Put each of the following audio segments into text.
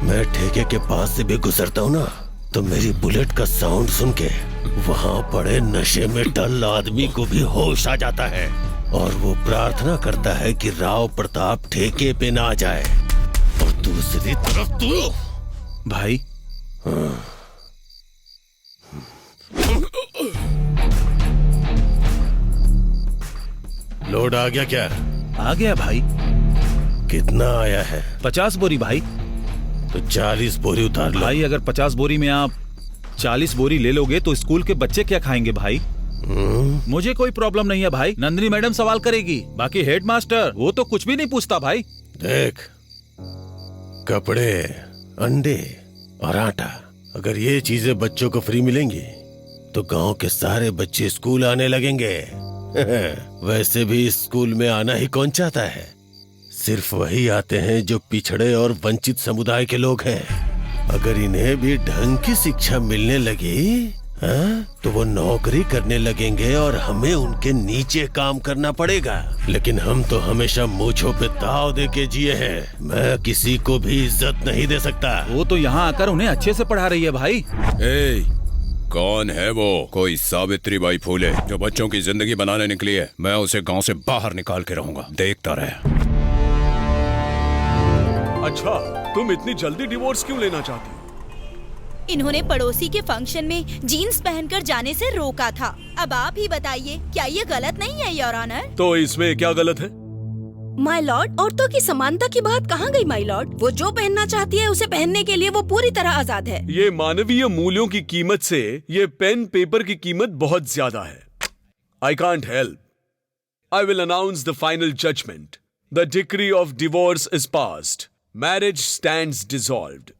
मैं ठेके के पास से भी गुजरता हूँ ना, तो मेरी बुलेट का साउंड सुन के वहाँ पड़े नशे में टल आदमी को भी होश आ जाता है और वो प्रार्थना करता है कि राव प्रताप ठेके पे ना आ जाए। और दूसरी तरफ तू भाई। लोड आ गया क्या? आ गया भाई। कितना आया है? 50 बोरी भाई। तो 40 बोरी उतार लो। भाई अगर 50 बोरी में आप 40 बोरी ले लोगे तो स्कूल के बच्चे क्या खाएंगे भाई? मुझे कोई प्रॉब्लम नहीं है भाई, नंदिनी मैडम सवाल करेगी, बाकी हेड मास्टर वो तो कुछ भी नहीं पूछता भाई। देख, कपड़े, अंडे और आटा, अगर ये चीजें बच्चों को फ्री मिलेंगी तो गांव के सारे बच्चे स्कूल आने लगेंगे। वैसे भी इस स्कूल में आना ही कौन चाहता है? सिर्फ वही आते हैं जो पिछड़े और वंचित समुदाय के लोग हैं। अगर इन्हें भी ढंग की शिक्षा मिलने लगी तो वो नौकरी करने लगेंगे और हमें उनके नीचे काम करना पड़ेगा। लेकिन हम तो हमेशा मूंछों पे ताव दे के जिए हैं। मैं किसी को भी इज्जत नहीं दे सकता। वो तो यहाँ आकर उन्हें अच्छे से पढ़ा रही है भाई। कौन है वो? कोई सावित्रीबाई फूले जो बच्चों की जिंदगी बनाने निकली है। मैं उसे गांव से बाहर निकाल के रहूंगा, देखता रहे। अच्छा, तुम इतनी जल्दी डिवोर्स क्यों लेना चाहती हो? इन्होंने पड़ोसी के फंक्शन में जीन्स पहनकर जाने से रोका था। अब आप ही बताइए, क्या ये गलत नहीं है योर ऑनर? तो इसमें क्या गलत है? माय लॉर्ड, औरतों की समानता की बात कहाँ गई माय लॉर्ड? वो जो पहनना चाहती है उसे पहनने के लिए वो पूरी तरह आजाद है। ये मानवीय मूल्यों की कीमत से ये पेन पेपर की कीमत बहुत ज्यादा है। I can't help. I will announce the final judgement. The decree of divorce is passed. Marriage stands dissolved.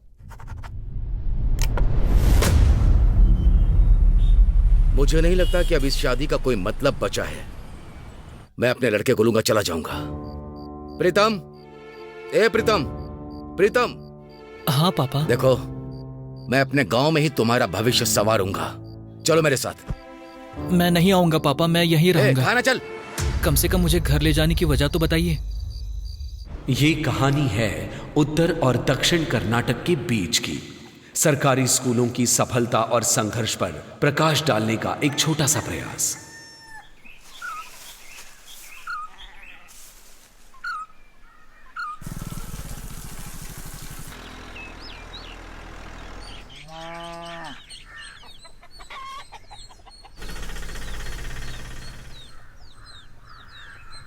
मुझे नहीं लगता कि अब इस शादी का कोई मतलब बचा है। मैं अपने लड़के को लूंगा, चला जाऊंगा। प्रीतम, ए प्रीतम, प्रीतम। हाँ पापा। देखो, मैं अपने गांव में ही तुम्हारा भविष्य संवारूंगा। चलो मेरे साथ। मैं नहीं आऊंगा पापा, मैं यहीं रहूंगा। खाना चल। कम से कम मुझे घर ले जाने की वजह तो बताइए। ये कहानी है उत्तर और दक्षिण कर्नाटक के बीच की। सरकारी स्कूलों की सफलता और संघर्ष पर प्रकाश डालने का एक छोटा सा प्रयास।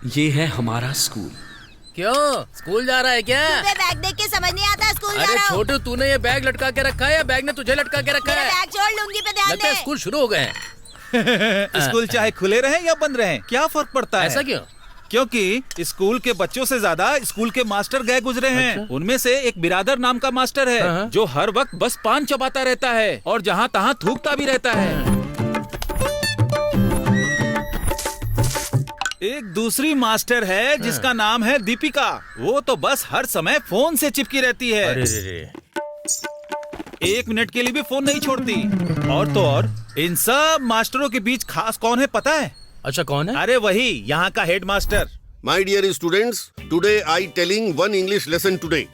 ये है हमारा स्कूल। क्यों, स्कूल जा रहा है क्या? तुम्हें बैग देख के समझ नहीं आता स्कूल जा अरे रहा हूँ। छोटू, तूने ये बैग लटका के रखा है या बैग ने तुझे लटका के रखा है? बैग छोड़, लूंगी पे ध्यान लगता है दे। स्कूल शुरू हो गए हैं। स्कूल चाहे खुले रहें या बंद रहें, क्या फर्क पड़ता है? ऐसा क्यों? क्योंकि स्कूल के बच्चों से ज्यादा स्कूल के मास्टर गए गुजरे हैं। अच्छा? उनमें से एक बिरादर नाम का मास्टर है जो हर वक्त बस पान चबाता रहता है और जहाँ तहाँ थूकता भी रहता है। एक दूसरी मास्टर है जिसका नाम है दीपिका। वो तो बस हर समय फोन से चिपकी रहती है। एक मिनट के लिए भी फोन नहीं छोड़ती। और तो और इन सब मास्टरों के बीच खास कौन है पता है? अच्छा, कौन है? अरे वही यहाँ का head master. My dear students, today I telling one English lesson today.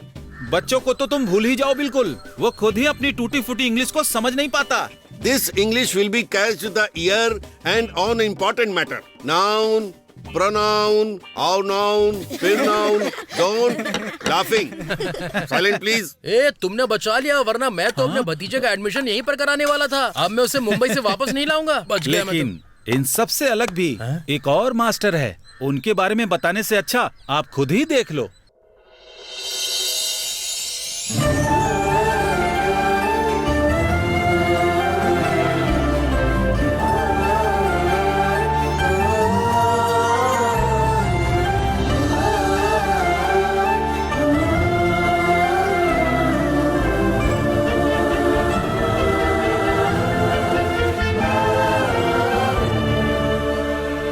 बच्चों को तो तुम भूल ही जाओ बिल्कुल। वो खुद ही अपनी टूटी फूटी इंग्लिश को समझ नहीं पाता। This English will be catched the ear and on important matter. Noun, pronoun, our noun, pronoun. Don't laughing. Silent please. ए, तुमने बचा लिया, वरना मैं तो अपने भतीजे का एडमिशन यहीं पर कराने वाला था। अब मैं उसे मुंबई से वापस नहीं लाऊंगा। बच गया मैं तो। लेकिन इन सब से अलग भी एक और मास्टर है। उनके बारे में बताने से अच्छा आप खुद ही देख लो।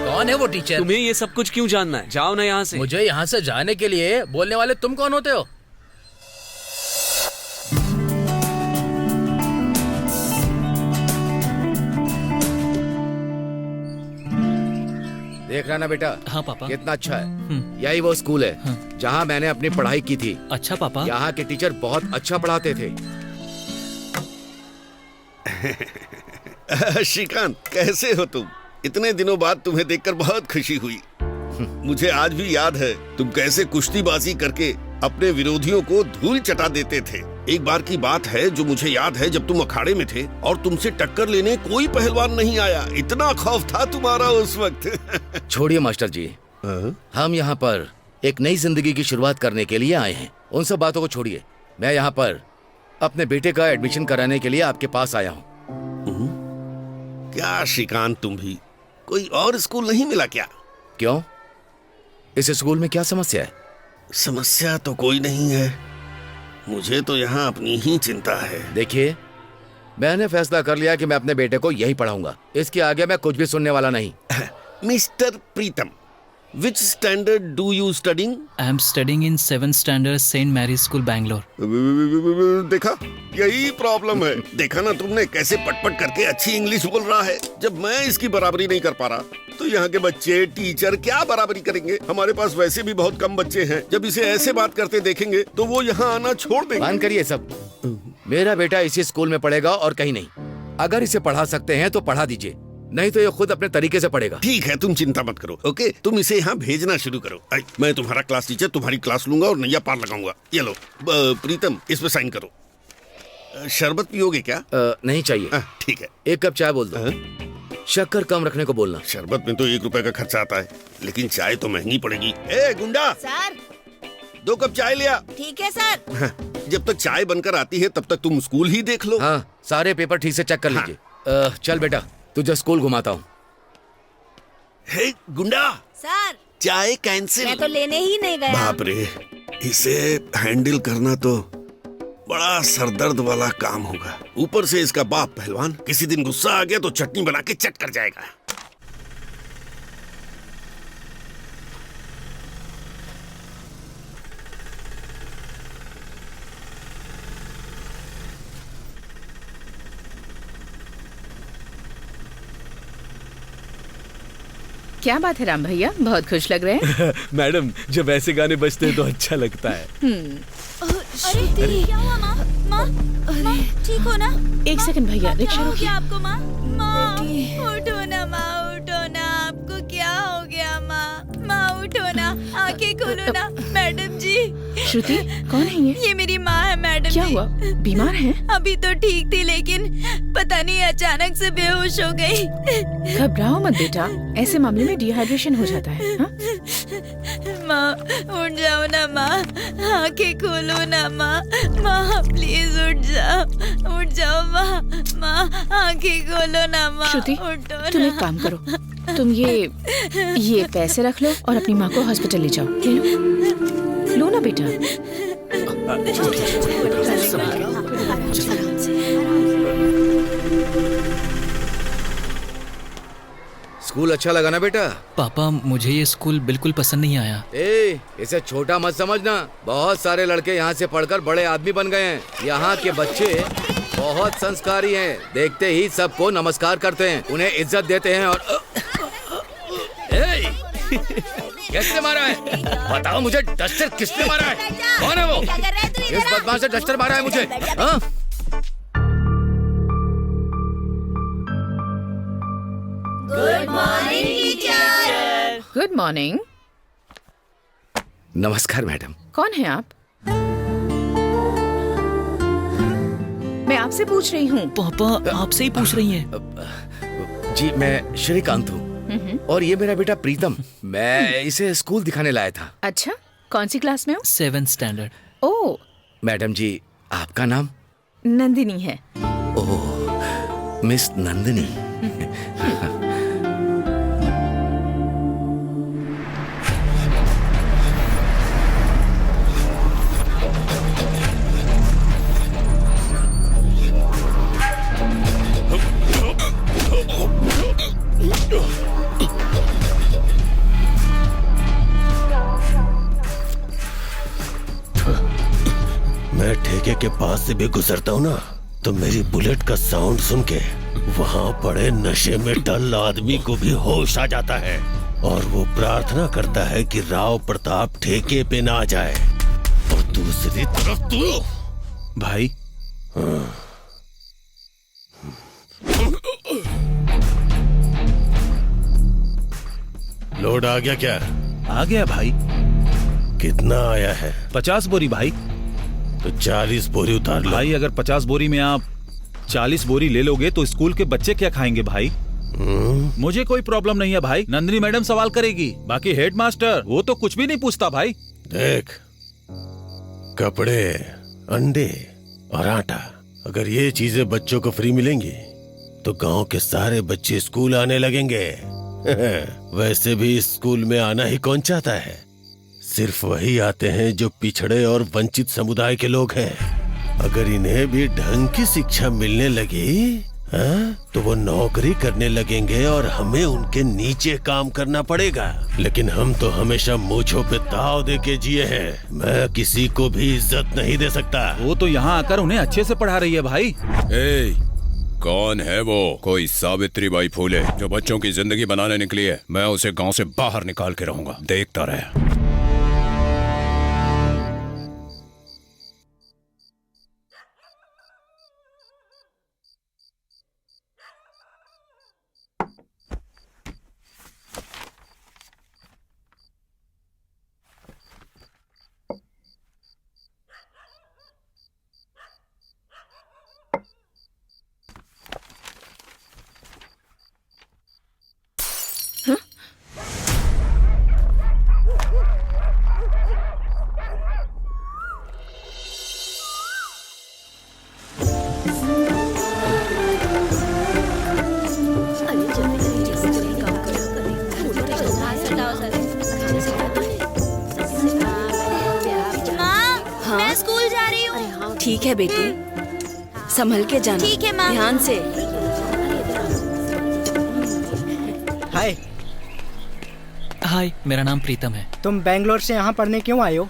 कौन है वो टीचर? तुम्हें ये सब कुछ क्यों जानना है? जाओ ना यहाँ से। मुझे यहाँ से जाने के लिए बोलने वाले तुम कौन होते हो? देख रहा ना बेटा? हाँ पापा। कितना अच्छा है। यही वो स्कूल है जहाँ मैंने अपनी पढ़ाई की थी। अच्छा पापा। यहाँ के टीचर बहुत अच्छा पढ़ाते थे। श्रीकांत, कैसे हो तुम? इतने दिनों बाद तुम्हें देखकर बहुत खुशी हुई। मुझे आज भी याद है तुम कैसे कुश्तीबाजी करके अपने विरोधियों को धूल चटा देते थे। एक बार की बात है जो मुझे याद है, जब तुम अखाड़े में थे और तुमसे टक्कर लेने कोई पहलवान नहीं आया। इतना खौफ था तुम्हारा उस वक्त। छोड़िए मास्टर जी, हम यहाँ पर एक नई जिंदगी की शुरुआत करने के लिए आए हैं। उन सब बातों को छोड़िए। मैं यहाँ पर अपने बेटे का एडमिशन कराने के लिए आपके पास आया हूँ। क्या श्रीकांत, तुम भी कोई और स्कूल नहीं मिला क्या? क्यों? इस स्कूल में क्या समस्या है? समस्या तो कोई नहीं है, मुझे तो यहाँ अपनी ही चिंता है। देखिए, मैंने फैसला कर लिया कि मैं अपने बेटे को यही पढ़ाऊंगा। इसके आगे मैं कुछ भी सुनने वाला नहीं। Mister Pritam, which standard do you studying? I am studying in 7th standard St. Mary's School, Bangalore. देखा, यही प्रॉब्लम है। देखा ना तुमने कैसे पटपट करके अच्छी इंग्लिश बोल रहा है। जब मैं इसकी बराबरी नहीं कर पा रहा तो यहाँ के बच्चे, टीचर क्या बराबरी करेंगे? हमारे पास वैसे भी बहुत कम बच्चे हैं। जब इसे ऐसे बात करते देखेंगे तो वो यहाँ आना छोड़ देंगे। बंद करिए सब। मेरा बेटा इसी स्कूल में पढ़ेगा और कहीं नहीं। अगर इसे पढ़ा सकते हैं तो पढ़ा दीजिए, नहीं तो ये खुद अपने तरीके से पढ़ेगा। ठीक है, तुम चिंता मत करो। ओके, तुम इसे यहाँ भेजना शुरू करो। मैं तुम्हारा क्लास टीचर, तुम्हारी क्लास लूंगा और नैया पार लगाऊंगा। ये लो प्रीतम, इस पे साइन करो। शरबत पियोगे क्या? नहीं चाहिए। ठीक है। 1 कप चाय बोल दो। शक्कर कम रखने को बोलना। शरबत में तो 1 रुपए का खर्चा आता है, लेकिन चाय तो महंगी पड़ेगी। ए गुंडा, सर 2 कप चाय लिया। ठीक है सर। जब तक चाय बनकर आती है तब तक तुम स्कूल ही देख लो। हाँ, सारे पेपर ठीक से चेक कर लीजिए। चल बेटा, तुझे स्कूल घुमाता हूँ। हे गुंडा, सर चाय कैंसिल। मैं तो लेने ही नहीं गया। बाप रे, इसे हैंडल करना तो बड़ा सरदर्द वाला काम होगा। ऊपर से इसका बाप पहलवान, किसी दिन गुस्सा आ गया तो चटनी बना के चट कर जाएगा। क्या बात है राम भैया, बहुत खुश लग रहे हैं। मैडम, जब ऐसे गाने बजते हैं तो अच्छा लगता है। अरे क्या हुआ माँ? माँ ठीक हो ना? 1 सेकंड भैया, रिक्शा हो रोकिए। गया आपको माँ? माँ उठो ना माँ, उठो ना। आपको क्या हो गया माँ? माँ उठो ना, आंखें खोलो ना। मैडम जी। श्रुति, कौन है ये? ये मेरी माँ है मैडम। क्या जी। हुआ? बीमार हैं? अभी तो ठीक थी, लेकिन पता नहीं अचानक से बेहोश हो गई। घबराओ मत बेटा, ऐसे मामले में डिहाइड्रेशन हो जाता है। हाँ? माँ उठ जाओ ना माँ, आंखें खोलो ना माँ। माँ प्लीज उठ जाओ माँ। माँ आंखें खोलो ना माँ। श्रुति, उठो ना। तुम एक काम करो, तुम ये पैसे रख लो और अपनी माँ को हॉस्पिटल ले जाओ। ले लो ना बेटा। स्कूल अच्छा लगा ना बेटा? पापा, मुझे ये स्कूल बिल्कुल पसंद नहीं आया। इसे छोटा मत समझना। बहुत सारे लड़के यहाँ से पढ़कर बड़े आदमी बन गए हैं। यहाँ के बच्चे बहुत संस्कारी हैं। देखते ही सबको नमस्कार करते हैं, उन्हें इज्जत देते हैं। और किसने मारा है? बताओ मुझे, डस्टर किसने मारा है? कौन है वो? इस बदमाश से डस्टर मारा है मुझे। हाँ? Good morning teacher. Good morning. नमस्कार मैडम। कौन है आप? मैं आपसे पूछ रही हूँ। पापा, आपसे ही पूछ रही हैं। जी, मैं श्रीकांत हूँ और ये मेरा बेटा प्रीतम। मैं इसे स्कूल दिखाने लाया था। अच्छा, कौन सी क्लास में हो? 7th standard. ओह, मैडम जी, आपका नाम? नंदिनी है। ओह, मिस नंदिनी। मैं ठेके के पास से भी गुजरता हूँ ना, तो मेरी बुलेट का साउंड सुन के वहाँ पड़े नशे में डल आदमी को भी होश आ जाता है। और वो प्रार्थना करता है कि राव प्रताप ठेके पे ना जाए। और दूसरी तरफ तू भाई लोड आ गया क्या? आ गया भाई। कितना आया है? 50 बोरी भाई। तो 40 बोरी उतार लो। भाई अगर 50 बोरी में आप 40 बोरी ले लोगे तो स्कूल के बच्चे क्या खाएंगे भाई? मुझे कोई प्रॉब्लम नहीं है भाई, नंदिनी मैडम सवाल करेगी। बाकी हेड मास्टर वो तो कुछ भी नहीं पूछता भाई। देख, कपड़े, अंडे और आटा, अगर ये चीजें बच्चों को फ्री मिलेंगी तो गांव के सारे बच्चे स्कूल आने लगेंगे। वैसे भी इस स्कूल में आना ही कौन चाहता है? सिर्फ वही आते हैं जो पिछड़े और वंचित समुदाय के लोग हैं। अगर इन्हें भी ढंग की शिक्षा मिलने लगी तो वो नौकरी करने लगेंगे और हमें उनके नीचे काम करना पड़ेगा। लेकिन हम तो हमेशा मूंछों पे ताव दे के जिए हैं। मैं किसी को भी इज्जत नहीं दे सकता। वो तो यहाँ आकर उन्हें अच्छे से पढ़ा रही है भाई। कौन है वो? कोई सावित्री बाई फूले जो बच्चों की जिंदगी बनाने निकली है। मैं उसे गांव से बाहर निकाल के रहूंगा, देखता रहे। ठीक है बेटी, संभल के जाना। ठीक है माँ। ध्यान से। हाय। हाय, मेरा नाम प्रीतम है। तुम बेंगलोर से यहाँ पढ़ने क्यों आए हो?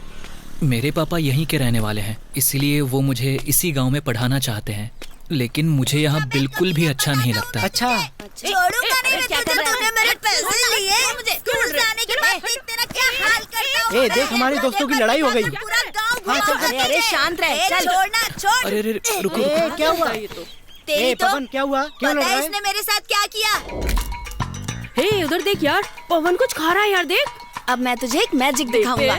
मेरे पापा यहीं के रहने वाले हैं, इसीलिए वो मुझे इसी गांव में पढ़ाना चाहते हैं। लेकिन मुझे यहाँ बिल्कुल भी अच्छा नहीं लगता। अच्छा। छोड़ूंगा नहीं मैं तुझे, तूने मेरे पैसे लिए मुझे स्कूल जाने के बाद तेरा क्या हाल करता हूँ। ए देख, हमारे दोस्तों की लड़ाई हो गई। पूरा गाँव हाँ, चल, अरे शांत रह, चल। छोड़ना, छोड़। अरे रुको ए, क्या हुआ? तेरी तो पवन क्या हुआ? क्यों लड़ पता रहा है है? इसने मेरे साथ क्या किया? हे उधर देख यार, पवन कुछ खा रहा है यार, देख। अब मैं तुझे एक मैजिक दिखाऊंगा।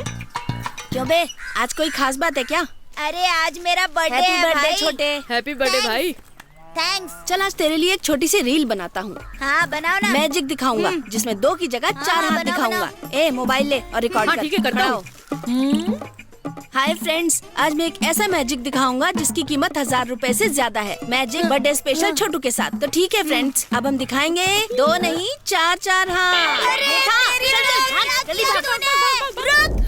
क्यों बे, आज कोई खास बात है क्या? अरे आज मेरा बर्थडे है हैप्पी बर्थडे भाई। छोटे। हैप्पी बर्थडे भाई। थैंक्स। चल आज तेरे लिए एक छोटी सी रील बनाता हूँ। हाँ बनाओ ना। मैजिक दिखाऊंगा जिसमें 2 की जगह 4 हाथ बनाओ, दिखाऊंगा। ए मोबाइल ले और रिकॉर्ड कर। ठीक है, करता हूँ। हाय फ्रेंड्स, आज मैं एक ऐसा मैजिक दिखाऊंगा जिसकी कीमत 1000 रुपए से ज्यादा है। मैजिक बर्थडे स्पेशल छोटू के साथ। तो ठीक है फ्रेंड्स, अब हम दिखाएंगे 2 नहीं 4 हाथ।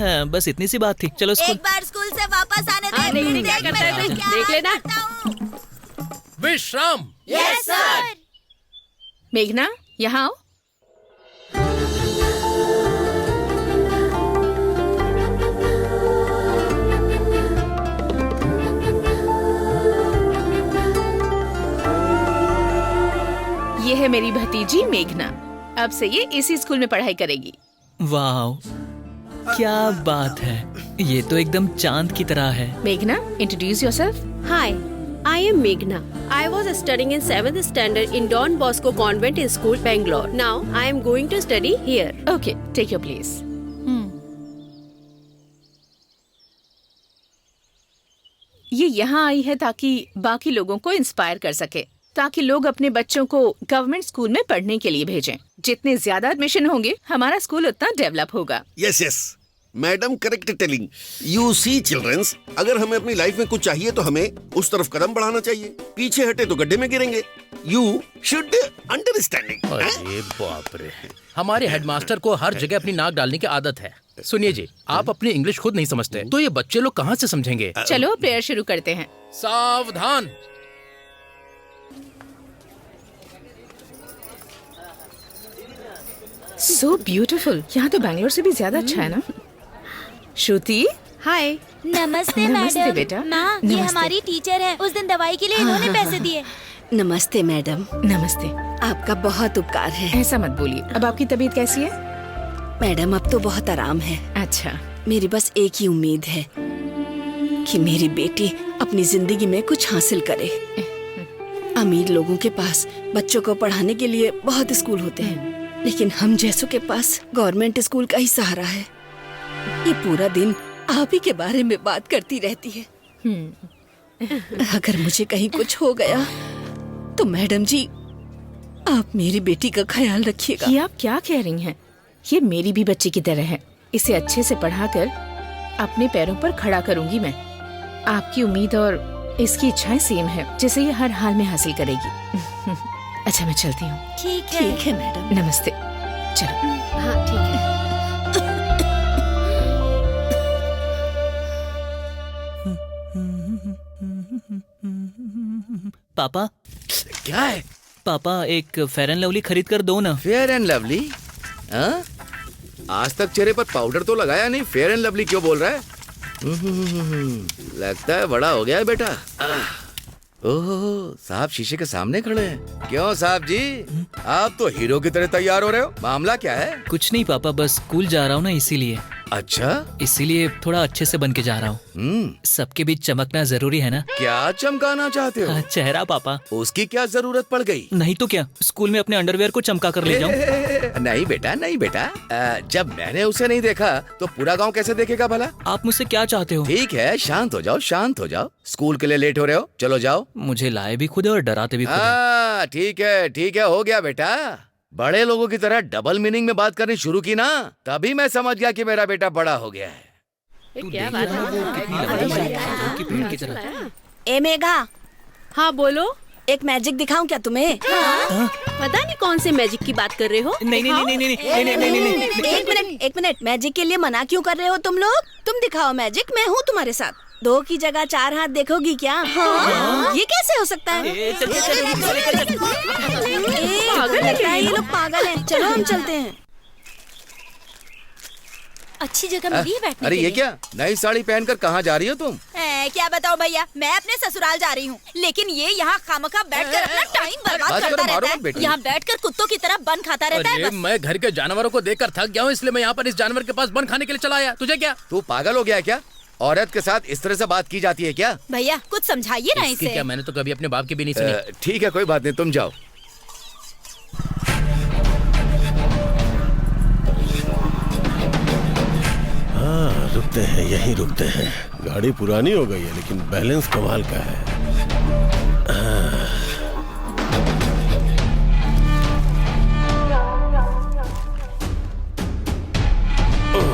हाँ, बस इतनी सी बात थी। चलो स्कूल। एक बार स्कूल से वापस आने दे। नहीं, क्या करता है तू? देख लेना। विश्राम। Yes sir. मेघना, यहाँ आओ। ये है मेरी भतीजी मेघना। अब से ये इसी स्कूल में पढ़ाई करेगी। वाह, क्या बात है। ये तो एकदम चांद की तरह है। मेघना, introduce yourself. Hi, I am Meghna. I was studying in 7th standard in Don Bosco Convent School, Bangalore. Now I am going to study here. Okay, take your place. ये यहाँ आई है ताकि बाकी लोगों को इंस्पायर कर सके, ताकि लोग अपने बच्चों को गवर्नमेंट स्कूल में पढ़ने के लिए भेजें। जितने ज्यादा एडमिशन होंगे हमारा स्कूल उतना डेवलप होगा। Yes yes madam, correct telling. You see childrens, अगर हमें अपनी लाइफ में कुछ चाहिए तो हमें उस तरफ कदम बढ़ाना चाहिए। पीछे हटे तो गड्ढे में गिरेंगे। You should understanding. अरे बाप रे, हमारे हेडमास्टर को हर जगह अपनी नाक डालने की आदत है। सुनिए जी, आप अपनी इंग्लिश खुद नहीं समझते तो ये बच्चे लोग कहाँ से समझेंगे? चलो प्रेयर शुरू करते हैं। सावधान। So beautiful. यहाँ तो बैंगलोर से भी ज्यादा अच्छा है ना? श्रुति। हाय। नमस्ते नमस्ते मैडम। बेटा। माँ, ये नमस्ते। हमारी टीचर है। उस दिन दवाई के लिए इन्होंने पैसे दिए। नमस्ते मैडम। नमस्ते। आपका बहुत उपकार है। ऐसा मत बोलिए। अब आपकी तबीयत कैसी है? मैडम अब तो बहुत आराम है। अच्छा, मेरी बस एक ही उम्मीद है कि मेरी बेटी अपनी जिंदगी में कुछ हासिल करे। अमीर लोगों के पास बच्चों को पढ़ाने के लिए बहुत स्कूल होते हैं, लेकिन हम जैसों के पास गवर्नमेंट स्कूल का ही सहारा है। ये पूरा दिन आप ही के बारे में बात करती रहती है। अगर मुझे कहीं कुछ हो गया तो मैडम जी आप मेरी बेटी का ख्याल रखिएगा। ये आप क्या कह रही हैं? ये मेरी भी बच्ची की तरह है। इसे अच्छे से पढ़ाकर अपने पैरों पर खड़ा करूंगी मैं। आपकी उम्मीद और इसकी इच्छाएं सेम है, जिसे ये हर हाल में हासिल करेगी। अच्छा, मैं चलती हूँ। ठीक है मैडम। नमस्ते। चलो। हाँ ठीक है। पापा, क्या है? पापा एक फेयर एंड लवली खरीद कर दो ना। Fair and lovely? हाँ? आज तक चेहरे पर पाउडर तो लगाया नहीं, फेयर एंड लवली क्यों बोल रहा है? लगता है बड़ा हो गया है बेटा। ओह, साहब शीशे के सामने खड़े हैं। क्यों साहब जी, आप तो हीरो की तरह तैयार हो रहे हो, मामला क्या है? कुछ नहीं पापा, बस स्कूल जा रहा हूँ ना इसीलिए। अच्छा, इसीलिए थोड़ा अच्छे से बन के जा रहा हूँ। सबके बीच चमकना जरूरी है ना। क्या चमकाना चाहते हो? चेहरा पापा। उसकी क्या जरूरत पड़ गई? नहीं तो क्या, स्कूल में अपने अंडरवेयर को चमका कर ले जाऊँ। नहीं बेटा, नहीं बेटा। जब मैंने उसे नहीं देखा तो पूरा गांव कैसे देखेगा भला? आप मुझसे क्या चाहते हो? ठीक है, शांत हो जाओ, शांत हो जाओ। स्कूल के लिए लेट हो रहे हो, चलो जाओ। मुझे लाए भी खुद है और डराते भी खुद है। हाँ ठीक है, ठीक है, हो गया बेटा। बड़े लोगों की तरह डबल मीनिंग में बात करनी शुरू की ना, तभी मैं समझ गया कि मेरा बेटा बड़ा हो गया है। क्या बात है? ए मेघा। हाँ बोलो। एक मैजिक दिखाऊं क्या तुम्हें? हाँ? पता नहीं कौन से मैजिक की बात कर रहे हो। एक मिनट, मैजिक के लिए मना क्यों कर रहे हो तुम लोग? तुम दिखाओ मैजिक, मैं हूँ तुम्हारे साथ। 2 की जगह 4 हाथ देखोगी क्या? हाँ? ये कैसे हो सकता है? लगता है ये लोग पागल हैं। चलो हम चलते हैं। अच्छी जगह मिली है बैठने अरे के ये लिए। क्या नई साड़ी पहनकर कहाँ जा रही हो तुम? क्या बताओ भैया, मैं अपने ससुराल जा रही हूँ, लेकिन ये यहाँ खामखा बैठकर अपना टाइम बर्बाद करता रहता है। यहाँ बैठकर कुत्तों की तरह बन खाता रहता है। मैं घर के जानवरों को देखकर थक गया हूँ, इसलिए मैं यहाँ पर इस जानवर के पास बन खाने के लिए चला आया। तुझे क्या? तू पागल हो गया है क्या? औरत के साथ इस तरह से बात की जाती है क्या? भैया कुछ समझाइए ना इसे। क्या, मैंने तो कभी अपने बाप की भी नहीं सुनी। ठीक है, कोई बात नहीं, तुम जाओ। हाँ, रुकते हैं, यहीं रुकते हैं। गाड़ी पुरानी हो गई है लेकिन बैलेंस कमाल का है।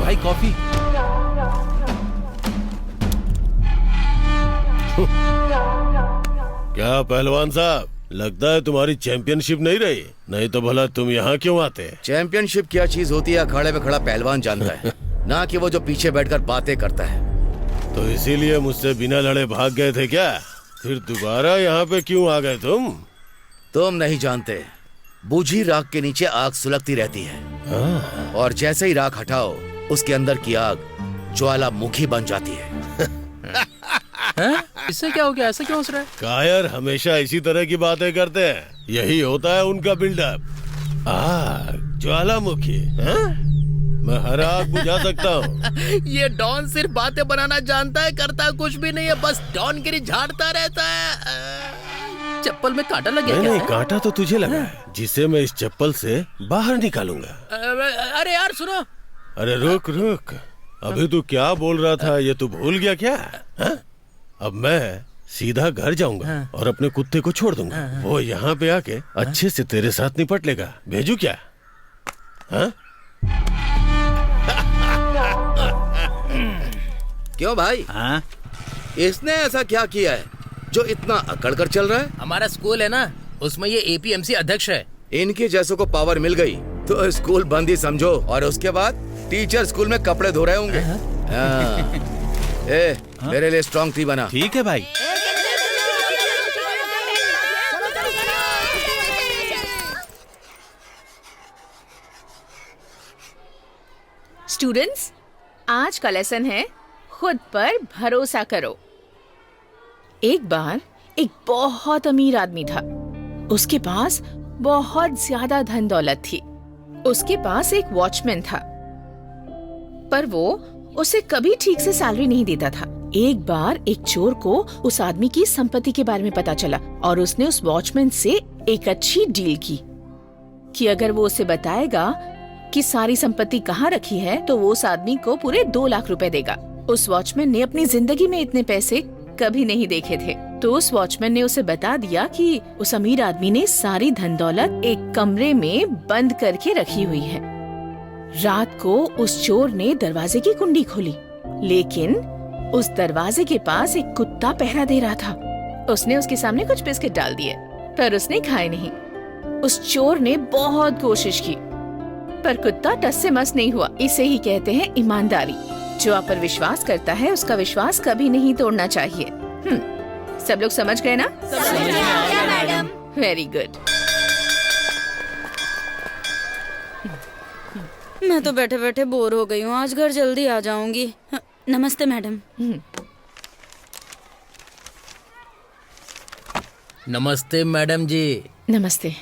भाई कॉफी। क्या पहलवान साहब, लगता है तुम्हारी चैंपियनशिप नहीं रही, नहीं तो भला तुम यहाँ क्यों आते? चैंपियनशिप क्या चीज होती है अखाड़े में खड़ा पहलवान जानता है, ना कि वो जो पीछे बैठकर बातें करता है। तो इसीलिए मुझसे बिना लड़े भाग गए थे क्या? फिर दोबारा यहाँ पे क्यों आ गए तुम? तुम नहीं जानते, बुझी राख के नीचे आग सुलगती रहती है, और जैसे ही राख हटाओ उसके अंदर की आग ज्वालामुखी बन जाती है। इससे क्या हो गया? ऐसा क्यों हंस रहा है? कायर हमेशा इसी तरह की बातें करते हैं, यही होता है उनका बिल्डअप। आग, ज्वालामुखी, मैं हर आग बुझा सकता हूँ। ये डॉन सिर्फ बातें बनाना जानता है, करता कुछ भी नहीं है, बस डॉनगिरी झाड़ता रहता है। चप्पल में कांटा लग गया? नहीं, कांटा तो तुझे लगा है, जिसे मैं इस चप्पल से बाहर निकालूंगा। अरे यार सुनो। अरे रुक रुक, अभी तू क्या बोल रहा था ये तू भूल गया क्या? अब मैं सीधा घर जाऊंगा और अपने कुत्ते को छोड़ दूंगा, वो यहाँ पे आके अच्छे से तेरे साथ निपट लेगा। भेजू क्या? क्यों भाई? इसने ऐसा क्या किया है जो इतना अकड़ कर चल रहा है? हमारा स्कूल है ना, उसमें ये APMC अध्यक्ष है। इनके जैसों को पावर मिल गई तो स्कूल बंद ही समझो, और उसके बाद टीचर स्कूल में कपड़े धो रहे होंगे। मेरे लिए स्ट्रॉन्ग टी बना। ठीक है भाई। स्टूडेंट्स, आज का लेसन है खुद पर भरोसा करो। एक बार एक बहुत अमीर आदमी था, उसके पास बहुत ज्यादा धन दौलत थी। उसके पास एक वॉचमैन था पर वो उसे कभी ठीक से सैलरी नहीं देता था। एक बार एक चोर को उस आदमी की संपत्ति के बारे में पता चला और उसने उस वॉचमैन से एक अच्छी डील की कि अगर वो उसे बताएगा कि सारी संपत्ति कहाँ रखी है तो वो उस आदमी को पूरे 2 लाख रुपए देगा। उस वॉचमैन ने अपनी जिंदगी में इतने पैसे कभी नहीं देखे थे, तो उस वॉचमैन ने उसे बता दिया कि उस अमीर आदमी ने सारी धन दौलत एक कमरे में बंद करके रखी हुई है। रात को उस चोर ने दरवाजे की कुंडी खोली, लेकिन उस दरवाजे के पास एक कुत्ता पहरा दे रहा था। उसने उसके सामने कुछ बिस्किट डाल दिए, पर उसने खाए नहीं। उस चोर ने बहुत कोशिश की, पर कुत्ता टस से मस नहीं हुआ। इसे ही कहते हैं ईमानदारी। जो आप पर विश्वास करता है उसका विश्वास कभी नहीं तोड़ना चाहिए। सब लोग समझ गए ना? मैडम। Very good. मैं तो बैठे बैठे बोर हो गई हूँ, आज घर जल्दी आ जाऊंगी। नमस्ते मैडम। नमस्ते मैडम जी। नमस्ते।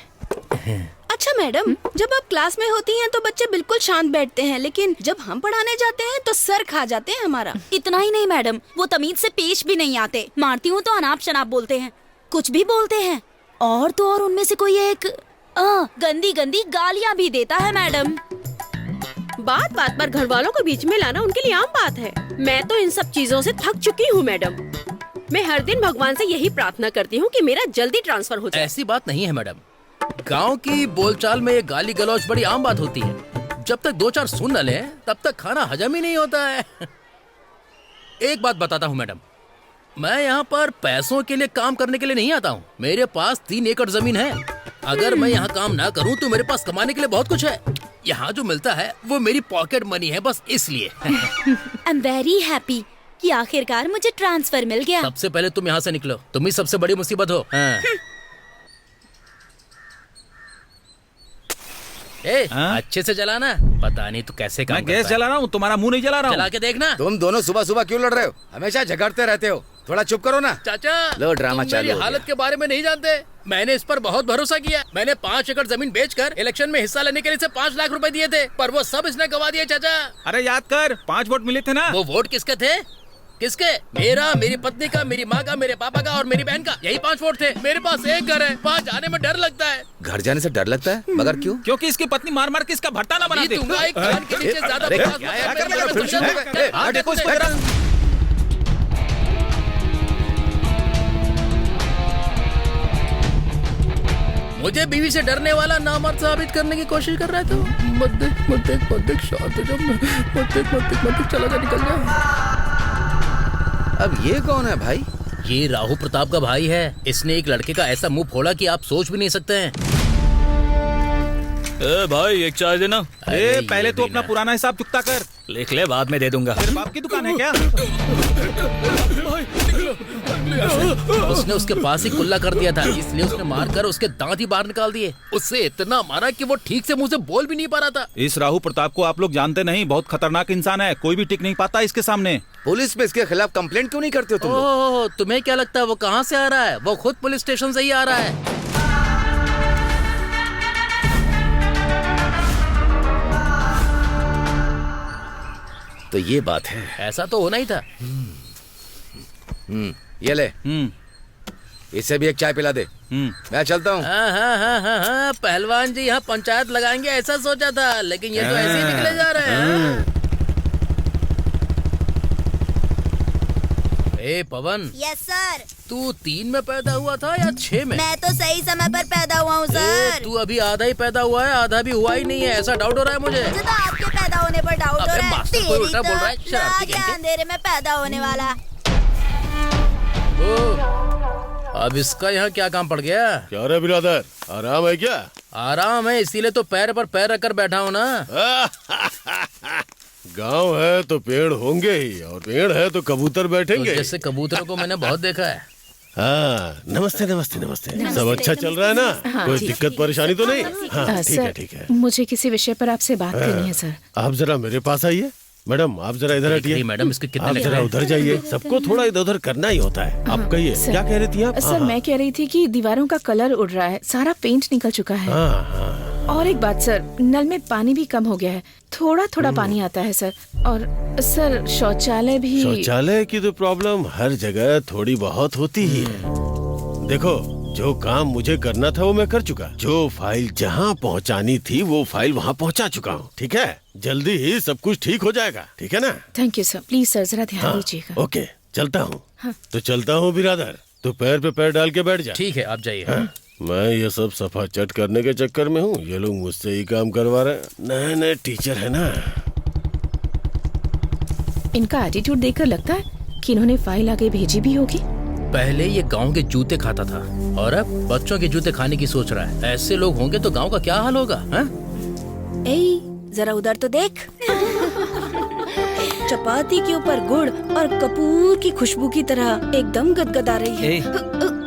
अच्छा मैडम, जब आप क्लास में होती हैं तो बच्चे बिल्कुल शांत बैठते हैं, लेकिन जब हम पढ़ाने जाते हैं तो सर खा जाते हैं हमारा। इतना ही नहीं मैडम, वो तमीज से पेश भी नहीं आते। मारती हूँ तो अनाप शनाप बोलते हैं, कुछ भी बोलते हैं। और तो और उनमें से कोई एक गंदी गंदी गालियाँ भी देता है मैडम। बात बात पर घर वालों को बीच में लाना उनके लिए आम बात है। मैं तो इन सब चीजों से थक चुकी हूँ मैडम। मैं हर दिन भगवान से यही प्रार्थना करती हूँ कि मेरा जल्दी ट्रांसफर हो जाए। ऐसी बात नहीं है मैडम, गांव की बोलचाल में ये गाली गलौज बड़ी आम बात होती है। जब तक 2-4 सुन न लें तब तक खाना हजम ही नहीं होता है। एक बात बताता हूँ मैडम, मैं यहाँ पर पैसों के लिए काम करने के लिए नहीं आता हूँ। मेरे पास 3 एकड़ जमीन है। अगर मैं यहाँ काम ना करूँ तो मेरे पास कमाने के लिए बहुत कुछ है। यहाँ जो मिलता है वो मेरी पॉकेट मनी है, बस इसलिए। आई एम वेरी हैप्पी कि आखिरकार मुझे ट्रांसफर मिल गया। सबसे पहले तुम यहाँ से निकलो, तुम ही सबसे बड़ी मुसीबत हो। अच्छे से जलाना। पता नहीं तू कैसे काम मैं गैस जला रहा हूँ, तुम्हारा मुंह नहीं जला रहा हूँ। चला के देखना। तुम दोनों सुबह सुबह क्यों लड़ रहे हो? हमेशा झगड़ते रहते हो, थोड़ा चुप करो ना। चाचा लो ड्रामा तुम चालू मेरी हो हालत के बारे में नहीं जानते। मैंने इस पर बहुत भरोसा किया। मैंने 5 एकड़ जमीन बेचकर इलेक्शन में हिस्सा लेने के लिए इसे 5 लाख रुपए दिए थे, पर वो सब इसने गवा दिए चाचा। अरे याद कर, 5 वोट मिले थे ना। वो वोट किसके थे? किसके? मेरा, मेरी पत्नी का, मेरी माँ का, मेरे पापा का और मेरी बहन का। यही 5 वोट थे। मेरे पास एक घर है, वहाँ जाने में डर लगता है। घर जाने से डर लगता है? मगर क्यों? क्योंकि इसकी पत्नी मार मार के इसका भट्टा ना बना दे। एक कान के नीचे ज्यादा देखो इसको जरा। मुझे बीवी से डरने वाला नामर्द साबित करने की कोशिश कर रहा है तो मत देख शांत हो जा। मत देख चला जा, निकल जा। अब ये कौन है भाई? ये राहु प्रताप का भाई है। इसने एक लड़के का ऐसा मुंह फोड़ा कि आप सोच भी नहीं सकते हैं। भाई एक चाय देना। पहले तो अपना पुराना हिसाब चुकता कर। लिख ले, बाद में दे दूंगा। तेरे बाप की दुकान है क्या? उसने उसके पास ही कुल्ला कर दिया था, इसलिए उसने मारकर उसके दांत ही बाहर निकाल दिए। उससे इतना मारा कि वो ठीक से मुंह से बोल भी नहीं पा रहा था। इस राहु प्रताप को आप लोग जानते नहीं, बहुत खतरनाक इंसान है। कोई भी टिक नहीं पाता इसके सामने। पुलिस में इसके खिलाफ कंप्लेंट क्यों नहीं करते हो तुम लोग? ओह, तुम्हें क्या लगता है वो कहाँ से आ रहा है? वो खुद पुलिस स्टेशन से ही आ रहा है। तो ये बात है। ऐसा तो होना ही था। ये ले, इसे भी एक चाय पिला दे। मैं चलता हूँ। हाँ, पहलवान जी यहाँ पंचायत लगाएंगे ऐसा सोचा था, लेकिन ये तो ऐसे ही निकले जा रहे हैं। ए पवन। Yes sir. तू 3 में पैदा हुआ था या 6 में? मैं तो सही समय पर पैदा हुआ हूँ सर। तू अभी आधा ही पैदा हुआ है, आधा भी हुआ ही नहीं है, ऐसा डाउट हो रहा है मुझे। मुझे तो आपके पैदा होने पर डाउट हो रहा है। मास्टर कोई उल्टा बोल रहा है, शरारती तो अंधेरे में पैदा होने वाला। अब इसका यहाँ क्या काम पड़ गया? क्या रे बिरादर, आराम है क्या? आराम है, इसीलिए तो पैर पर पैर रखकर बैठा हूँ ना। गांव है तो पेड़ होंगे ही, और पेड़ है तो कबूतर बैठेंगे। तो जैसे कबूतरों को मैंने बहुत देखा है। हाँ, नमस्ते नमस्ते नमस्ते। सब अच्छा चल रहा है ना? हाँ, कोई दिक्कत परेशानी तो नहीं? हाँ ठीक है। मुझे किसी विषय पर आपसे बात करनी है सर। आप जरा मेरे पास आइए। मैडम आप जरा इधर हटिए। मैडम इसके कितने आप जरा उधर जाइए। सबको थोड़ा इधर उधर करना ही होता है। आप कहिए, क्या कह रही थी आप? सर मैं कह रही थी कि दीवारों का कलर उड़ रहा है, सारा पेंट निकल चुका है। हाँ, और एक बात सर, नल में पानी भी कम हो गया है, थोड़ा थोड़ा पानी आता है सर। और सर शौचालय भी। शौचालय की तो प्रॉब्लम हर जगह थोड़ी बहुत होती ही है। देखो, जो काम मुझे करना था वो मैं कर चुका। जो फाइल जहाँ पहुँचानी थी वो फाइल वहाँ पहुँचा चुका हूँ। ठीक है, जल्दी ही सब कुछ ठीक हो जाएगा। ठीक है ना? Thank you sir, please sir जरा ध्यान दीजिएगा। ओके, चलता हूँ। हाँ। तो चलता हूँ बिरादर, तो पैर पे पैर डाल के बैठ जा। ठीक है, आप जाइए। हाँ। मैं ये सब सफा चट करने के चक्कर में हूँ, ये लोग मुझसे ही काम करवा रहे हैं। नए नए टीचर है ना। इनका एटीट्यूड देखकर लगता है कि इन्होंने फाइल आगे भेजी भी होगी। पहले ये गांव के जूते खाता था और अब बच्चों के जूते खाने की सोच रहा है। ऐसे लोग होंगे तो गांव का क्या हाल होगा? ए, जरा उधर तो देख। चपाती के ऊपर गुड़ और कपूर की खुशबू की तरह एकदम गदगदा रही है।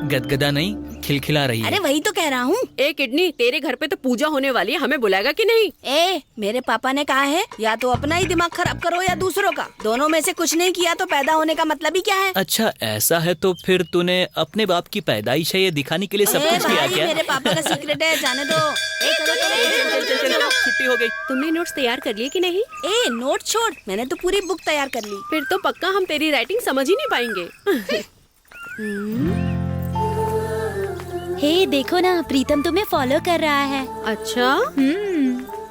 गदगदा नहीं, खिलखिला रही है। अरे वही तो कह रहा हूँ। ए किडनी, तेरे घर पे तो पूजा होने वाली है, हमें बुलाएगा कि नहीं? ए, मेरे पापा ने कहा है या तो अपना ही दिमाग खराब करो या दूसरों का, दोनों में से कुछ नहीं किया तो पैदा होने का मतलब ही क्या है? अच्छा ऐसा है तो फिर तूने अपने बाप की पैदाइश है ये दिखाने के लिए सब कुछ किया क्या? मेरे पापा का सीक्रेट है, जाने दो। चलो, छुट्टी हो गई। तुमने नोट्स तैयार कर लिए कि नहीं? ए, नोट छोड़, मैंने तो पूरी बुक तैयार कर ली। फिर तो पक्का हम तेरी राइटिंग समझ ही नहीं पाएंगे। हे देखो ना, प्रीतम तुम्हें फॉलो कर रहा है। अच्छा?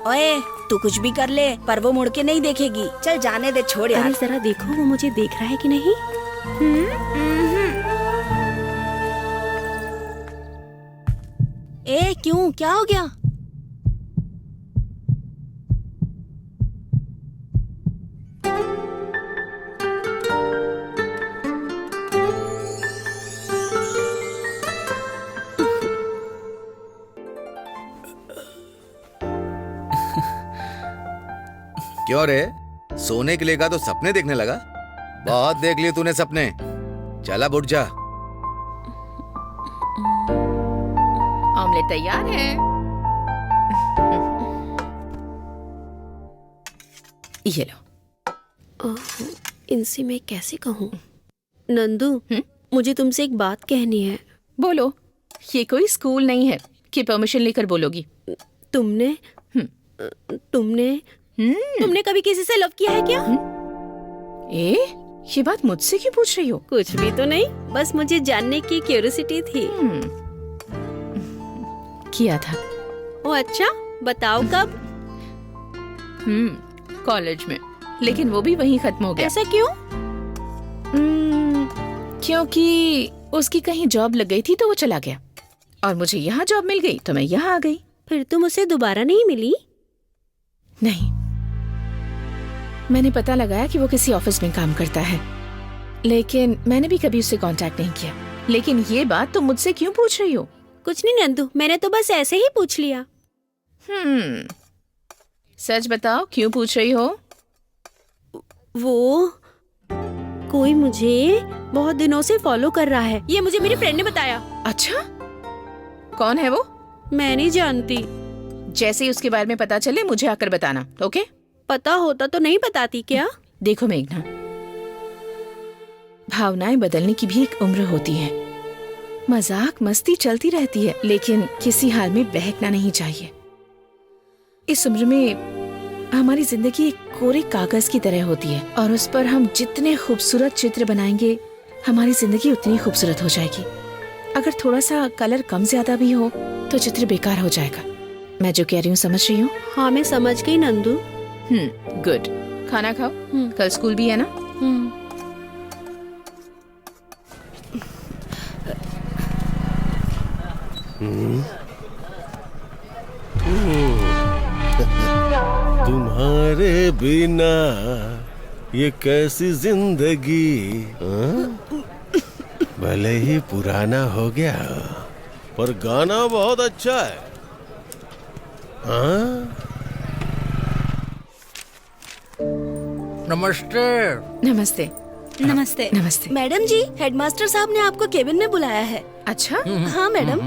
ओए, तू कुछ भी कर ले पर वो मुड़ के नहीं देखेगी। चल जाने दे, छोड़ यार। अरे जरा देखो वो मुझे देख रहा है कि नहीं। ए, क्यों, क्या हो गया? क्यों रे, सोने के लिए का तो सपने देखने लगा? बहुत देख लिए तूने सपने। चल अब उठ जा। ऑमलेट तैयार है। ये लो। इनसे मैं कैसे कहूँ? नंदू, मुझे तुमसे एक बात कहनी है। बोलो। ये कोई स्कूल नहीं है कि परमिशन लेकर बोलोगी। तुमने कभी किसी से लव किया है क्या? ये बात मुझसे क्यों पूछ रही हो? कुछ भी तो नहीं, बस मुझे जानने की क्यूरियोसिटी थी। किया था। ओ अच्छा, बताओ कब? कॉलेज में, लेकिन वो भी वहीं खत्म हो गया। ऐसा क्यों? क्योंकि उसकी कहीं जॉब लग गई थी तो वो चला गया, और मुझे यहाँ जॉब मिल गई तो मैं यहाँ आ गई। फिर तुम उसे दोबारा नहीं मिली? नहीं, मैंने पता लगाया कि वो किसी ऑफिस में काम करता है, लेकिन मैंने भी कभी उससे कांटेक्ट नहीं किया। लेकिन ये बात तुम मुझसे क्यों पूछ रही हो? कुछ नहीं नंदू, मैंने तो बस ऐसे ही पूछ लिया। सच बताओ, क्यों पूछ रही हो? वो कोई मुझे बहुत दिनों से फॉलो कर रहा है, ये मुझे मेरी फ्रेंड ने बताया। अच्छा, कौन है वो? मैं नहीं जानती। जैसे ही उसके बारे में पता चले मुझे आकर बताना, ओके? पता होता तो नहीं बताती क्या? देखो मेघना, भावनाएं बदलने की भी एक उम्र होती है। मजाक मस्ती चलती रहती है, लेकिन किसी हाल में बहकना नहीं चाहिए। इस उम्र में हमारी जिंदगी एक कोरे कागज की तरह होती है, और उस पर हम जितने खूबसूरत चित्र बनाएंगे हमारी जिंदगी उतनी खूबसूरत हो जाएगी। अगर थोड़ा सा कलर कम ज्यादा भी हो तो चित्र बेकार हो जाएगा। मैं जो कह रही हूँ समझ रही हूँ? हाँ, मैं समझ गई नंदू। गुड। खाना खाओ, कल स्कूल भी है ना? तुम्हारे बिना ये कैसी जिंदगी, भले ही पुराना हो गया पर गाना बहुत अच्छा है। नमस्ते। नमस्ते। नमस्ते। नमस्ते। मैडम जी, हेडमास्टर साहब ने आपको केबिन में बुलाया है। अच्छा? हाँ मैडम।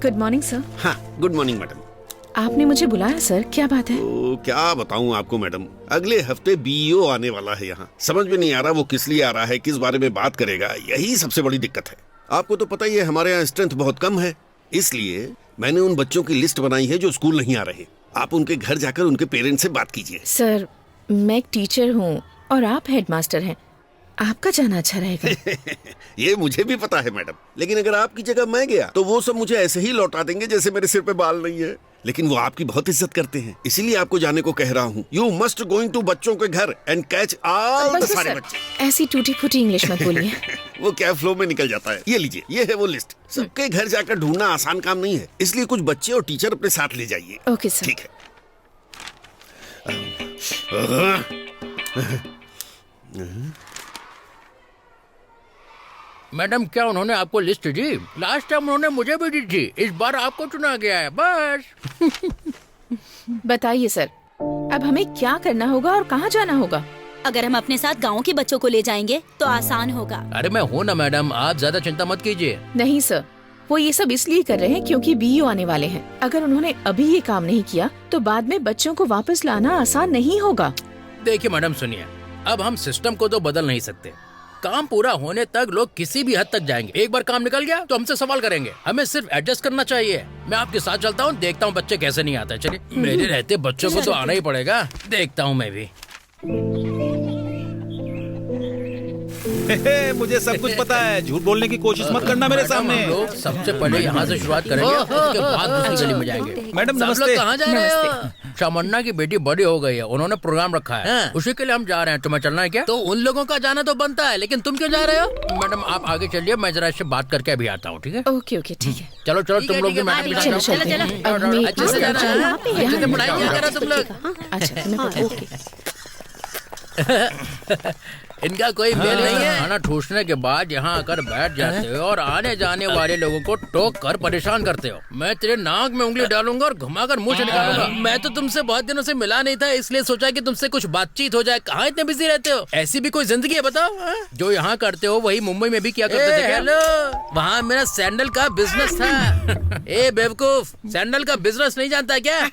Good morning sir. हाँ, गुड मॉर्निंग मैडम। आपने मुझे बुलाया सर, क्या बात है? तो क्या बताऊं आपको मैडम, अगले हफ्ते बीईओ आने वाला है यहाँ। समझ में नहीं आ रहा वो किस लिए आ रहा है, किस बारे में बात करेगा, यही सबसे बड़ी दिक्कत है। आपको तो पता ही है हमारे यहाँ स्ट्रेंथ बहुत कम है, इसलिए मैंने उन बच्चों की लिस्ट बनाई है जो स्कूल नहीं आ रहे। आप उनके घर जाकर उनके पेरेंट्स से बात कीजिए। सर, मैं एक टीचर हूँ और आप हेडमास्टर हैं, आपका जाना अच्छा रहेगा। ये मुझे भी पता है मैडम, लेकिन अगर आपकी जगह मैं गया तो वो सब मुझे ऐसे ही लौटा देंगे जैसे मेरे सिर पे बाल नहीं है। लेकिन वो आपकी बहुत इज्जत करते हैं, इसीलिए आपको जाने को कह रहा हूँ। यू मस्ट गोइंग टू बच्चों के घर एंड कैच ऑल द सारे बच्चे। ऐसी टूटी फूटी इंग्लिश मत बोलिए। वो क्या फ्लो में निकल जाता है। ये लीजिए, ये है वो लिस्ट। सबके घर जाकर ढूंढना आसान काम नहीं है, इसलिए कुछ बच्चे और टीचर अपने साथ ले जाइए। Okay sir. ठीक है। मैडम, क्या उन्होंने आपको लिस्ट दी? लास्ट टाइम उन्होंने मुझे भी दी थी, इस बार आपको चुना गया है बस। बताइए सर, अब हमें क्या करना होगा और कहाँ जाना होगा? अगर हम अपने साथ गाँव के बच्चों को ले जाएंगे तो आसान होगा। अरे मैं हूँ ना मैडम, आप ज्यादा चिंता मत कीजिए। नहीं सर, वो ये सब इसलिए कर रहे हैं क्योंकि बीईओ आने वाले हैं। अगर उन्होंने अभी ये काम नहीं किया तो बाद में बच्चों को वापस लाना आसान नहीं होगा। देखिए मैडम, सुनिए, अब हम सिस्टम को तो बदल नहीं सकते। काम पूरा होने तक लोग किसी भी हद तक जाएंगे। एक बार काम निकल गया तो हमसे सवाल करेंगे, हमें सिर्फ एडजस्ट करना चाहिए। मैं आपके साथ चलता हूँ, देखता हूँ बच्चे कैसे नहीं आते। चलिए, मेरे रहते बच्चों को तो आना ही पड़ेगा, देखता हूँ मैं भी। मुझे सब कुछ पता है, झूठ बोलने की कोशिश मत करना मेरे सामने। लोग सबसे पहले यहाँ से शुरुआत करेंगे, उसके बाद दूसरी गली में जाएंगे। मैडम सब नमस्ते। लोग कहाँ जा रहे हो? शामन्ना की बेटी बड़ी हो गई है, उन्होंने प्रोग्राम रखा है, उसी के लिए हम जा रहे हैं। तुम्हें चलना है क्या? तो उन लोगों का जाना तो बनता है, लेकिन तुम क्यों जा रहे हो? मैडम आप आगे चलिए, मैं जरा इससे बात करके अभी आता हूँ। ठीक है? ओके ओके, ठीक है। चलो चलो, तुम लोग भी मैडम के साथ जाओ। अच्छे से जाना, अच्छे से पढ़ाई किया करो तुम लोग। अच्छा, इनका कोई मेल नहीं है। खाना ठूसने के बाद यहाँ आकर बैठ जाते हो और आने जाने वाले लोगों को टोक कर परेशान करते हो। मैं तेरे नाक में उंगली डालूंगा और घुमाकर मुंह से निकालूंगा। मैं तो तुमसे बहुत दिनों से मिला नहीं था, इसलिए सोचा कि तुमसे कुछ बातचीत हो जाए। कहाँ इतने बिजी रहते हो? ऐसी भी कोई जिंदगी है बताओ? जो यहाँ करते हो वही मुंबई में भी किया करते थे। हेलो, वहाँ मेरा सैंडल का बिजनेस था। ए बेवकूफ, सैंडल का बिजनेस नहीं जानता क्या?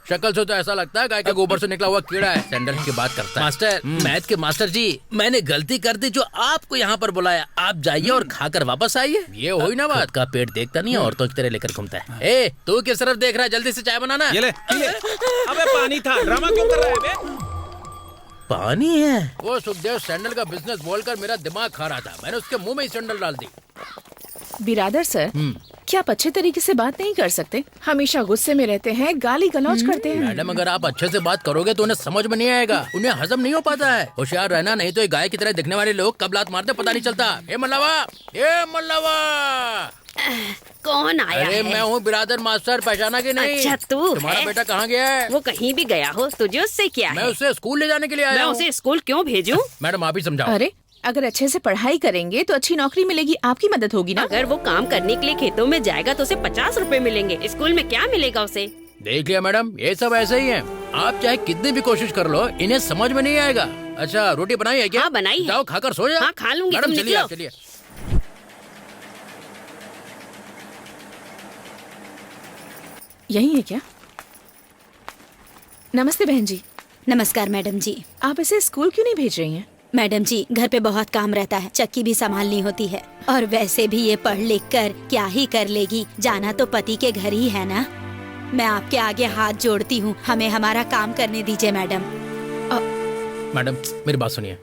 शक्ल से तो ऐसा लगता है गाय के गोबर से निकला हुआ कीड़ा है। सैंडल की बात करता है। मास्टर, मैथ के मास्टर जी, मैंने गलती कर दी जो आपको यहाँ पर बुलाया। आप जाइए और खाकर वापस आइए। ये हुई ना बात। का पेट देखता नहीं है, औरतों की तरह लेकर घूमता है। ए, तू किस तरफ देख रहा है? जल्दी से चाय बनाना। ये ले। अबे पानी था, ड्रामा क्यों कर रहा है बे? पानी है? वो सुखदेव सैंडल का बिजनेस बोलकर मेरा दिमाग खा रहा था, मैंने उसके मुंह में ही सैंडल डाल दी। बिरादर सर, क्या आप अच्छे तरीके से बात नहीं कर सकते? हमेशा गुस्से में रहते हैं, गाली गलौज करते हैं। मैडम, अगर आप अच्छे से बात करोगे तो उन्हें समझ में नहीं आएगा, उन्हें हजम नहीं हो पाता है। होशियार रहना, नहीं तो ये गाय की तरह दिखने वाले लोग कब लात मारते पता नहीं चलता। ए मल्लावा, ए मल्लावा। कौन आया अरे है? मैं हूँ बिरादर मास्टर, पहचाना कि नहीं? अच्छा, तू तुम्हारा है? बेटा कहाँ गया है? वो कहीं भी गया हो, तुझे उससे क्या मैं है? उसे स्कूल ले जाने के लिए आया मैं हूँ। उसे स्कूल क्यों भेजूं? मैडम आप ही समझाओ। अरे, अगर अच्छे से पढ़ाई करेंगे तो अच्छी नौकरी मिलेगी, आपकी मदद होगी ना। अगर वो काम करने के लिए खेतों में जाएगा तो उसे 50 रुपए मिलेंगे, स्कूल में क्या मिलेगा उसे? देख लिया मैडम, ये सब ऐसे ही है। आप चाहे कितनी भी कोशिश कर लो, इन्हें समझ में नहीं आएगा। अच्छा, रोटी बनाई है क्या? हाँ, बनाई है। जाओ खाकर सो जा। हाँ, खा लूंगी, मैडम तुम चलिए, निकलो। आप चलिए। यही है क्या? नमस्ते बहन जी। नमस्कार मैडम जी। आप इसे स्कूल क्यों नहीं भेज रही हैं? मैडम जी, घर पे बहुत काम रहता है, चक्की भी संभालनी होती है, और वैसे भी ये पढ़ लिख कर क्या ही कर लेगी, जाना तो पति के घर ही है ना। मैं आपके आगे हाथ जोड़ती हूँ, हमें हमारा काम करने दीजिए मैडम। मैडम मेरी बात सुनिए,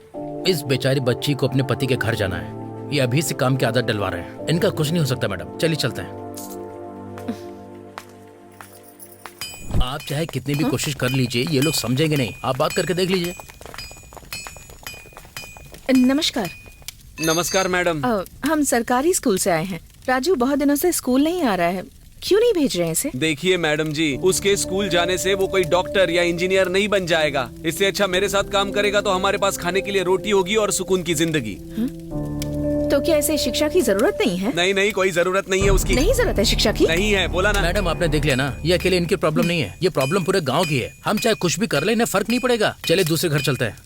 इस बेचारी बच्ची को अपने पति के घर जाना है, ये अभी से काम की आदत डलवा रहे हैं। इनका कुछ नहीं हो सकता मैडम, चलिए चलते हैं। आप चाहे कितनी भी कोशिश कर लीजिए, ये लोग समझेंगे नहीं। आप बात करके देख लीजिए। नमस्कार। नमस्कार मैडम। हम सरकारी स्कूल से आए हैं। राजू बहुत दिनों से स्कूल नहीं आ रहा है, क्यों नहीं भेज रहे हैं इसे? देखिए मैडम जी, उसके स्कूल जाने से वो कोई डॉक्टर या इंजीनियर नहीं बन जाएगा। इससे अच्छा मेरे साथ काम करेगा तो हमारे पास खाने के लिए रोटी होगी और सुकून की जिंदगी। तो क्या इसे शिक्षा की जरूरत नहीं है? नहीं नहीं, कोई जरूरत नहीं है उसकी। नहीं जरूरत है शिक्षा की? नहीं है, बोला ना। मैडम आपने देख लिया ना, ये अकेले इनकी प्रॉब्लम नहीं है, ये प्रॉब्लम पूरे गांव की है। हम चाहे कुछ भी कर ले, इन्हें फर्क नहीं पड़ेगा। चले दूसरे घर चलते हैं।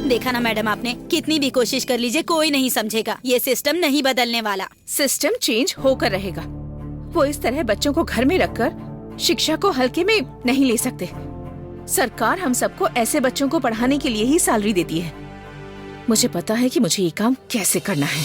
देखा ना मैडम आपने, कितनी भी कोशिश कर लीजिए कोई नहीं समझेगा। ये सिस्टम नहीं बदलने वाला। सिस्टम चेंज होकर रहेगा। वो इस तरह बच्चों को घर में रखकर शिक्षा को हल्के में नहीं ले सकते। सरकार हम सबको ऐसे बच्चों को पढ़ाने के लिए ही सैलरी देती है। मुझे पता है कि मुझे ये काम कैसे करना है।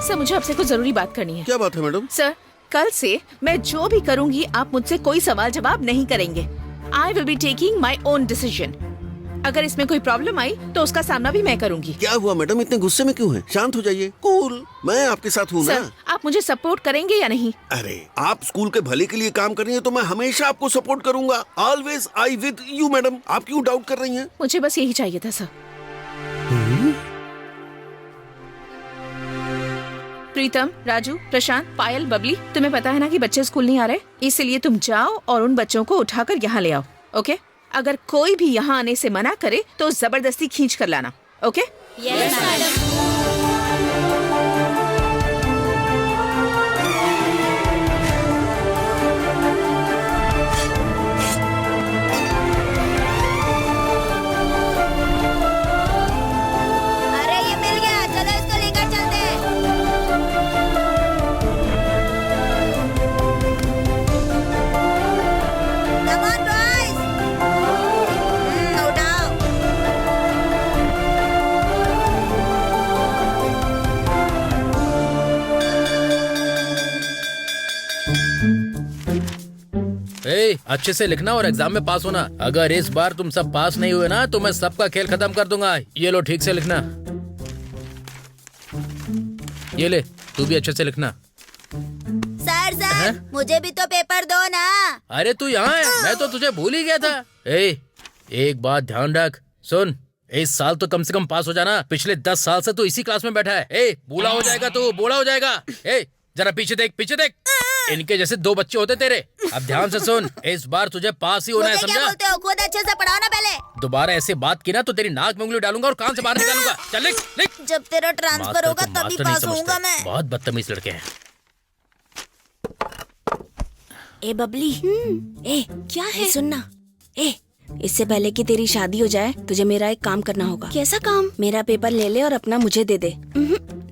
सर मुझे आपसे कुछ जरूरी बात करनी है। क्या बात है मैडम? सर, कल से मैं जो भी करूंगी आप मुझसे कोई सवाल जवाब नहीं करेंगे। I will be taking my own decision. अगर इसमें कोई प्रॉब्लम आई तो उसका सामना भी मैं करूंगी। क्या हुआ मैडम, इतने गुस्से में क्यों हैं? शांत हो जाइए, कूल। मैं आपके साथ हूँ ना। सर, आप मुझे सपोर्ट करेंगे या नहीं? अरे आप स्कूल के भले के लिए काम कर रही हैं तो मैं हमेशा आपको सपोर्ट करूंगा। Always I with you madam. आप क्यों डाउट कर रही हैं? मुझे बस यही चाहिए था सर। प्रीतम, राजू, प्रशांत, पायल, बबली, तुम्हें पता है ना कि बच्चे स्कूल नहीं आ रहे, इसलिए तुम जाओ और उन बच्चों को उठाकर यहाँ ले आओ। ओके? अगर कोई भी यहाँ आने से मना करे तो जबरदस्ती खींच कर लाना। ओके? Yes madam. अरे ये मिल गया, चलो इसको लेकर चलते हैं। Come on, boys. उठाओ। अच्छे से लिखना और एग्जाम में पास होना। अगर इस बार तुम सब पास नहीं हुए ना तो मैं सबका खेल खत्म कर दूंगा। ये लो, ठीक से लिखना। ये ले, तू भी अच्छे से लिखना। सर, मुझे भी तो पेपर दो ना। अरे तू यहाँ है, मैं तो तुझे भूल ही गया था। एक बात ध्यान रख, सुन, इस साल तो कम से कम पास हो जाना। पिछले 10 साल से तू इसी क्लास में बैठा है। बूढ़ा हो जाएगा तू, बूढ़ा हो जाएगा। जरा पीछे देख, पीछे देख। इनके जैसे 2 बच्चे होते तेरे। अब ध्यान से सुन, इस बार तुझे पास ही होना है, समझा? क्या बोलते हो? खुद अच्छे से पढ़ाओ ना पहले। दोबारा ऐसे बात की ना तो तेरी नाक में उंगली डालूंगा और कान से बाहर निकालूंगा। चल लिख, लिख। जब तेरा ट्रांसफर होगा तभी पास होऊंगा मैं। बहुत बदतमीज लड़के हैं। ए बबली, क्या है? सुनना, इससे पहले कि तेरी शादी हो जाए तुझे मेरा एक काम करना होगा। कैसा काम? मेरा पेपर ले ले और अपना मुझे दे दे।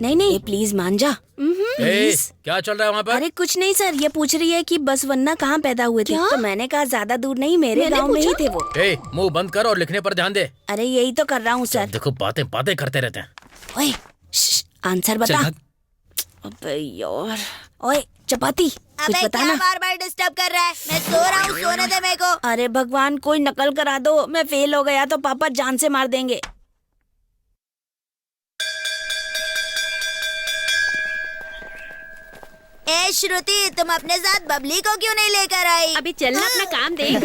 नहीं, प्लीज मान जा। क्या चल रहा है वहाँ पर? अरे कुछ नहीं सर, ये पूछ रही है कि बस वन्ना कहाँ पैदा हुए थे। तो मैंने कहा ज्यादा दूर नहीं, मेरे गांव में ही थे वो। मुंह बंद कर और लिखने पर ध्यान दे। अरे यही तो कर रहा हूँ सर। देखो, बातें करते रहते हैं। ओए, आंसर बता। अबे यार, ओए चपाती, कुछ बता ना। बार-बार डिस्टर्ब कर रहा है। मैं सो रहा हूँ, सोने दे मेरे को। अरे भगवान, कोई नकल करा दो। मैं फेल हो गया तो पापा जान से मार देंगे। ए श्रुति, तुम अपने साथ बबली को क्यों नहीं लेकर आई? अभी चलना, अपना काम देख।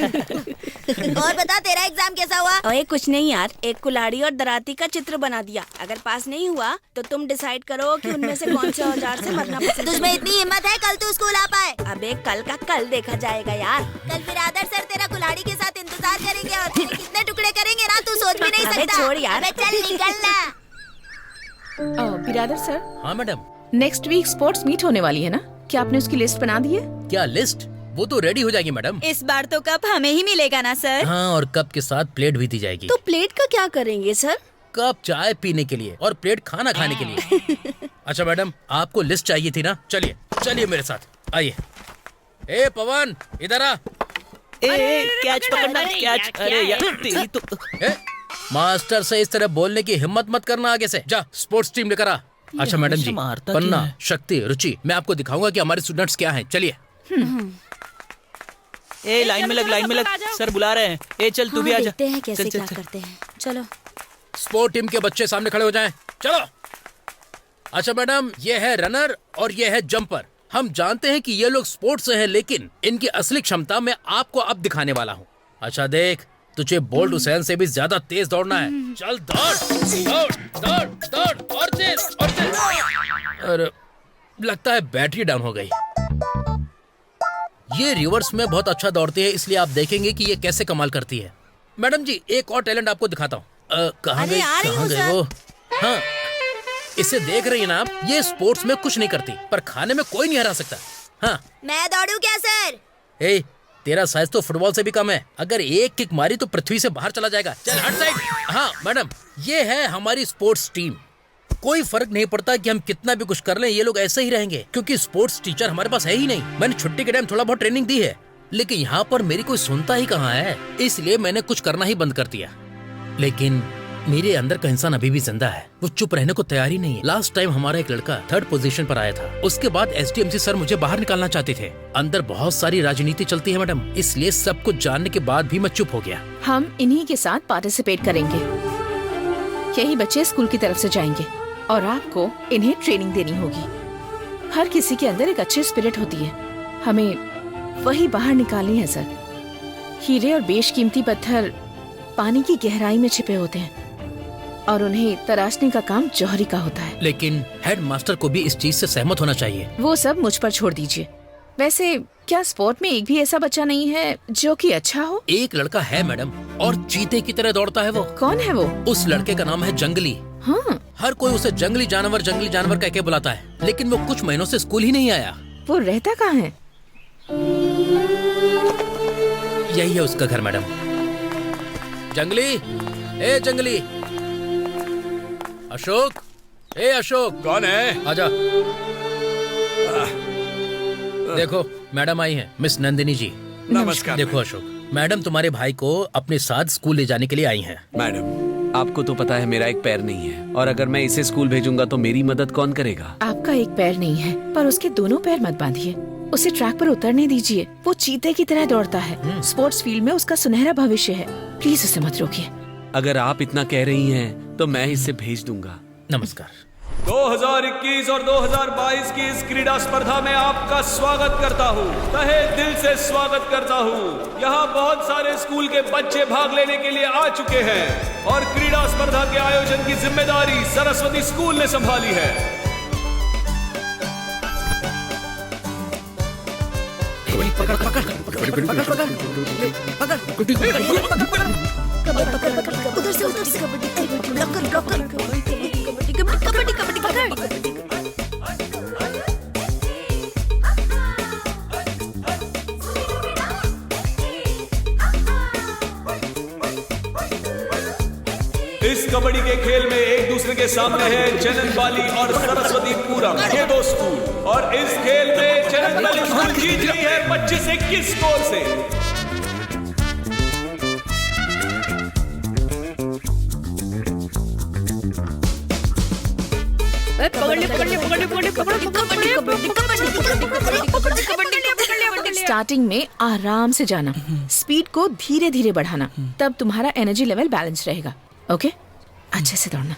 और बता, तेरा एग्जाम कैसा हुआ? ओए कुछ नहीं यार, एक कुल्हाड़ी और दराती का चित्र बना दिया। अगर पास नहीं हुआ तो तुम डिसाइड करो कि उनमें से कौन से औजार से मरना पसंद। तुझमें इतनी हिम्मत है, कल तू स्कूल आ पाए? अबे कल का कल देखा जाएगा यार। कल फिर आदर्श सर तेरा कुल्हाड़ी के साथ इंतजार करेंगे और तेरे कितने टुकड़े करेंगे ना तू सोच भी नहीं सकता। छोड़ यार। अबे चल निकलना। बिरादर सर। हाँ madam. Next week sports meet होने वाली है ना, क्या आपने उसकी लिस्ट बना दी है? क्या लिस्ट? वो तो रेडी हो जाएगी मैडम। इस बार तो कप हमें ही मिलेगा ना सर? हाँ, और कप के साथ प्लेट भी दी जाएगी। तो प्लेट का क्या करेंगे सर? कप चाय पीने के लिए और प्लेट खाना खाने के लिए। अच्छा मैडम, आपको लिस्ट चाहिए थी ना? चलिए मेरे साथ आइए। पवन, इधर आ। कैच पकड़ना, कैच। अरे यार, तेरी तो। मास्टर से इस तरह बोलने की हिम्मत मत करना आगे से। जा, स्पोर्ट्स टीम लेकर आ। अच्छा मैडम जी, पन्ना, शक्ति, रुचि, मैं आपको दिखाऊंगा कि हमारे स्टूडेंट्स क्या हैं। चलिए। लाइन में लग, सर बुला रहे हैं। चल तू भी आजा। देखते हैं कैसे क्या करते हैं। चलो। स्पोर्ट टीम के बच्चे सामने खड़े हो जाएं। चलो। अच्छा मैडम, ये है रनर और ये है जंपर। हम जानते हैं कि ये लोग स्पोर्ट्स से हैं, लेकिन इनकी असली क्षमता मैं आपको अब दिखाने वाला हूँ। अच्छा देख, तुझे बोल्ट हुसैन से भी ज्यादा तेज दौड़ना है। चल दौड़ और तेज। अरे लगता है बैटरी डाउन हो गई। ये रिवर्स में बहुत अच्छा दौड़ती है, इसलिए आप देखेंगे कि ये कैसे कमाल करती है। मैडम जी, एक और टैलेंट आपको दिखाता हूँ। कहाँ गई वो? हाँ, इसे देख रही है ना आप, ये स्पोर्ट्स में कुछ नहीं करती पर खाने में कोई नहीं हरा सकता। हाँ मैं दौड़ू क्या सर? ए, तेरा साइज तो फुटबॉल से भी कम है। अगर एक किक मारी तो पृथ्वी से बाहर चला जाएगा। चल हट साइड। हाँ मैडम, ये है हमारी स्पोर्ट्स टीम। कोई फर्क नहीं पड़ता कि हम कितना भी कुछ कर लें, ये लोग ऐसे ही रहेंगे क्योंकि स्पोर्ट्स टीचर हमारे पास है ही नहीं। मैंने छुट्टी के टाइम थोड़ा बहुत ट्रेनिंग दी है, लेकिन यहाँ पर मेरी कोई सुनता ही कहाँ है, इसलिए मैंने कुछ करना ही बंद कर दिया। लेकिन मेरे अंदर का इंसान अभी भी जिंदा है, वो चुप रहने को तैयार ही नहीं है। लास्ट टाइम हमारा एक लड़का 3rd पोजीशन पर आया था, उसके बाद SDMC सर मुझे बाहर निकालना चाहते थे। अंदर बहुत सारी राजनीति चलती है मैडम, इसलिए सब कुछ जानने के बाद भी मैं चुप हो गया। हम इन्हीं के साथ पार्टिसिपेट करेंगे। यही बच्चे स्कूल की तरफ से जाएंगे और आपको इन्हें ट्रेनिंग देनी होगी। हर किसी के अंदर एक अच्छी स्पिरिट होती है, हमें वही बाहर निकालनी है सर। हीरे और बेशकीमती पत्थर पानी की गहराई में छिपे होते हैं और उन्हें तराशने का काम जौहरी का होता है। लेकिन हेड मास्टर को भी इस चीज से सहमत होना चाहिए। वो सब मुझ पर छोड़ दीजिए। वैसे क्या स्पोर्ट में एक भी ऐसा बच्चा नहीं है जो कि अच्छा हो? एक लड़का है मैडम, और चीते की तरह दौड़ता है वो। कौन है वो? उस लड़के का नाम है जंगली। हाँ, हर कोई उसे जंगली जानवर कह के बुलाता है, लेकिन वो कुछ महीनों से स्कूल ही नहीं आया। वो रहता कहाँ है? यही है उसका घर मैडम। जंगली, ए जंगली। अशोक, ए अशोक। कौन है? आजा। देखो मैडम आई हैं, मिस नंदिनी जी। नमस्कार। देखो अशोक, मैडम तुम्हारे भाई को अपने साथ स्कूल ले जाने के लिए आई हैं। मैडम, आपको तो पता है मेरा एक पैर नहीं है, और अगर मैं इसे स्कूल भेजूंगा तो मेरी मदद कौन करेगा? आपका एक पैर नहीं है, पर उसके दोनों पैर मत बांधिए। उसे ट्रैक पर उतरने दीजिए। वो चीते की तरह दौड़ता है। स्पोर्ट्स फील्ड में उसका सुनहरा भविष्य है। प्लीज उसे मत रोकिए। अगर आप इतना कह रही हैं तो मैं इसे भेज दूंगा। नमस्कार। 2021 और 2022 की इस क्रीड़ा स्पर्धा में आपका स्वागत करता हूँ, तहे दिल से स्वागत करता हूँ। यहाँ बहुत सारे स्कूल के बच्चे भाग लेने के लिए आ चुके हैं और क्रीड़ा स्पर्धा के आयोजन की जिम्मेदारी सरस्वती स्कूल ने संभाली है। उधर से कबड्डी पकड़। इस कबड्डी के खेल में एक दूसरे के सामने है जननवाली और सरस्वती पूरम, ये दो स्कूल। और इस खेल में जननवाली स्कूल जीत रही है 25-21 स्कोर से। स्टार्टिंग में आराम से जाना, स्पीड को धीरे धीरे बढ़ाना, तब तुम्हारा एनर्जी लेवल बैलेंस रहेगा। ओके, अच्छे से दौड़ना।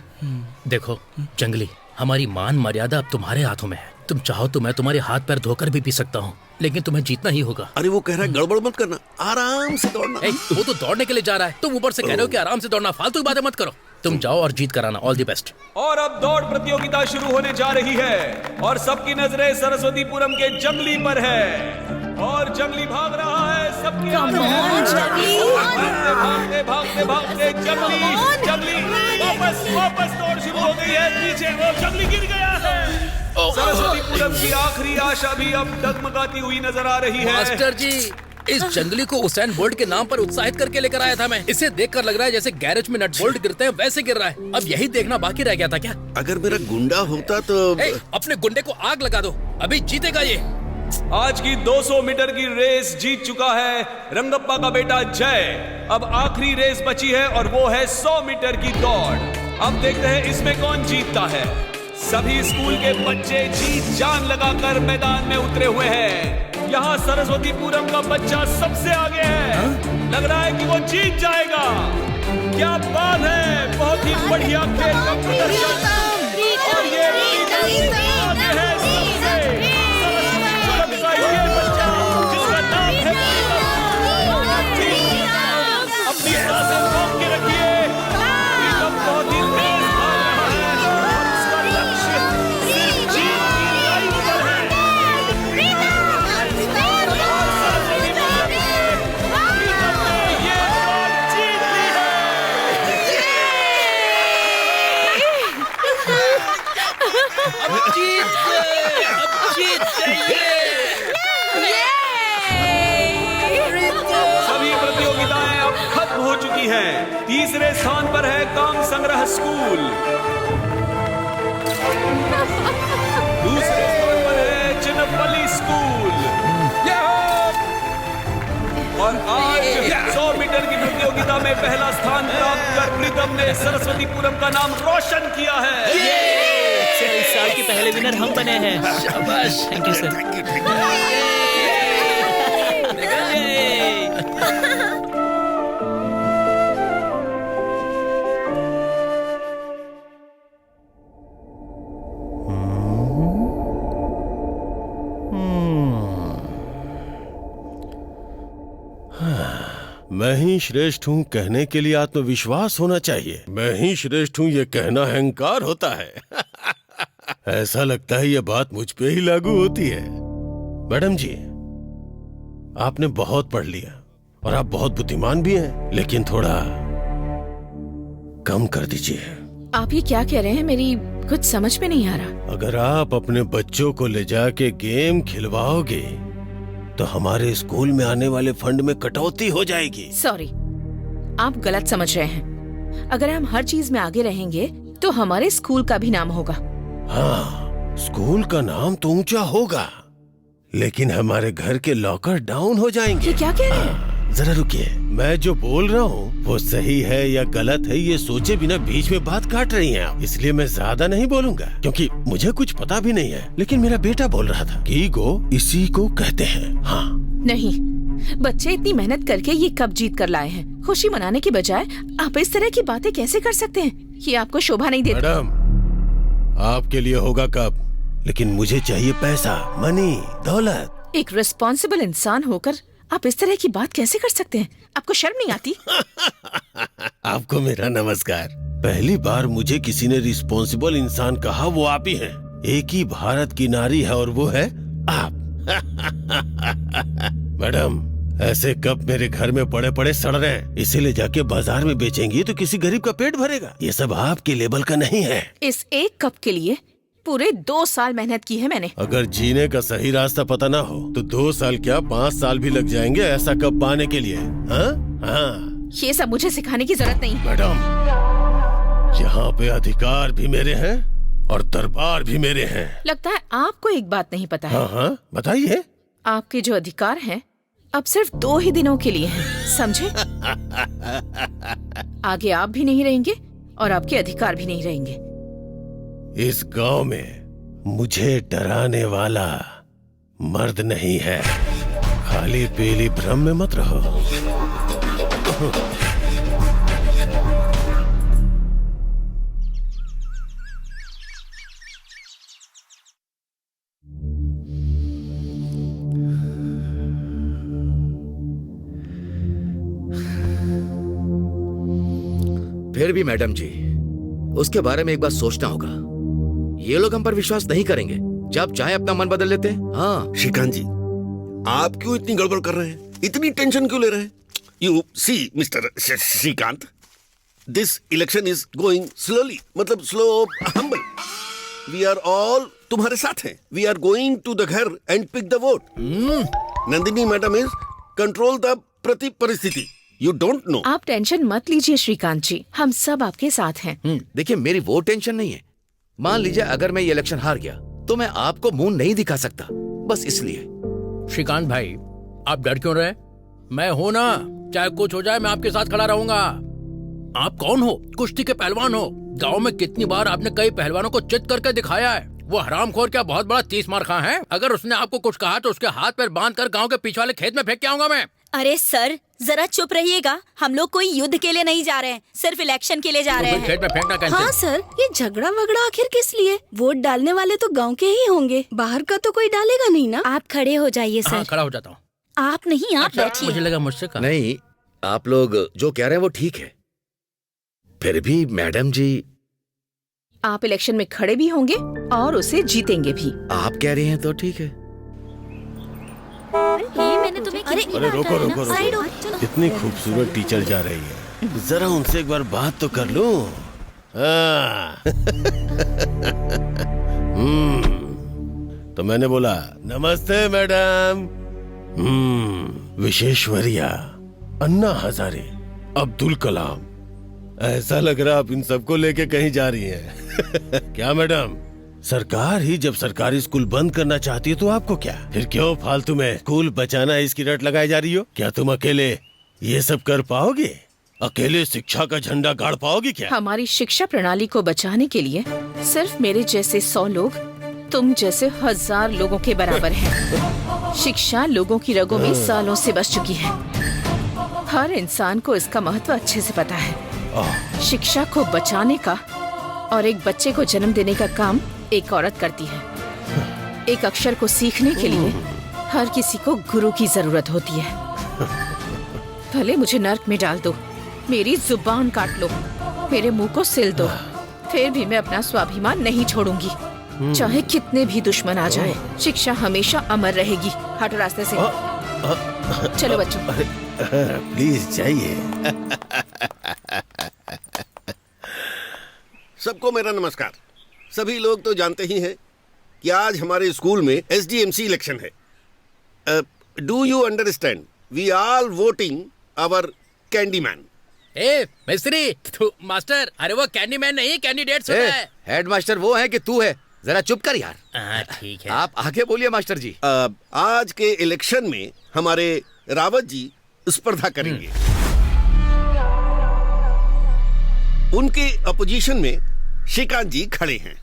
देखो जंगली, हमारी मान मर्यादा अब तुम्हारे हाथों में है। तुम चाहो तो मैं तुम्हारे हाथ पैर धोकर भी पी सकता हूँ, लेकिन तुम्हें जीतना ही होगा। अरे वो कह रहा है गड़बड़ मत करना, आराम से दौड़ना। वो तो दौड़ने के लिए जा रहा है, तुम ऊपर से कह रहे हो कि आराम से दौड़ना। फालतू की बातें मत करो, तुम जाओ और जीत कराना। All the best. और अब दौड़ प्रतियोगिता शुरू होने जा रही है और सबकी नजरें सरस्वतीपुरम के जंगली पर है और जंगली भाग रहा है। सबकी भागते भागते भागते जंगली वापस दौड़ शुरू हो गई है। पीछे वो जंगली गिर गया है। सरस्वतीपुरम की आखिरी आशा भी अब डगमगाती हुई नजर आ रही है। मास्टर जी, इस जंगली को उसेन बोल्ट के नाम पर उत्साहित करके लेकर आया था मैं। इसे देखकर लग रहा है जैसे गैरेज में नट बोल्ट गिरते हैं वैसे गिर रहा है। अब यही देखना बाकी रह गया था क्या? अगर मेरा गुंडा होता तो अपने गुंडे को आग लगा दो, अभी जीतेगा ये। आज की 200 मीटर की रेस जीत चुका है रंगप्पा का बेटा जय। अब आखिरी रेस बची है और वो है 100 मीटर की दौड़। अब देखते हैं इसमें कौन जीतता है। सभी स्कूल के बच्चे जीत जान लगाकर मैदान में उतरे हुए हैं। यहाँ सरस्वतीपुरम का बच्चा सबसे आगे है। लग रहा है कि वो जीत जाएगा। क्या बात है, बहुत ही बढ़िया खेल का प्रदर्शन। और ये आगे है सबसे का ये बच्चा जिसका नाम है अपनी सांसें रोक के रखिए। बहुत ही तेज भाग रहा है और उसका लक्ष्य सिर्फ जीत की लाइन पर है। ये बात जीत ली है। हो चुकी हैं। तीसरे स्थान पर है काम संग्रह स्कूल, दूसरे स्थान पर है चिन्नपल्ली स्कूल, और आज 100 मीटर की प्रतियोगिता में पहला स्थान प्राप्त कर प्रीतम ने सरस्वतीपुरम का नाम रोशन किया है। इस साल के पहले विनर हम बने हैं। शाबाश, थैंक यू सर। मैं ही श्रेष्ठ हूँ कहने के लिए आत्मविश्वास होना चाहिए। मैं ही श्रेष्ठ हूँ ये कहना अहंकार होता है। ऐसा लगता है ये बात मुझ पे ही लागू होती है। मैडम जी, आपने बहुत पढ़ लिया और आप बहुत बुद्धिमान भी हैं, लेकिन थोड़ा कम कर दीजिए। आप ये क्या कह रहे हैं? मेरी कुछ समझ में नहीं आ रहा। अगर आप अपने बच्चों को ले जाके गेम खिलवाओगे तो हमारे स्कूल में आने वाले फंड में कटौती हो जाएगी। सॉरी, आप गलत समझ रहे हैं। अगर हम हर चीज में आगे रहेंगे तो हमारे स्कूल का भी नाम होगा। हाँ, स्कूल का नाम तो ऊंचा होगा, लेकिन हमारे घर के लॉकर डाउन हो जाएंगे। ये क्या कह रहे हैं? जरा रुकिए, मैं जो बोल रहा हूँ वो सही है या गलत है ये सोचे बिना बीच में बात काट रही हैं आप। इसलिए मैं ज्यादा नहीं बोलूंगा क्योंकि मुझे कुछ पता भी नहीं है, लेकिन मेरा बेटा बोल रहा था कि ईगो इसी को कहते हैं। हाँ नहीं, बच्चे इतनी मेहनत करके ये कप जीत कर लाए हैं। खुशी मनाने की बजाय आप इस तरह की बातें कैसे कर सकते हैं? ये आपको शोभा नहीं देता। मैडम, आपके लिए होगा कप, लेकिन मुझे चाहिए पैसा, मनी, दौलत। एक रिस्पॉन्सिबल इंसान होकर आप इस तरह की बात कैसे कर सकते हैं? आपको शर्म नहीं आती? आपको मेरा नमस्कार। पहली बार मुझे किसी ने रिस्पॉन्सिबल इंसान कहा वो आप ही हैं। एक ही भारत की नारी है और वो है आप। मैडम, ऐसे कप मेरे घर में पड़े पड़े सड़ रहे हैं, इसीलिए जाके बाजार में बेचेंगी तो किसी गरीब का पेट भरेगा। ये सब आपके लेवल का नहीं है। इस एक कप के लिए पूरे 2 साल मेहनत की है मैंने। अगर जीने का सही रास्ता पता ना हो तो 2 साल क्या 5 साल भी लग जाएंगे ऐसा कप पाने के लिए। हाँ? ये सब मुझे सिखाने की जरूरत नहीं। मैडम, यहाँ पे अधिकार भी मेरे हैं और दरबार भी मेरे हैं। लगता है आपको एक बात नहीं पता है। हाँ, बताइए। आपके जो अधिकार हैं अब सिर्फ 2 ही दिनों के लिए हैं, समझे? आगे आप भी नहीं रहेंगे और आपके अधिकार भी नहीं रहेंगे। इस गांव में मुझे डराने वाला मर्द नहीं है। खाली पीली भ्रम में मत रहो। फिर भी मैडम जी, उसके बारे में एक बार सोचना होगा। ये लोग हम पर विश्वास नहीं करेंगे, जब चाहे अपना मन बदल लेते हैं। हाँ श्रीकांत जी, आप क्यों इतनी गड़बड़ कर रहे हैं? इतनी टेंशन क्यों ले रहे हैं? You see mister Srikanth, this election is going slowly, मतलब slow humble. We are all तुम्हारे साथ हैं। We are going to the घर and pick the vote. Nandini madam is control the परिस्थिति। You don't know. आप टेंशन मत लीजिए श्रीकांत जी, हम सब आपके साथ हैं। देखिए, मेरी वो टेंशन नहीं है। मान लीजिए अगर मैं ये इलेक्शन हार गया तो मैं आपको मुंह नहीं दिखा सकता, बस इसलिए। श्रीकांत भाई, आप डर क्यों रहे? मैं हूं ना, चाहे कुछ हो जाए मैं आपके साथ खड़ा रहूंगा। आप कौन हो? कुश्ती के पहलवान हो। गांव में कितनी बार आपने कई पहलवानों को चित करके दिखाया है। वो हरामखोर क्या बहुत बड़ा 30 मार खा है? अगर उसने आपको कुछ कहा तो उसके हाथ पैर बांध कर गाँव के पीछे वाले खेत में फेंक के आऊंगा मैं। अरे सर, जरा चुप रहिएगा। हम लोग कोई युद्ध के लिए नहीं जा रहे हैं, सिर्फ इलेक्शन के लिए जा रहे हैं। खेत में फेंकना कैंसिल। हाँ सर, ये झगड़ा वगड़ा आखिर किस लिए? वोट डालने वाले तो गांव के ही होंगे, बाहर का तो कोई डालेगा नहीं ना। आप खड़े हो जाइए सर। हाँ, खड़ा हो जाता हूँ। आप नहीं, आप बैठिए। मुझे लगा मुझसे कहा। नहीं, आप लोग जो कह रहे हैं वो ठीक है। फिर भी मैडम जी, आप इलेक्शन में खड़े भी होंगे और उसे जीतेंगे भी। आप कह रही हैं तो ठीक है। मैंने तुम्हें अरे रोको रोको रोको, इतनी खूबसूरत टीचर जा रही है, जरा उनसे एक बार बात तो कर लूं। तो मैंने बोला नमस्ते मैडम। विश्वेश्वरैया अन्ना हजारे अब्दुल कलाम। ऐसा लग रहा आप इन सबको लेके कहीं जा रही हैं। क्या मैडम, सरकार ही जब सरकारी स्कूल बंद करना चाहती है तो आपको क्या? फिर क्यों फालतू में स्कूल बचाना इसकी रट लगाई जा रही हो? क्या तुम अकेले ये सब कर पाओगे? अकेले शिक्षा का झंडा गाड़ पाओगी क्या? हमारी शिक्षा प्रणाली को बचाने के लिए सिर्फ मेरे जैसे 100 लोग तुम जैसे 1000 लोगों के बराबर हैं। शिक्षा लोगों की रगों में सालों से बस चुकी है। हर इंसान को इसका महत्व अच्छे से पता है। शिक्षा को बचाने का और एक बच्चे को जन्म देने का काम एक औरत करती है। एक अक्षर को सीखने के लिए हर किसी को गुरु की जरूरत होती है। भले मुझे नर्क में डाल दो, मेरी जुबान काट लो, मेरे मुंह को सिल दो, फिर भी मैं अपना स्वाभिमान नहीं छोड़ूंगी, चाहे कितने भी दुश्मन आ जाएं। शिक्षा हमेशा अमर रहेगी। हटो रास्ते से। चलो बच्चों। प्लीज जाइए। सबको मेरा नमस्कार। सभी लोग तो जानते ही हैं कि आज हमारे स्कूल में SDMC इलेक्शन है। Do you understand? We are voting our candyman. ए मिस्त्री, तू मास्टर, अरे वो कैंडीमैन नहीं, कैंडिडेट होता है। हेडमास्टर वो है कि तू है? जरा चुप कर यार। ठीक है, आप आगे बोलिए मास्टर जी। आज के इलेक्शन में हमारे रावत जी स्पर्धा करेंगे। उनके अपोजिशन में श्रीकांत जी खड़े हैं।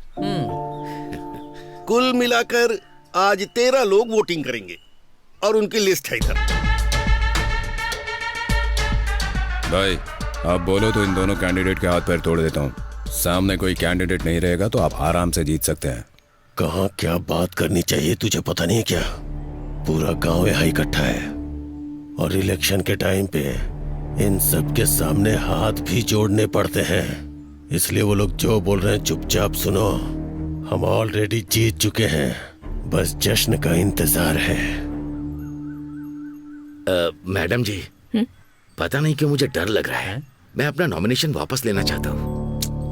कुल मिलाकर आज 13 लोग वोटिंग करेंगे और उनकी लिस्ट है इधर। भाई आप बोलो तो इन दोनों कैंडिडेट के हाथ पैर तोड़ देता हूँ। सामने कोई कैंडिडेट नहीं रहेगा तो आप आराम से जीत सकते हैं। कहाँ क्या बात करनी चाहिए तुझे पता नहीं क्या? पूरा गांव यहाँ इकट्ठा है और इलेक्शन के टाइम पे इन सब के सामने हाथ भी जोड़ने पड़ते हैं। इसलिए वो लोग जो बोल रहे हैं चुपचाप सुनो। हम ऑलरेडी जीत चुके हैं, बस जश्न का इंतजार है। मैडम जी, पता नहीं क्यों मुझे डर लग रहा है। मैं अपना नॉमिनेशन वापस लेना चाहता हूँ।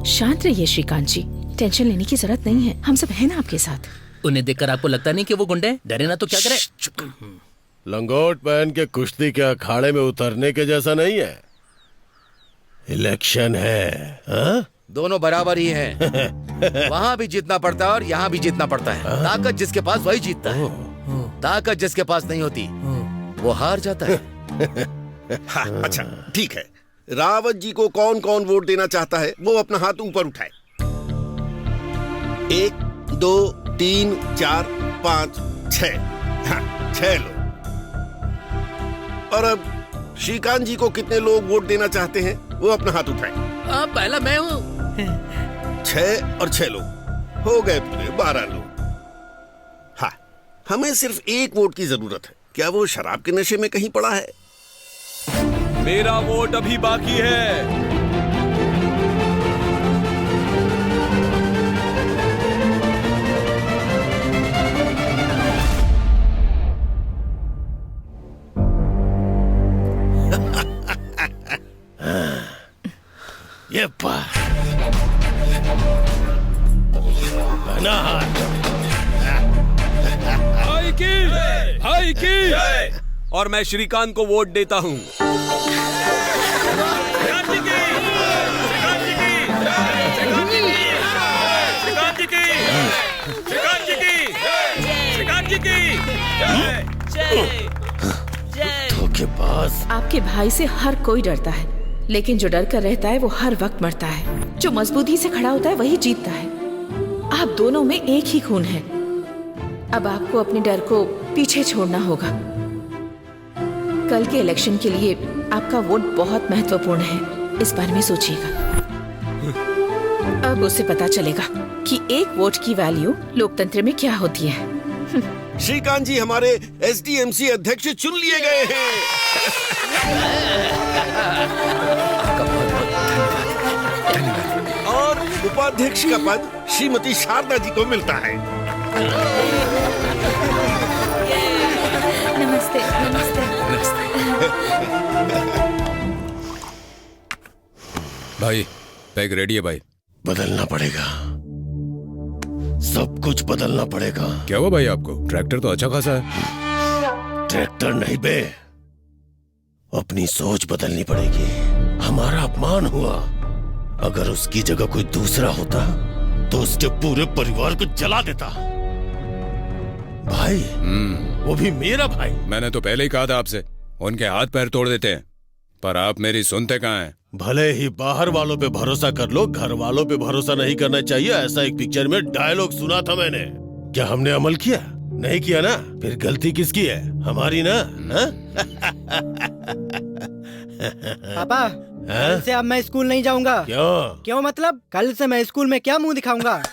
शांत रहिए श्रीकांत जी, टेंशन लेने की जरूरत नहीं है। हम सब हैं ना आपके साथ। उन्हें देखकर आपको लगता नहीं कि वो गुंडे? डरे ना तो क्या करे? लंगोट पहन के कुश्ती के अखाड़े में उतरने के जैसा नहीं है। इलेक्शन है, हा? दोनों बराबर ही हैं। वहाँ भी जीतना पड़ता है और यहाँ भी जीतना पड़ता है। ताकत जिसके पास वही जीतता है, ताकत जिसके पास नहीं होती वो हार जाता है। हाँ, अच्छा ठीक है। रावत जी को कौन कौन वोट देना चाहता है वो अपना हाथ ऊपर उठाए। 1 2 3 4 5 6। हाँ, 6 लोग। और अब श्रीकांत जी को कितने लोग वोट देना चाहते हैं वो अपना हाथ उठाए। पहला मैं हूँ। 6 और 6 लोग हो गए, पूरे 12 लोग। हाँ, हमें सिर्फ एक वोट की जरूरत है। क्या वो शराब के नशे में कहीं पड़ा है? मेरा वोट अभी बाकी है। ये हाई की और मैं श्रीकांत को वोट देता हूँ। धोखेबाज। आपके भाई से हर कोई डरता है, लेकिन जो डर कर रहता है वो हर वक्त मरता है। जो मजबूती से खड़ा होता है वही जीतता है। आप दोनों में एक ही खून है। अब आपको अपने डर को पीछे छोड़ना होगा। कल के इलेक्शन के लिए आपका वोट बहुत महत्वपूर्ण है, इस बारे में सोचिएगा। अब उसे पता चलेगा कि एक वोट की वैल्यू लोकतंत्र में क्या होती है। श्रीकांत जी हमारे SDMC अध्यक्ष चुन लिए गए हैं। और उपाध्यक्ष का पद श्रीमती शारदा जी को मिलता है। नमस्ते। नमस्ते। भाई बैग रेडी है भाई। बदलना पड़ेगा, सब कुछ बदलना पड़ेगा। क्या हुआ भाई आपको? ट्रैक्टर तो अच्छा खासा है। ट्रैक्टर नहीं बे, अपनी सोच बदलनी पड़ेगी। हमारा अपमान हुआ। अगर उसकी जगह कोई दूसरा होता तो उसके पूरे परिवार को जला देता। भाई, वो भी मेरा भाई। मैंने तो पहले ही कहा था आपसे, उनके हाथ पैर तोड़ देते हैं, पर आप मेरी सुनते कहाँ हैं? भले ही बाहर वालों पे भरोसा कर लो, घर वालों पे भरोसा नहीं करना चाहिए, ऐसा एक पिक्चर में डायलॉग सुना था मैंने। क्या हमने अमल किया? नहीं किया ना? फिर गलती किसकी है? हमारी ना। पापा, कल से अब मैं स्कूल नहीं जाऊंगा। क्यों मतलब? कल से मैं स्कूल में क्या मुंह दिखाऊंगा?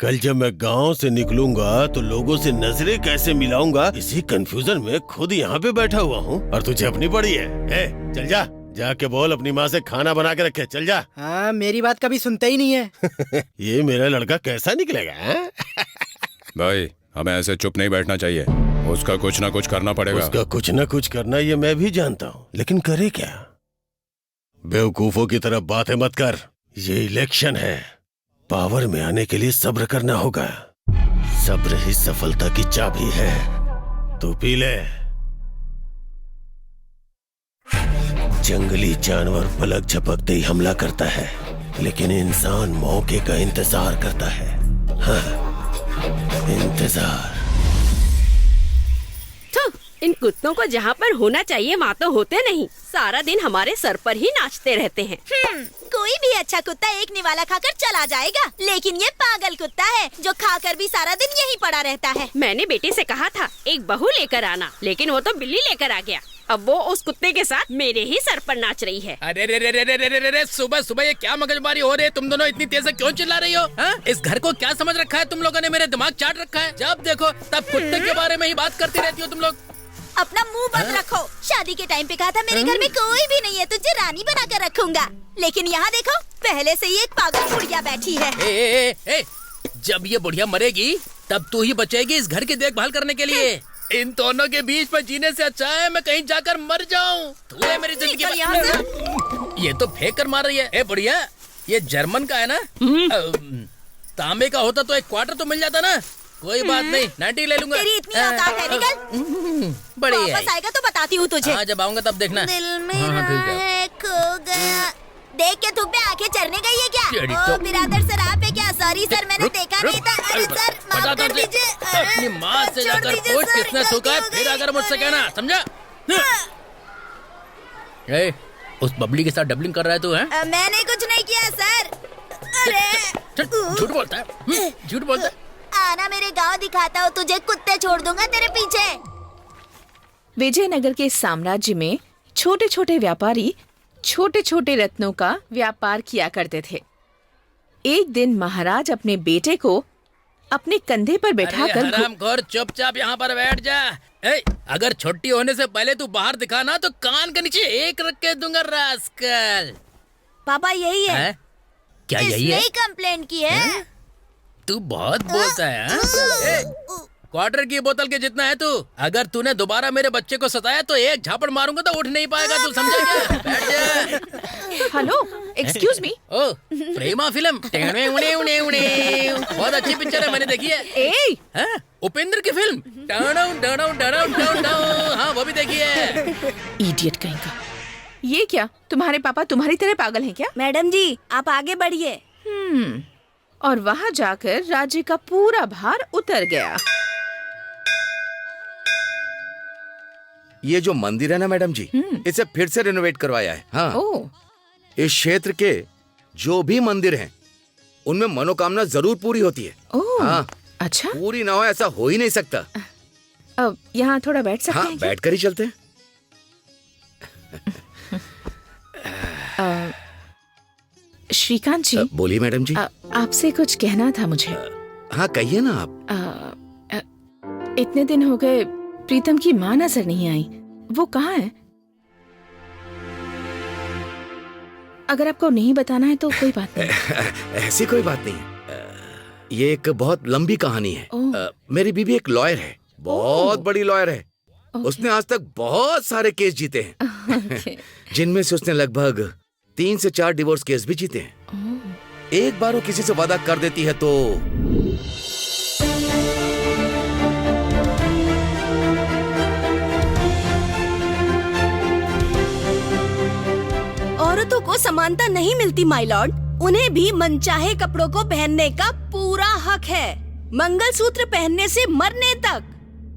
कल जब मैं गांव से निकलूंगा तो लोगों से नजरें कैसे मिलाऊंगा, इसी कंफ्यूजन में खुद यहाँ पे बैठा हुआ हूँ। और तुझे अपनी पड़ी है। चल जा, जाके बोल अपनी माँ से खाना बना के रखे। चल जा। हाँ, मेरी बात कभी सुनते ही नहीं है। ये मेरा लड़का कैसा निकलेगा? भाई, हमें ऐसे चुप नहीं बैठना चाहिए, उसका कुछ ना कुछ करना पड़ेगा। उसका कुछ ना कुछ करना ये मैं भी जानता हूँ, लेकिन करे क्या? बेवकूफों की तरफ बातें मत कर। ये इलेक्शन है, पावर में आने के लिए सब्र करना होगा। सब्र ही सफलता की चाबी है। तू पी ले। जंगली जानवर पलक झपकते ही हमला करता है, लेकिन इंसान मौके का इंतजार करता है। हाँ, इंतजार। इन कुत्तों को जहाँ पर होना चाहिए वहाँ तो होते नहीं, सारा दिन हमारे सर पर ही नाचते रहते हैं। कोई भी अच्छा कुत्ता एक निवाला खाकर चला जाएगा, लेकिन ये पागल कुत्ता है जो खाकर भी सारा दिन यहीं पड़ा रहता है। मैंने बेटे से कहा था एक बहू लेकर आना, लेकिन वो तो बिल्ली लेकर आ गया। अब वो उस कुत्ते के साथ मेरे ही सर पर नाच रही है। अरे रे रे रे रे रे रे रे, सुबह सुबह ये क्या मगजमारी हो रही है? तुम दोनों इतनी तेज से क्यों चिल्ला रही हो? हा? इस घर को क्या समझ रखा है तुम लोगों ने? मेरे दिमाग चाट रखा है। जब देखो तब कुत्ते के बारे में ही बात करती रहती हो तुम लोग। अपना मुंह बंद रखो। शादी के टाइम पे कहा था मेरे घर में कोई भी नहीं है, तुझे रानी बना कर रखूंगा, लेकिन यहाँ देखो पहले से ही एक पागल बुढ़िया बैठी है। ए, जब ये बुढ़िया मरेगी तब तू ही बचेगी इस घर की देखभाल करने के लिए। इन दोनों के बीच में जीने से अच्छा है मैं कहीं जाकर मर जाऊं। तू है मेरी जिंदगी में। ये तो फेंक कर मार रही है। ए बुढ़िया, ये जर्मन का है ना? तांबे का होता तो एक क्वार्टर तो मिल जाता ना। कोई बात नहीं, 90 ले लूंगा। तेरी इतनी औकात है, निकल। बड़ी है। वापस आएगा तो बताती हूँ तुझे। हाँ, जब आऊंगा तब देखना। दिल मेरा है खो गया। देख के थूक में आंखें चढ़ने गई है क्या? ओ बिरादर सर, आप है क्या? सॉरी सर, मैंने देखा नहीं था। अरे सर, माफ कर दीजिए। अपनी माँ से जाकर पूछ किसने थूका है, फिर अगर मुझसे कहना, समझा? उस बबली के साथ डबलिंग कर रहा है तू? है मैंने कुछ नहीं किया सर। अरे झूठ बोलता है, झूठ बोलता है। आना मेरे गांव दिखाता हूँ तुझे, कुत्ते छोड़ दूंगा तेरे पीछे। विजयनगर के साम्राज्य में छोटे छोटे व्यापारी छोटे छोटे रत्नों का व्यापार किया करते थे। एक दिन महाराज अपने बेटे को अपने कंधे पर बैठाकर हरामखोर, चुपचाप यहाँ पर बैठ जा। अगर छुट्टी होने से पहले तू बाहर दिखाना तो कान के नीचे एक रख के दूंगा रास्कल। पापा यही है। क्या यही है? इसने कंप्लेंट की है। तू बहुत बोलता है। क्वार्टर की बोतल के जितना है तू। अगर तूने दोबारा मेरे बच्चे को सताया तो एक झापड़ मारूंगा तो उठ नहीं पाएगा, तू समझा क्या? बैठ जा। Hello, excuse me. ओ, प्रेमा फिल्म। बहुत अच्छी पिक्चर है, मैंने देखी है। उपेंद्र की फिल्म। हाँ, वो भी देखी है। इडियट कहीं का। ये क्या, तुम्हारे पापा तुम्हारी तरह पागल हैं क्या? मैडम जी, आप आगे बढ़िए। और वहाँ जाकर राज्य का पूरा भार उतर गया। ये जो मंदिर है ना मैडम जी, इसे फिर से रेनोवेट करवाया है। हाँ, इस क्षेत्र के जो भी मंदिर हैं, उनमें मनोकामना जरूर पूरी होती है। हाँ, अच्छा। पूरी ना हो ऐसा हो ही नहीं सकता। अब यहाँ थोड़ा बैठ सकते हैं? हाँ, बैठ कर ही चलते हैं। श्रीकांत जी। बोलिए मैडम जी। आपसे कुछ कहना था मुझे। हाँ, कहिए ना आप। इतने दिन हो गए प्रीतम की माँ नजर नहीं आई, वो कहाँ है? अगर आपको नहीं बताना है तो कोई बात नहीं। ऐसी कोई बात नहीं। ये एक बहुत लंबी कहानी है। मेरी बीवी एक लॉयर है, बहुत बड़ी लॉयर है। उसने आज तक बहुत सारे केस जीते हैं, जिनमें से उसने लगभग 3 से 4 डिवोर्स केस भी जीते हैं। एक बार वो किसी से वादा कर देती है तो वो समानता नहीं मिलती माय लॉर्ड। उन्हें भी मनचाहे कपड़ों को पहनने का पूरा हक है, मंगलसूत्र पहनने से मरने तक।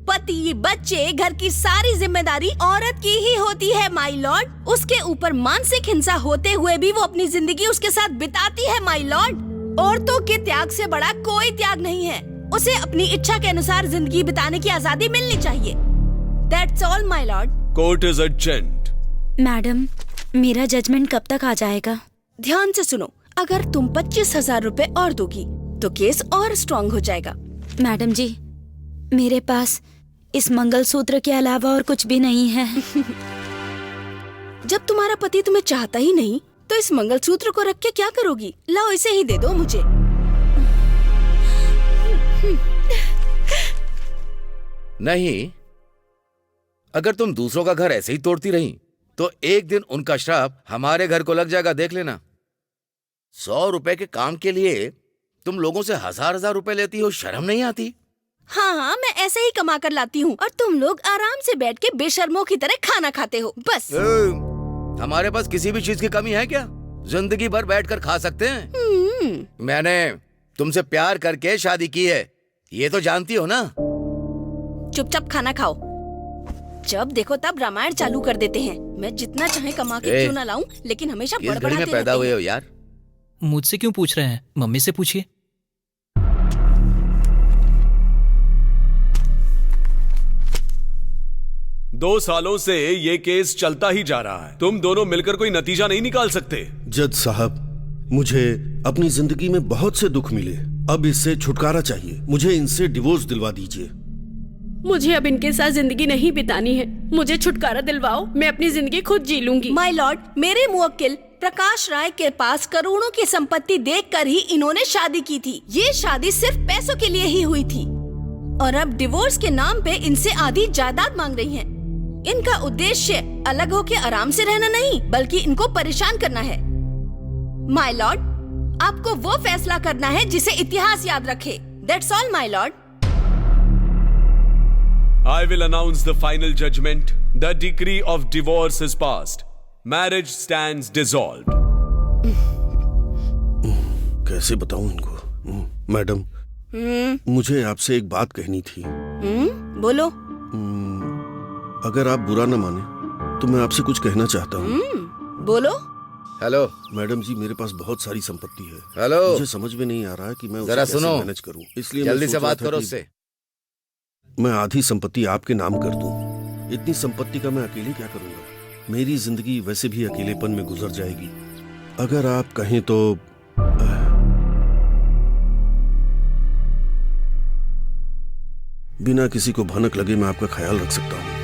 पति, बच्चे, घर की सारी जिम्मेदारी औरत की ही होती है माय लॉर्ड। उसके ऊपर मानसिक हिंसा होते हुए भी वो अपनी जिंदगी उसके साथ बिताती है माय लॉर्ड। औरतों के त्याग से बड़ा कोई त्याग नहीं है। उसे अपनी इच्छा के अनुसार जिंदगी बिताने की आजादी मिलनी चाहिए। That's all, my lord. Court is adjourned. Madam, मेरा जजमेंट कब तक आ जाएगा? ध्यान से सुनो, अगर तुम 25,000 रुपए और दोगी तो केस और स्ट्रॉन्ग हो जाएगा। मैडम जी, मेरे पास इस मंगलसूत्र के अलावा और कुछ भी नहीं है। जब तुम्हारा पति तुम्हें चाहता ही नहीं तो इस मंगलसूत्र को रख के क्या करोगी? लाओ, इसे ही दे दो मुझे। नहीं, अगर तुम दूसरों का घर ऐसे ही तोड़ती रही तो एक दिन उनका श्राप हमारे घर को लग जाएगा, देख लेना। 100 रुपए के काम के लिए तुम लोगों से हजार रुपए लेती हो, शर्म नहीं आती? हाँ, मैं ऐसे ही कमा कर लाती हूँ और तुम लोग आराम से बैठ के बेशर्मों की तरह खाना खाते हो, बस। हमारे पास किसी भी चीज की कमी है क्या? जिंदगी भर बैठकर खा सकते हैं। मैंने तुमसे प्यार करके शादी की है, ये तो जानती हो ना। चुपचाप खाना खाओ। जब देखो तब रामायण चालू कर देते हैं। मैं जितना चाहे कमा के क्यों ना लाऊं, लेकिन हमेशा किस घड़ी में पैदा हुए हो यार? मुझसे क्यों पूछ रहे हैं? मम्मी से पूछिए। दो सालों से ये केस चलता ही जा रहा है। तुम दोनों मिलकर कोई नतीजा नहीं निकाल सकते? जज साहब, मुझे अपनी जिंदगी में बहुत से दुख मिले, अब इससे छुटकारा चाहिए। मुझे इनसे डिवोर्स दिलवा दीजिए। मुझे अब इनके साथ जिंदगी नहीं बितानी है। मुझे छुटकारा दिलवाओ, मैं अपनी जिंदगी खुद जी लूंगी। माय लॉर्ड, मेरे मुवक्किल प्रकाश राय के पास करोड़ों की संपत्ति देखकर ही इन्होंने शादी की थी। ये शादी सिर्फ पैसों के लिए ही हुई थी और अब डिवोर्स के नाम पे इनसे आधी जायदाद मांग रही हैं। इनका उद्देश्य अलग होके आराम से रहना नहीं, बल्कि इनको परेशान करना है। माय लॉर्ड, आपको वो फैसला करना है जिसे इतिहास याद रखे। That's all, my lord. I will announce the final judgment. The decree of divorce is passed. Marriage stands dissolved. कैसे बताऊं इनको? मैडम, मुझे आपसे एक बात कहनी थी। बोलो। अगर आप बुरा न माने तो मैं आपसे कुछ कहना चाहता हूँ। बोलो। हेलो मैडम जी, मेरे पास बहुत सारी संपत्ति है। हेलो, मुझे समझ में नहीं आ रहा है कि मैं जरा उसे कैसे सुनो, मैनेज करूं। इसलिए जल्दी से बात करो उससे। मैं आधी संपत्ति आपके नाम कर दूं। इतनी संपत्ति का मैं अकेले क्या करूंगा? मेरी जिंदगी वैसे भी अकेलेपन में गुजर जाएगी। अगर आप कहें तो बिना किसी को भनक लगे मैं आपका ख्याल रख सकता हूं।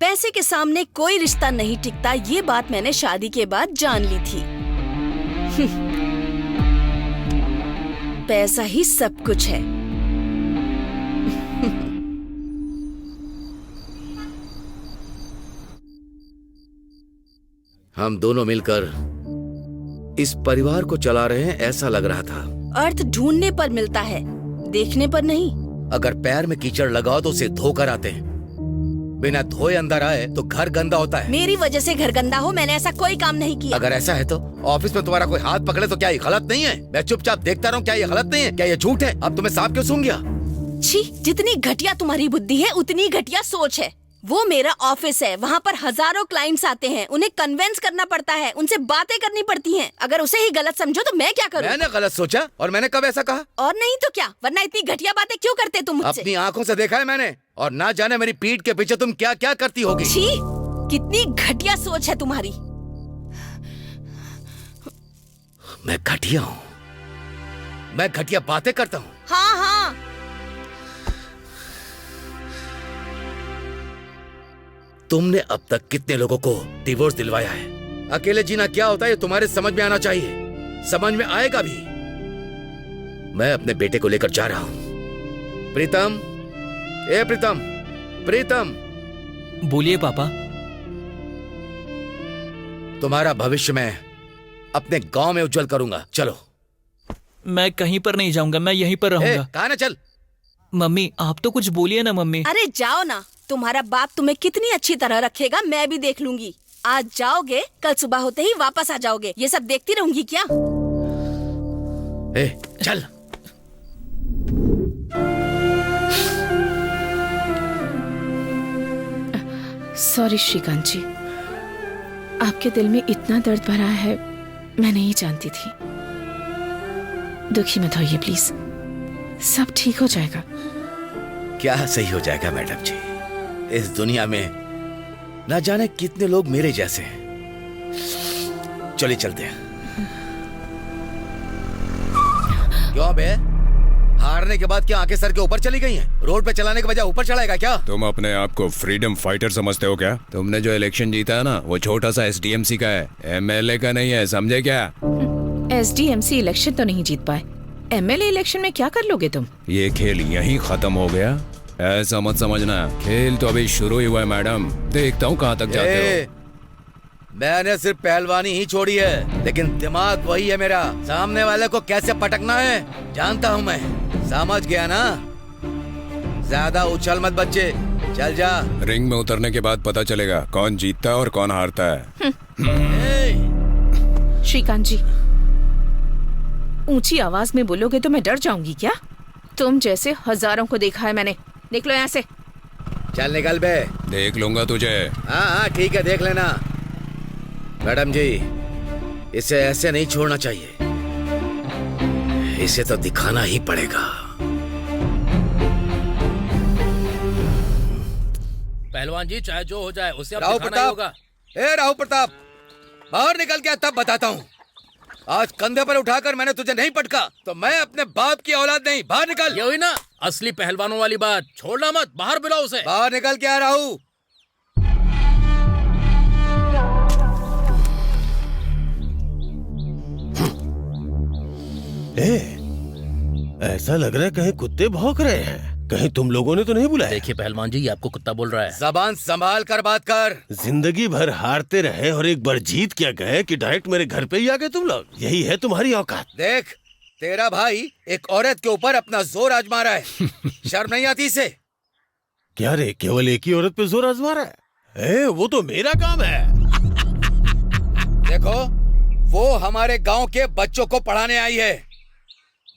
पैसे के सामने कोई रिश्ता नहीं टिकता, ये बात मैंने शादी के बाद जान ली थी। पैसा ही सब कुछ है। हम दोनों मिलकर इस परिवार को चला रहे हैं ऐसा लग रहा था। अर्थ ढूंढने पर मिलता है, देखने पर नहीं। अगर पैर में कीचड़ लगाओ तो उसे धोकर आते हैं, बिना धोए अंदर आए तो घर गंदा होता है। मेरी वजह से घर गंदा हो, मैंने ऐसा कोई काम नहीं किया। अगर ऐसा है तो ऑफिस में तुम्हारा कोई हाथ पकड़े तो क्या ये गलत नहीं है? मैं चुपचाप देखता रहूं, क्या ये गलत नहीं है? क्या ये झूठ है? अब तुम्हें सांप क्यों सूंघ गया? छी, जितनी घटिया तुम्हारी बुद्धि है उतनी घटिया सोच है। वो मेरा ऑफिस है, वहाँ पर हजारों क्लाइंट्स आते हैं, उन्हें कन्वेंस करना पड़ता है, उनसे बातें करनी पड़ती हैं। अगर उसे ही गलत समझो तो मैं क्या करूँ? मैंने गलत सोचा? और मैंने कब ऐसा कहा? और नहीं तो क्या, वरना इतनी घटिया बातें क्यों करते तुम मुझसे? अपनी आंखों से देखा है मैंने, और ना जाने मेरी पीठ के पीछे तुम क्या क्या करती होगी। छी, कितनी घटिया सोच है तुम्हारी। मैं घटिया हूँ? मैं घटिया बातें करता हूँ? हाँ हाँ, तुमने अब तक कितने लोगों को डिवोर्स दिलवाया है? अकेले जीना क्या होता है ये तुम्हारे समझ में आना चाहिए, समझ में आएगा भी। मैं अपने बेटे को लेकर जा रहा हूं। प्रीतम, ए प्रीतम, प्रीतम। बोलिए पापा। तुम्हारा भविष्य मैं अपने गांव में उज्जवल करूंगा, चलो। मैं कहीं पर नहीं जाऊंगा, मैं यहीं पर रहूंगा। कहाँ ना चल। मम्मी आप तो कुछ बोलिए ना मम्मी। अरे जाओ ना, तुम्हारा बाप तुम्हें कितनी अच्छी तरह रखेगा मैं भी देख लूंगी। आज जाओगे, कल सुबह होते ही वापस आ जाओगे। ये सब देखती रहूंगी क्या? ए, चल। सॉरी श्रीकांत जी, आपके दिल में इतना दर्द भरा है मैं नहीं जानती थी। दुखी मत होइए प्लीज, सब ठीक हो जाएगा। क्या सही हो जाएगा मैडम जी, इस दुनिया में ना जाने कितने लोग मेरे जैसे हैं। चलिए चलते हैं। क्यों बे, हारने के बाद क्या आंखें सर के ऊपर चली गई हैं? रोड पे चलाने के बजाय ऊपर चलाएगा क्या? तुम अपने आप को फ्रीडम फाइटर समझते हो क्या? तुमने जो इलेक्शन जीता है ना, वो छोटा सा SDMC का है, MLA का नहीं है, समझे क्या? SDMC इलेक्शन तो नहीं जीत पाए, MLA इलेक्शन में क्या कर लोगे तुम? ये खेल यहीं खत्म हो गया, ऐसा मत समझना। खेल तो अभी शुरू ही हुआ है मैडम, देखता हूँ कहाँ तक जाते हो। मैंने सिर्फ पहलवानी ही छोड़ी है, लेकिन दिमाग वही है मेरा। सामने वाले को कैसे पटकना है जानता हूँ मैं, समझ गया ना? ज्यादा उछल मत बच्चे, चल जा। रिंग में उतरने के बाद पता चलेगा कौन जीतता है और कौन हारता है। श्रीकांत जी, ऊंची आवाज में बोलोगे तो मैं डर जाऊंगी क्या? तुम जैसे हजारों को देखा है मैंने। निकलो यहाँ से। चल निकल बे। देख लूंगा तुझे। हाँ ठीक है, देख लेना। मैडम जी, इसे ऐसे नहीं छोड़ना चाहिए, इसे तो दिखाना ही पड़ेगा। पहलवान जी, चाहे जो हो जाए उसे अब राव दिखाना ही होगा। ए राव प्रताप, बाहर निकल के तब बताता हूँ। आज कंधे पर उठाकर मैंने तुझे नहीं पटका तो मैं अपने बाप की औलाद नहीं। बाहर निकल। ये हुई ना असली पहलवानों वाली बात, छोड़ना मत, बाहर बुलाओ उसे। बाहर निकल के आ रहा हूँ। ऐसा लग रहा है कहीं कुत्ते भौंक रहे हैं। कहीं तुम लोगों ने तो नहीं बुलाया? देखिए पहलवान जी, ये आपको कुत्ता बोल रहा है। जबान संभाल कर बात कर। जिंदगी भर हारते रहे और एक बार जीत क्या गए कि डायरेक्ट मेरे घर पे ही आ गए तुम लोग। यही है तुम्हारी औकात। देख, तेरा भाई एक औरत के ऊपर अपना जोर आजमा रहा है। शर्म नहीं आती इसे? क्या रे, केवल एक ही औरत पे जोर आजमा रहा है? वो तो मेरा काम है। देखो, वो हमारे गांव के बच्चों को पढ़ाने आई है।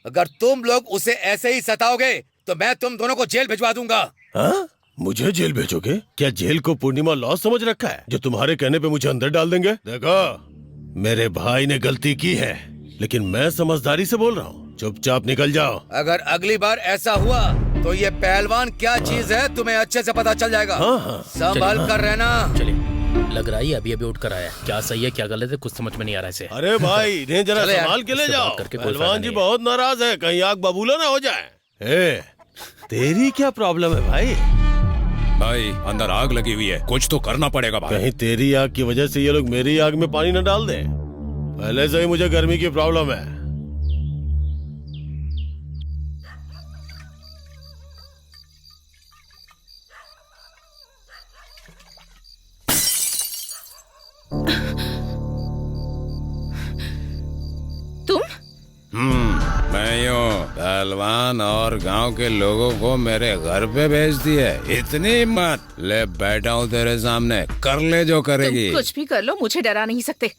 अगर तुम लोग उसे ऐसे ही सताओगे तो मैं तुम दोनों को जेल भिजवा दूंगा। हाँ? मुझे जेल भेजोगे? क्या जेल को पूर्णिमा लॉ समझ रखा है जो तुम्हारे कहने पे मुझे अंदर डाल देंगे? देखो, मेरे भाई ने गलती की है, लेकिन मैं समझदारी से बोल रहा हूँ। चुपचाप निकल जाओ। अगर अगली बार ऐसा हुआ तो ये पहलवान क्या चीज है तुम्हें अच्छे से पता चल जाएगा। हाँ। संभल कर रहना। चलिए, लग रहा है अभी अभी उठ कर आया। क्या सही है क्या गलत है कुछ समझ में नहीं आ रहा है इसे। अरे भाई, इन्हें जरा संभाल के ले जाओ। पहलवान जी बहुत नाराज है, कहीं आग बबूला ना हो जाए। तेरी क्या प्रॉब्लम है भाई? भाई, अंदर आग लगी हुई है, कुछ तो करना पड़ेगा भाई। कहीं तेरी आग की वजह से ये लोग मेरी आग में पानी न डाल दें। पहले से ही मुझे गर्मी की प्रॉब्लम है। मैं यूं पहलवान और गांव के लोगों को मेरे घर पे भेज दिए, इतनी हिम्मत। ले बैठा हूँ तेरे सामने, कर ले जो करेगी। तुम कुछ भी कर लो, मुझे डरा नहीं सकते।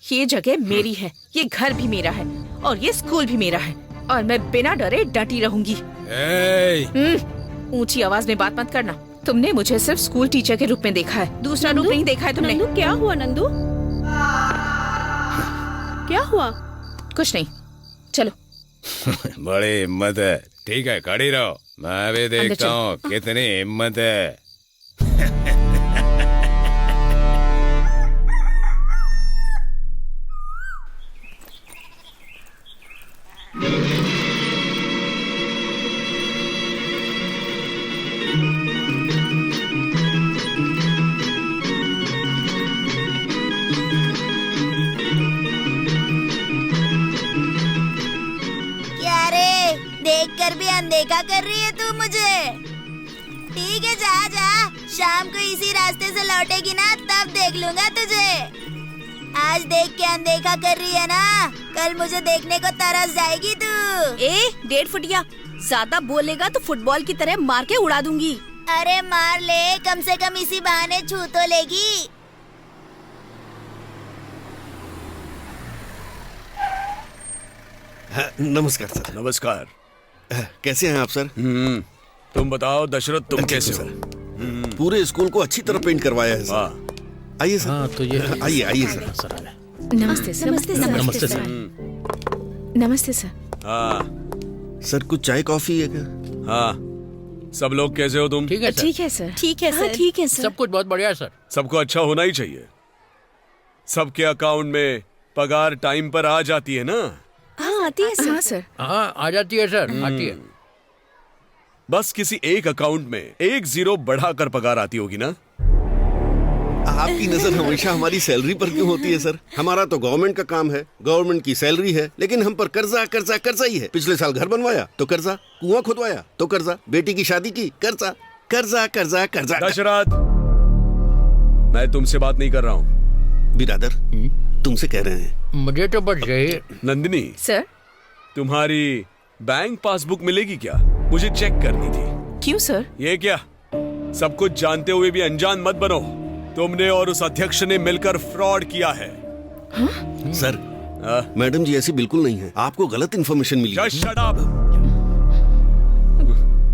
ये जगह मेरी है, ये घर भी मेरा है और ये स्कूल भी मेरा है, और मैं बिना डरे डटी रहूंगी। ऊंची आवाज में बात मत करना। तुमने मुझे सिर्फ स्कूल टीचर के रूप में देखा है, दूसरा रूप नहीं देखा है तुमने। नंदू, क्या हुआ नंदू? क्या हुआ? कुछ नहीं, चलो। बड़ी हिम्मत है। ठीक है, खड़ी रहो, मैं भी देखता हूँ कितनी हिम्मत है। देखकर भी अनदेखा कर रही है तू मुझे। ठीक है, जा जा, शाम को इसी रास्ते से लौटेगी ना तब देख लूंगा तुझे। आज देख के अनदेखा कर रही है ना, कल मुझे देखने को तरस जाएगी तू। 1.5 फुटिया, ज्यादा बोलेगा तो फुटबॉल की तरह मार के उड़ा दूंगी। अरे मार ले, कम से कम इसी बहाने छू तो लेगी। नमस्कार सर। नमस्कार। कैसे हैं आप सर? तुम बताओ दशरथ, तुम कैसे हो? पूरे स्कूल को अच्छी तरह पेंट करवाया है सर। आइए सर। हाँ तो ये आइए आइए सर। नमस्ते सर। नमस्ते सर। नमस्ते सर। नमस्ते सर। हाँ सर कुछ चाय कॉफी है क्या? हाँ, सब लोग कैसे हो तुम? ठीक है सर। ठीक है सर। ठीक है सर। ठीक है सर। सब कुछ बहुत बढ़िया है सर। सबको अच्छा होना ही चाहिए। सबके अकाउंट में पगार टाइम पर आ जाती है ना? हाँ आती है सर। हाँ सर। हाँ आ जाती है सर, आती है। बस किसी एक अकाउंट में 1 0 बढ़ाकर पगार आती होगी ना? आपकी नजर हमेशा हमारी सैलरी पर क्यों होती है सर? हमारा तो गवर्नमेंट का काम है, गवर्नमेंट की सैलरी है, लेकिन हम पर कर्जा कर्जा कर्जा ही है। पिछले साल घर बनवाया तो कर्जा, कुआं खुदवाया तो कर्जा, बेटी की शादी की कर्जा, कर्जा कर्जा कर्जा। दशरथ, मैं तुमसे बात नहीं कर रहा हूँ। बिरादर, तुमसे कह रहे हैं। मुझे तो बस यही। नंदिनी सर। तुम्हारी बैंक पासबुक मिलेगी क्या? मुझे चेक करनी थी। क्यों सर? ये क्या, सब कुछ जानते हुए भी अनजान मत बनो। तुमने और उस अध्यक्ष ने मिलकर फ्रॉड किया है। हाँ? सर, मैडम जी ऐसी बिल्कुल नहीं है, आपको गलत इन्फॉर्मेशन मिली है। Just shut up!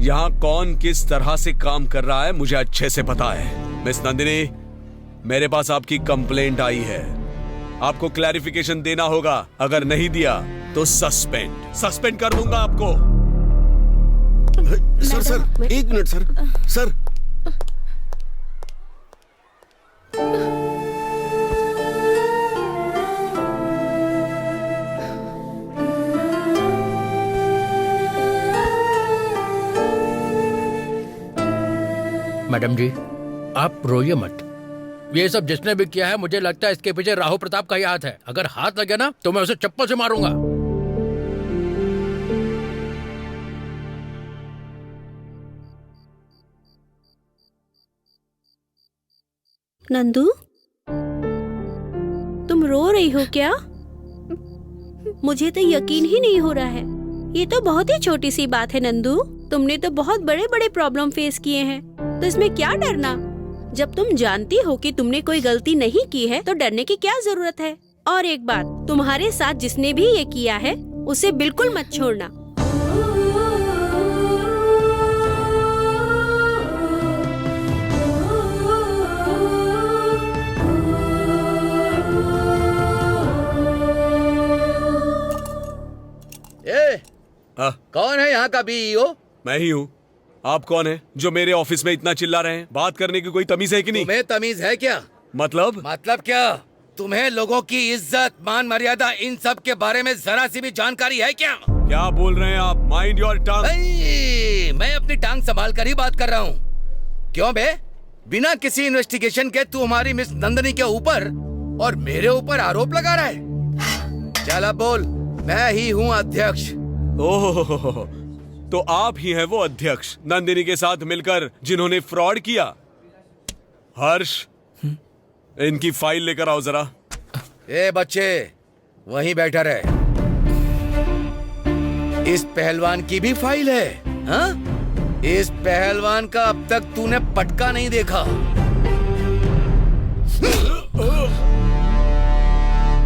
यहाँ कौन किस तरह से काम कर रहा है मुझे अच्छे से पता है। मिस नंदिनी, मेरे पास आपकी कंप्लेंट आई है, आपको क्लैरिफिकेशन देना होगा। अगर नहीं दिया तो सस्पेंड कर दूंगा आपको। सर सर, एक मिनट सर। सर मैडम जी, आप रोइए मत। ये सब जिसने भी किया है, मुझे लगता है इसके पीछे राहु प्रताप का ही हाथ है। अगर हाथ लगे ना तो मैं उसे चप्पल से मारूंगा। नंदू, तुम रो रही हो क्या? मुझे तो यकीन ही नहीं हो रहा है। ये तो बहुत ही छोटी सी बात है नंदू। तुमने तो बहुत बड़े बड़े प्रॉब्लम फेस किए हैं, तो इसमें क्या डरना? जब तुम जानती हो कि तुमने कोई गलती नहीं की है तो डरने की क्या जरूरत है? और एक बात, तुम्हारे साथ जिसने भी ये किया है उसे बिल्कुल मत छोड़ना। कौन है यहाँ का बीईओ? मैं ही हूँ। आप कौन है जो मेरे ऑफिस में इतना चिल्ला रहे हैं? बात करने की कोई तमीज है कि नहीं? तुम्हें तमीज है क्या? मतलब क्या? तुम्हें लोगों की इज्जत, मान मर्यादा, इन सब के बारे में जरा सी भी जानकारी है क्या? क्या बोल रहे हैं आप? Mind your tongue. मैं अपनी टांग संभाल कर ही बात कर रहा हूँ। क्यों बे? बिना किसी इन्वेस्टिगेशन के तू हमारी मिस नंदनी के ऊपर और मेरे ऊपर आरोप लगा रहा है। चल अब बोल। मैं ही हूँ अध्यक्ष। ओह, तो आप ही हैं वो अध्यक्ष नंदिनी के साथ मिलकर जिन्होंने फ्रॉड किया? हर्ष, इनकी फाइल लेकर आओ जरा। ए बच्चे, वहीं बैठा रहे। इस पहलवान की भी फाइल है? हाँ? इस पहलवान का अब तक तूने पटका नहीं देखा।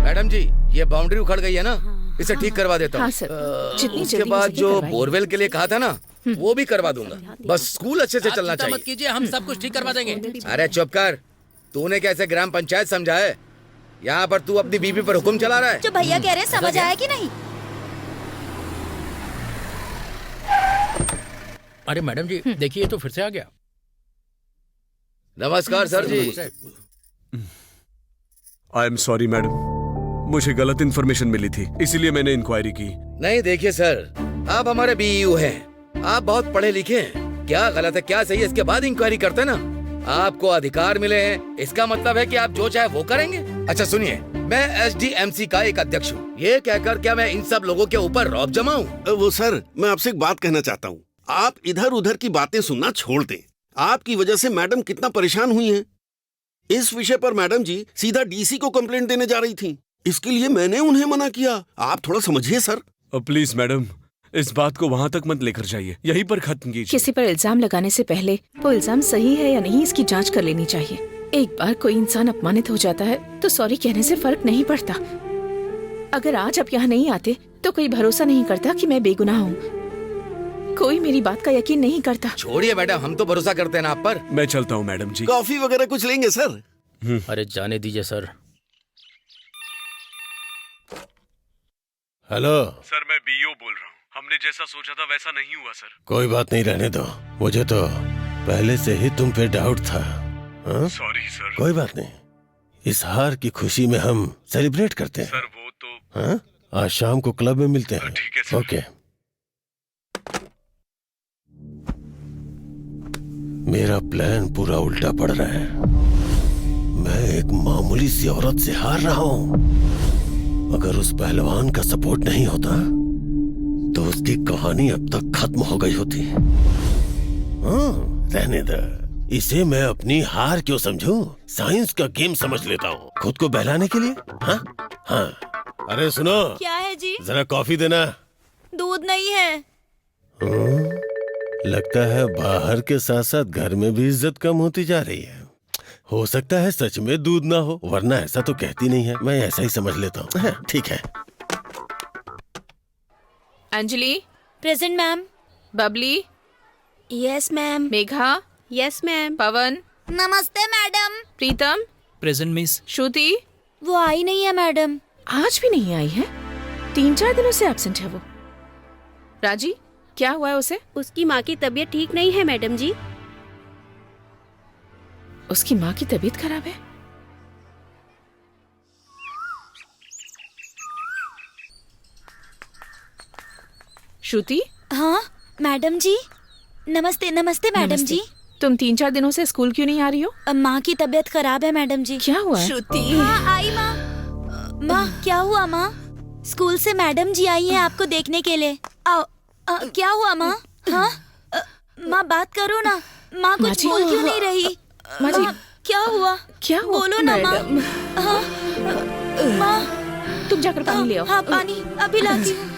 मैडम जी, ये बाउंड्री उखड़ गई है ना, इसे ठीक करवा देता हूँ। हाँ सर, जितनी उसके जल्दी बाद हो सके जो करवाइए। बोरवेल के लिए कहा था ना, वो भी करवा दूंगा। बस स्कूल अच्छे से चलना चिंता मत चाहिए। कीजिए, हम सब कुछ ठीक करवा देंगे। अरे चुप कर। तूने कैसे ग्राम पंचायत समझा है? यहाँ पर तू अपनी बीवी पर हुक्म चला रहा है। जो भैया कह रहे हैं समझ आया कि नहीं? अरे मैडम जी देखिए, तो फिर से आ गया। नमस्कार sir ji. I am sorry madam, मुझे गलत इन्फॉर्मेशन मिली थी, इसीलिए मैंने इंक्वायरी की। नहीं देखिए सर, आप हमारे बीईओ हैं, आप बहुत पढ़े लिखे हैं। क्या गलत है क्या सही है इसके बाद इंक्वायरी करते ना। आपको अधिकार मिले हैं, इसका मतलब है कि आप जो चाहे वो करेंगे। अच्छा सुनिए, मैं एसडीएमसी का एक अध्यक्ष हूँ। ये कहकर क्या मैं इन सब लोगों के ऊपर रौब जमाऊं? वो सर, मैं आपसे एक बात कहना चाहता हूँ। आप इधर उधर की बातें सुनना छोड़ दें। आपकी वजह से मैडम कितना परेशान हुई हैं। इस विषय पर मैडम जी सीधा डीसी को कंप्लेंट देने जा रही थी। इसके लिए मैंने उन्हें मना किया। आप थोड़ा समझिए सर। प्लीज मैडम, इस बात को वहाँ तक मत लेकर जाइए, यहीं पर खत्म कीजिए। किसी पर इल्जाम लगाने से पहले वो इल्जाम सही है या नहीं इसकी जांच कर लेनी चाहिए। एक बार कोई इंसान अपमानित हो जाता है तो सॉरी कहने से फर्क नहीं पड़ता। अगर आज आप यहाँ नहीं आते तो कोई भरोसा नहीं करता कि मैं बेगुनाह हूँ। कोई मेरी बात का यकीन नहीं करता। छोड़िए मैडम, हम तो भरोसा करते हैं ना आप पर। मैं चलता हूँ मैडम जी। कॉफी वगैरह कुछ लेंगे सर? अरे जाने दीजिए सर। हेलो सर, मैं बीओ बोल रहा हूँ। हमने जैसा सोचा था वैसा नहीं हुआ सर। कोई बात नहीं, रहने दो। मुझे तो पहले से ही तुम पे डाउट था। Sorry sir. कोई बात नहीं, इस हार की खुशी में हम सेलिब्रेट करते हैं। सर वो तो हाँ? आज शाम को क्लब में मिलते हैं। ठीक है सर। ओके। मेरा प्लान पूरा उल्टा पड़ रहा है। मैं एक मामूली सी औरत से हार रहा हूँ। अगर उस पहलवान का सपोर्ट नहीं होता तो उसकी कहानी अब तक खत्म हो गई होती। रहने दे, इसे मैं अपनी हार क्यों समझूं? साइंस का गेम समझ लेता हूँ खुद को बहलाने के लिए। हाँ। अरे सुनो, क्या है जी? जरा कॉफी देना। दूध नहीं है। लगता है बाहर के साथ साथ घर में भी इज्जत कम होती जा रही है। हो सकता है सच में दूध ना हो, वरना ऐसा तो कहती नहीं है। मैं ऐसा ही समझ लेता हूँ। ठीक है। Anjali. Present ma'am. Babli. Yes ma'am. Megha. Yes ma'am. Pavan. नमस्ते madam. Pritam. Present miss. Shruti. वो आई नहीं है मैडम। आज भी नहीं आई है? 3-4 दिनों से एब्सेंट है वो। राजी, क्या हुआ है उसे? उसकी माँ की तबीयत ठीक नहीं है मैडम जी। उसकी माँ की तबीयत खराब है? श्रुति। हाँ मैडम जी। नमस्ते। नमस्ते मैडम जी। तुम 3-4 दिनों से स्कूल क्यों नहीं आ रही हो? माँ की तबीयत खराब है मैडम जी। क्या हुआ है? श्रुति। हाँ आई माँ। माँ क्या हुआ माँ? स्कूल से मैडम जी आई हैं आपको देखने के लिए। क्या हुआ माँ? हाँ माँ बात करो ना। माँ कुछ बोल क्यों नहीं रही? माँ जी क्या हुआ? क्या हुआ? बोलो ना माँ। हाँ माँ तुम जाकर पानी ले आओ। हाँ पानी अभी लाती हूँ।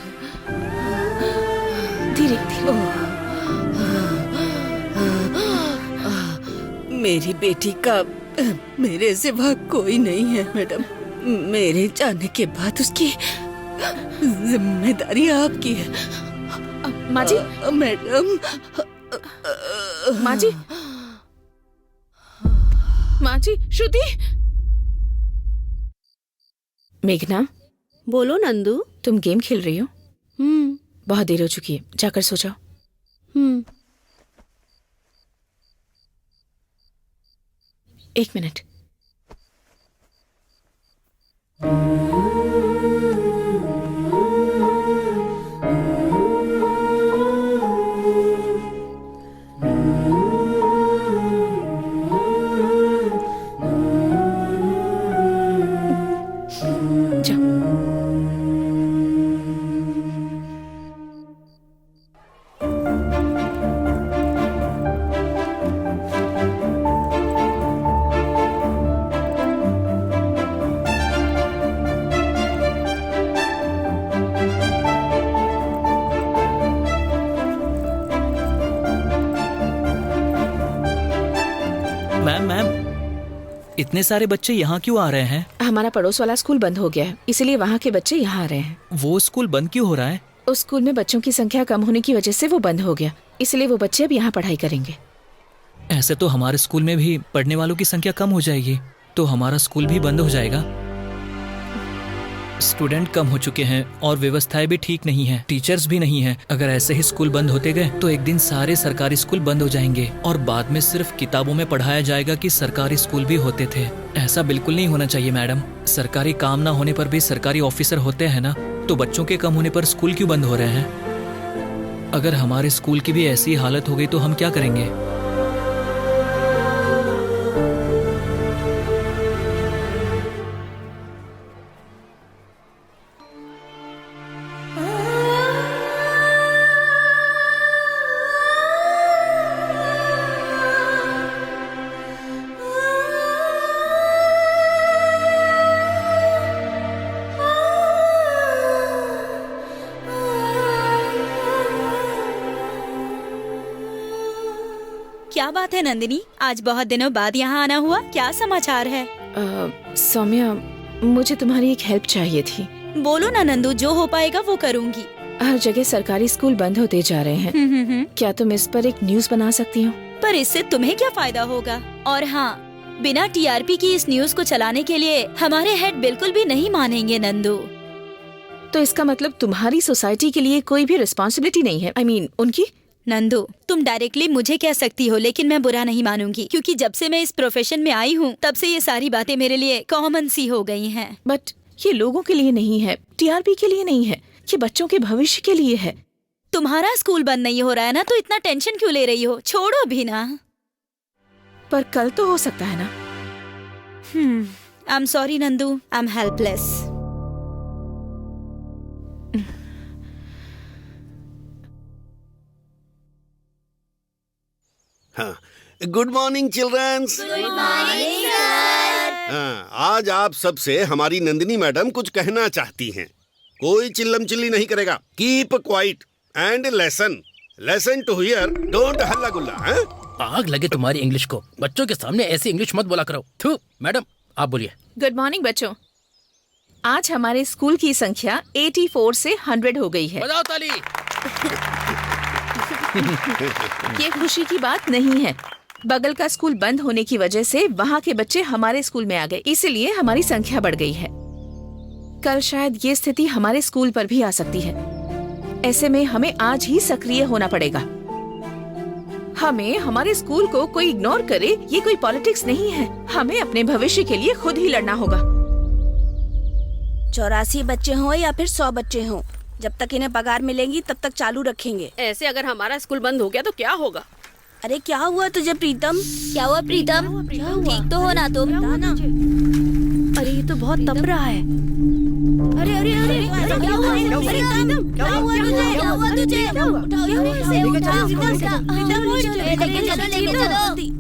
धीरे। मेरी बेटी का मेरे सिवा कोई नहीं है मैडम। मेरे जाने के बाद उसकी जिम्मेदारी आपकी है। माँ जी। मैडम। माँ जी। माँ जी। श्रुति। मेघना। बोलो नंदू। तुम गेम खेल रही हो? बहुत देर हो चुकी है, जाकर सो जाओ। 1 मिनट। इतने सारे बच्चे यहाँ क्यों आ रहे हैं? हमारा पड़ोस वाला स्कूल बंद हो गया है, इसलिए वहाँ के बच्चे यहाँ आ रहे हैं। वो स्कूल बंद क्यों हो रहा है? उस स्कूल में बच्चों की संख्या कम होने की वजह से वो बंद हो गया, इसलिए वो बच्चे अब यहाँ पढ़ाई करेंगे। ऐसे तो हमारे स्कूल में भी पढ़ने वालों की संख्या कम हो जाएगी, तो हमारा स्कूल भी बंद हो जाएगा। स्टूडेंट कम हो चुके हैं और व्यवस्थाएं भी ठीक नहीं है, टीचर्स भी नहीं है। अगर ऐसे ही स्कूल बंद होते गए तो एक दिन सारे सरकारी स्कूल बंद हो जाएंगे और बाद में सिर्फ किताबों में पढ़ाया जाएगा कि सरकारी स्कूल भी होते थे। ऐसा बिल्कुल नहीं होना चाहिए मैडम। सरकारी काम ना होने पर भी सरकारी ऑफिसर होते हैं ना, तो बच्चों के कम होने पर स्कूल क्यों बंद हो रहे हैं? अगर हमारे स्कूल की भी ऐसी हालत हो गई तो हम क्या करेंगे? क्या बात है नंदिनी, आज बहुत दिनों बाद यहाँ आना हुआ, क्या समाचार है? सौम्या, मुझे तुम्हारी एक हेल्प चाहिए थी। बोलो ना नंदू, जो हो पाएगा वो करूँगी। हर जगह सरकारी स्कूल बंद होते जा रहे हैं। क्या तुम इस पर एक न्यूज़ बना सकती हो? पर इससे तुम्हें क्या फायदा होगा? और हाँ, बिना टीआरपी की इस न्यूज़ को चलाने के लिए हमारे हेड बिल्कुल भी नहीं मानेंगे नंदू। तो इसका मतलब तुम्हारी सोसाइटी के लिए कोई भी रिस्पॉन्सिबिलिटी नहीं है? I mean, उनकी? नंदू, तुम डायरेक्टली मुझे कह सकती हो, लेकिन मैं बुरा नहीं मानूंगी, क्योंकि जब से मैं इस प्रोफेशन में आई हूँ तब से ये सारी बातें मेरे लिए कॉमन सी हो गई हैं। बट ये लोगों के लिए नहीं है, टीआरपी के लिए नहीं है, ये बच्चों के भविष्य के लिए है। तुम्हारा स्कूल बंद नहीं हो रहा है ना, तो इतना टेंशन क्यों ले रही हो? छोड़ो भी ना। पर कल तो हो सकता है ना। I am sorry Nandu, I am helpless. हाँ, good morning childrens. Good morning sir. हाँ, आज आप सबसे हमारी नंदिनी मैडम कुछ कहना चाहती हैं। कोई चिल्लम चिल्ली नहीं करेगा। Keep quiet and listen to hear, don't हल्ला गुल्ला। आग लगे तुम्हारी इंग्लिश को, बच्चों के सामने ऐसी इंग्लिश मत बोला करो। थू, मैडम आप बोलिए। गुड मॉर्निंग बच्चों, आज हमारे स्कूल की संख्या 84 से 100 हो गई है। बजाओ ताली। ये खुशी की बात नहीं है। बगल का स्कूल बंद होने की वजह से वहाँ के बच्चे हमारे स्कूल में आ गए, इसीलिए हमारी संख्या बढ़ गई है। कल शायद ये स्थिति हमारे स्कूल पर भी आ सकती है। ऐसे में हमें आज ही सक्रिय होना पड़ेगा। हमें हमारे स्कूल को कोई इग्नोर करे, ये कोई पॉलिटिक्स नहीं है। हमें अपने भविष्य के लिए खुद ही लड़ना होगा। 84 बच्चे हों या फिर 100 बच्चे हों, जब तक इन्हें पगार मिलेंगी तब तक चालू रखेंगे। ऐसे अगर हमारा स्कूल बंद हो गया तो क्या होगा? अरे क्या हुआ तुझे प्रीतम? क्या हुआ प्रीतम? ठीक तो हो ना तुम? अरे ये तो बहुत तप रहा है। अरे अरे अरे क्या हुआ? क्या हुआ तुझे? क्या हुआ तुझे? उठाओ इसे, उठाओ, लेके चलो।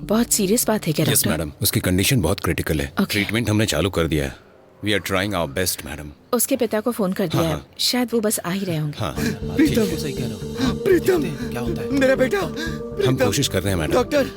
बहुत सीरियस बात है क्या यस डॉक्टर? मैडम, उसकी कंडीशन बहुत क्रिटिकल है। ट्रीटमेंट हमने चालू कर दिया है। We are trying our best madam. उसके पिता को फोन कर दिया हाँ, है, शायद वो बस आ ही रहे होंगे। हाँ, प्रीतम, सही कह रहे हो। प्रीतम, क्या होता है? मेरा बेटा। हम कोशिश कर रहे हैं मैडम। डॉक्टर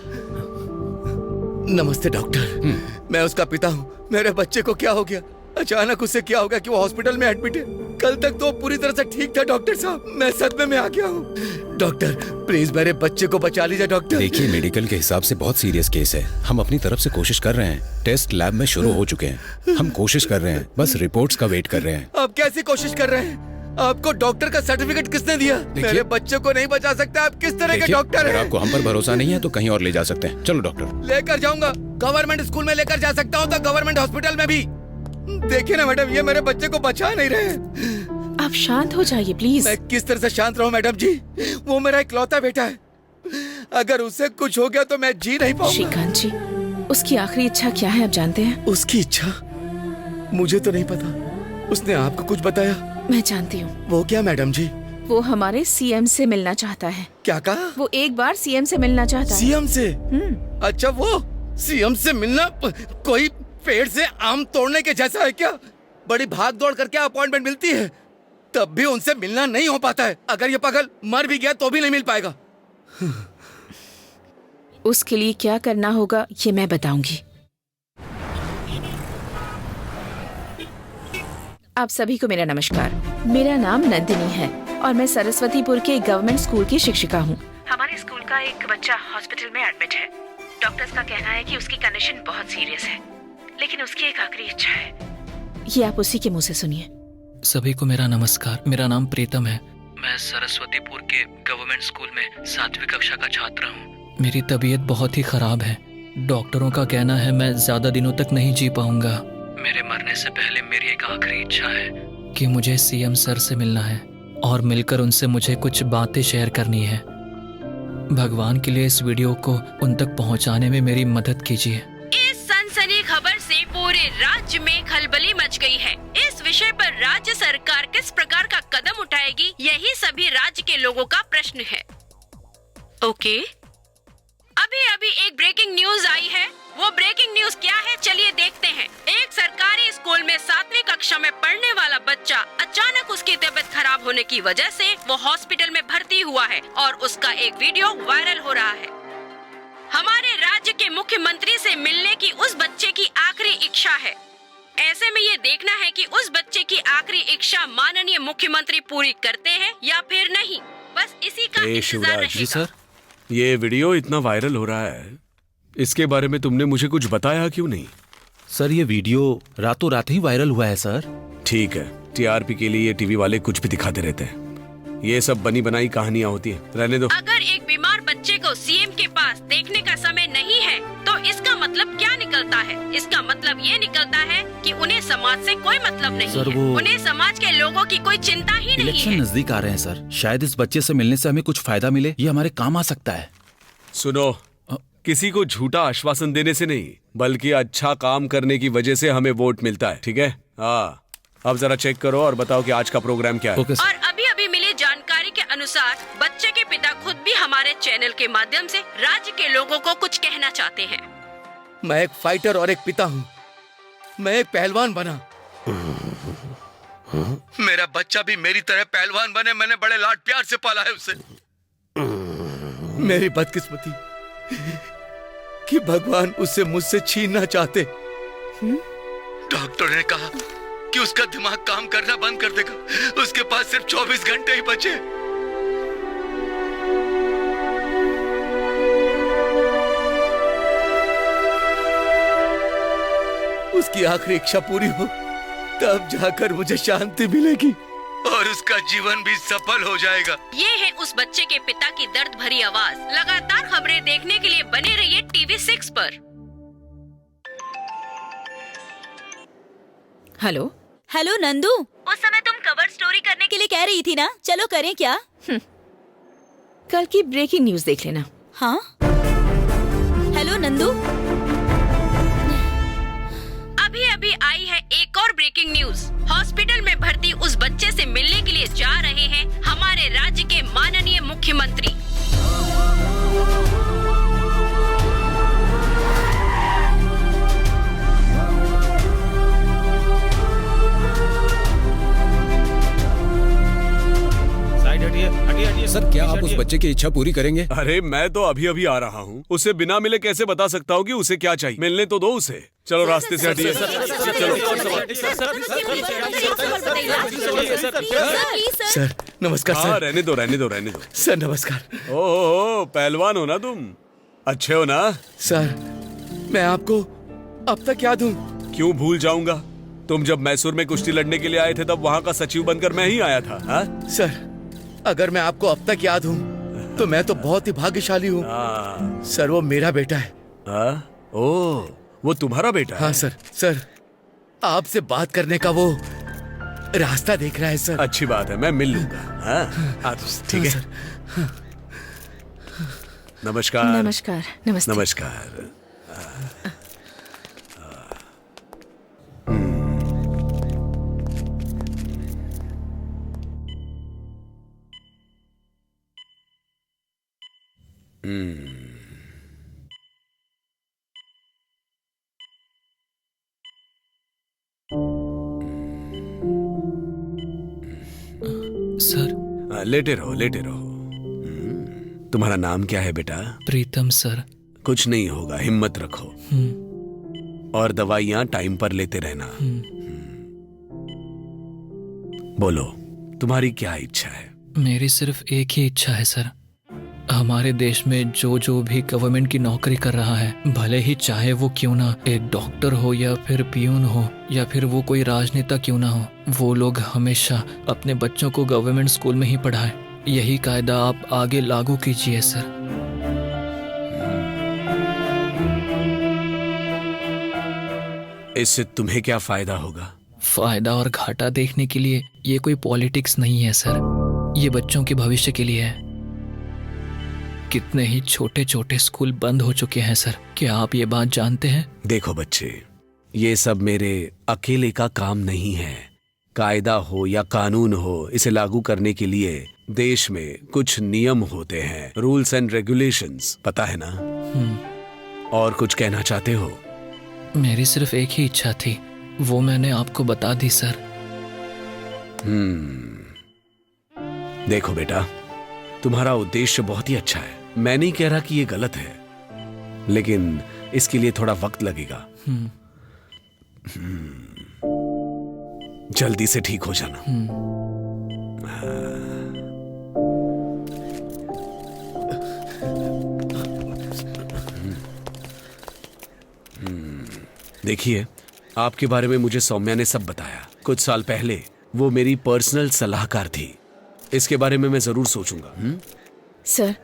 नमस्ते डॉक्टर, मैं उसका पिता हूँ। मेरे बच्चे को क्या हो गया? अचानक उससे क्या हो गया कि वो हॉस्पिटल में एडमिट है? कल तक तो पूरी तरह से ठीक था डॉक्टर साहब, मैं सदमे में आ गया हूँ। डॉक्टर प्लीज मेरे बच्चे को बचा लीजिए डॉक्टर। देखिए, मेडिकल के हिसाब से बहुत सीरियस केस है। हम अपनी तरफ से कोशिश कर रहे हैं। टेस्ट लैब में शुरू हो चुके हैं। हम कोशिश कर रहे हैं, बस रिपोर्ट्स का वेट कर रहे हैं। आप कैसी कोशिश कर रहे हैं? आपको डॉक्टर का सर्टिफिकेट किसने दिया? मेरे बच्चे को नहीं बचा सकते आप। किस तरह के डॉक्टर अगर हैं? आपको हम पर भरोसा नहीं है तो कहीं और ले जा सकते हैं। चलो डॉक्टर। लेकर जाऊंगा, गवर्नमेंट स्कूल में लेकर जा सकता हूँ तो गवर्नमेंट हॉस्पिटल में भी। देखिए ना मैडम, ये मेरे बच्चे को बचा नहीं रहे। आप शांत हो जाइए प्लीज। मैं किस तरह से शांत रहूं मैडम जी? वो मेरा इकलौता बेटा है। अगर उससे कुछ हो गया तो मैं जी नहीं पाऊंगा। श्रीकांत जी, उसकी आखिरी इच्छा क्या है आप जानते हैं? उसकी इच्छा मुझे तो नहीं पता। उसने आपको कुछ बताया? मैं जानती हूँ। वो क्या मैडम जी? वो हमारे सीएम से मिलना चाहता है। क्या कहा? वो एक बार सीएम से मिलना चाहता है। सीएम से? अच्छा, वो सीएम से मिलना कोई पेड़ से आम तोड़ने के जैसा है क्या? बड़ी भाग दौड़ करके अपॉइंटमेंट मिलती है, तब भी उनसे मिलना नहीं हो पाता है। अगर ये पागल मर भी गया तो भी नहीं मिल पाएगा। उसके लिए क्या करना होगा ये मैं बताऊंगी। आप सभी को मेरा नमस्कार। मेरा नाम नंदिनी है और मैं सरस्वतीपुर के गवर्नमेंट स्कूल की शिक्षिका हूँ। हमारे स्कूल का एक बच्चा हॉस्पिटल में एडमिट है। डॉक्टर्स का कहना है कि उसकी कंडीशन बहुत सीरियस है, लेकिन उसकी एक आखिरी इच्छा है। ये आप उसी के मुंह से सुनिए। सभी को मेरा नमस्कार। मेरा नाम प्रीतम है। मैं सरस्वतीपुर के गवर्नमेंट स्कूल में 7वीं कक्षा का छात्र हूँ। मेरी तबीयत बहुत ही खराब है। डॉक्टरों का कहना है मैं ज्यादा दिनों तक नहीं जी पाऊंगा। मेरे मरने से पहले मेरी एक आखिरी इच्छा है कि मुझे सीएम सर से मिलना है और मिलकर उनसे मुझे कुछ बातें शेयर करनी है। भगवान के लिए इस वीडियो को उन तक पहुंचाने में मेरी मदद कीजिए। इस सनसनी खबर से पूरे राज्य में खलबली मच गई है। इस विषय पर राज्य सरकार किस प्रकार का कदम ओके। अभी अभी एक ब्रेकिंग न्यूज आई है। वो ब्रेकिंग न्यूज क्या है, चलिए देखते हैं। एक सरकारी स्कूल में 7वीं कक्षा में पढ़ने वाला बच्चा अचानक उसकी तबीयत खराब होने की वजह से वो हॉस्पिटल में भर्ती हुआ है और उसका एक वीडियो वायरल हो रहा है। हमारे राज्य के मुख्यमंत्री से मिलने की उस बच्चे की आखिरी इच्छा है। ऐसे में ये देखना है कि उस बच्चे की आखिरी इच्छा माननीय मुख्यमंत्री पूरी करते हैं या फिर नहीं। बस इसी का इंतजार शिवराज जी रहेगा। सर। ये वीडियो इतना वायरल हो रहा है, इसके बारे में तुमने मुझे कुछ बताया क्यों नहीं? सर ये वीडियो रातों रात ही वायरल हुआ है सर। ठीक है, टीआरपी के लिए ये टीवी वाले कुछ भी दिखाते रहते हैं। ये सब बनी बनाई कहानियां होती है, रहने दो। अगर एक बीमार बच्चे को सीएम के पास देखने का समय नहीं है तो इसका मतलब क्या निकलता है? इसका मतलब ये निकलता है कि उन्हें समाज से कोई मतलब नहीं सर, है। वो- उन्हें समाज के लोगों की कोई चिंता ही नहीं इलेक्शन है। नजदीक आ रहे हैं सर, शायद इस बच्चे से मिलने से हमें कुछ फायदा मिले, ये हमारे काम आ सकता है। सुनो, किसी को झूठा आश्वासन देने से नहीं, बल्कि अच्छा काम करने की वजह से हमें वोट मिलता है, ठीक है? हाँ, अब जरा चेक करो और बताओ कि आज का प्रोग्राम क्या है। और अभी अभी मिली जानकारी के अनुसार बच्चे के पिता खुद भी हमारे चैनल के माध्यम से राज्य के लोगों को कुछ कहना चाहते हैं। मैं एक फाइटर और एक पिता हूँ। मैं एक पहलवान बना। मेरा बच्चा भी मेरी तरह पहलवान बने। मैंने बड़े लाड प्यार से पाला है उसे। मेरी बदकिस्मती कि भगवान उसे मुझसे छीनना चाहते। डॉक्टर ने कहा कि उसका दिमाग काम करना बंद कर देगा। उसके पास सिर्फ 24 घंटे ही बचे। उसकी आखिरी इच्छा पूरी हो तब जाकर मुझे शांति मिलेगी और उसका जीवन भी सफल हो जाएगा। ये है उस बच्चे के पिता की दर्द भरी आवाज। लगातार खबरें देखने के लिए बने रहिए टीवी 6 पर। हेलो हेलो नंदू, उस समय तुम कवर स्टोरी करने के लिए कह रही थी ना, चलो करें क्या? कल की ब्रेकिंग न्यूज देख लेना। हाँ हेलो नंदू, अभी अभी आई है एक और ब्रेकिंग न्यूज। हॉस्पिटल में भर्ती उस बच्चे से मिलने के लिए जा रहे हैं हमारे राज्य के माननीय मुख्यमंत्री। सर, क्या आप उस बच्चे की इच्छा पूरी करेंगे? अरे मैं तो अभी अभी आ रहा हूँ, उसे बिना मिले कैसे बता सकता हूँ कि उसे क्या चाहिए? मिलने तो दो उसे। चलो रास्ते से हटिए। सर नमस्कार। हाँ, सर रहने दो रहने दो रहने दो। सर नमस्कार। ओहो, पहलवान हो ना तुम? अच्छे हो ना? सर मैं आपको अब तक याद हूँ। क्यों भूल जाऊंगा? तुम जब मैसूर में कुश्ती लड़ने के लिए आए थे तब वहाँ का सचिव बनकर मैं ही आया था। हाँ? सर अगर मैं आपको अब तक याद हूँ तो मैं तो बहुत ही भाग्यशाली हूँ। सर वो मेरा बेटा है। ओह, वो तुम्हारा बेटा है? हाँ सर। सर आपसे बात करने का वो रास्ता देख रहा है सर। अच्छी बात है, मैं मिल लूंगा। हाँ? ठीक है। नमस्कार। नमस्कार। नमस्ते। नमस्कार। सर लेटे रहो लेटे रहो। तुम्हारा नाम क्या है बेटा? प्रीतम सर। कुछ नहीं होगा, हिम्मत रखो और दवाइयाँ टाइम पर लेते रहना। बोलो, तुम्हारी क्या इच्छा है? मेरी सिर्फ एक ही इच्छा है सर। हमारे देश में जो भी गवर्नमेंट की नौकरी कर रहा है, भले ही चाहे वो क्यों ना एक डॉक्टर हो या फिर पियून हो या फिर वो कोई राजनेता क्यों ना हो, वो लोग हमेशा अपने बच्चों को गवर्नमेंट स्कूल में ही पढ़ाएं। यही कायदा आप आगे लागू कीजिए सर। इससे तुम्हें क्या फायदा होगा? फायदा और घाटा देखने के लिए ये कोई पॉलिटिक्स नहीं है सर, ये बच्चों के भविष्य के लिए है। कितने ही छोटे छोटे स्कूल बंद हो चुके हैं सर, क्या आप ये बात जानते हैं? देखो बच्चे, ये सब मेरे अकेले का काम नहीं है। कायदा हो या कानून हो, इसे लागू करने के लिए देश में कुछ नियम होते हैं, रूल्स एंड रेगुलेशंस, पता है ना? और कुछ कहना चाहते हो? मेरी सिर्फ एक ही इच्छा थी, वो मैंने आपको बता दी सर। देखो बेटा, तुम्हारा उद्देश्य बहुत ही अच्छा है, मैं नहीं कह रहा कि ये गलत है, लेकिन इसके लिए थोड़ा वक्त लगेगा। जल्दी से ठीक हो जाना। देखिए, आपके बारे में मुझे सौम्या ने सब बताया। कुछ साल पहले वो मेरी पर्सनल सलाहकार थी। इसके बारे में मैं जरूर सोचूंगा। सर,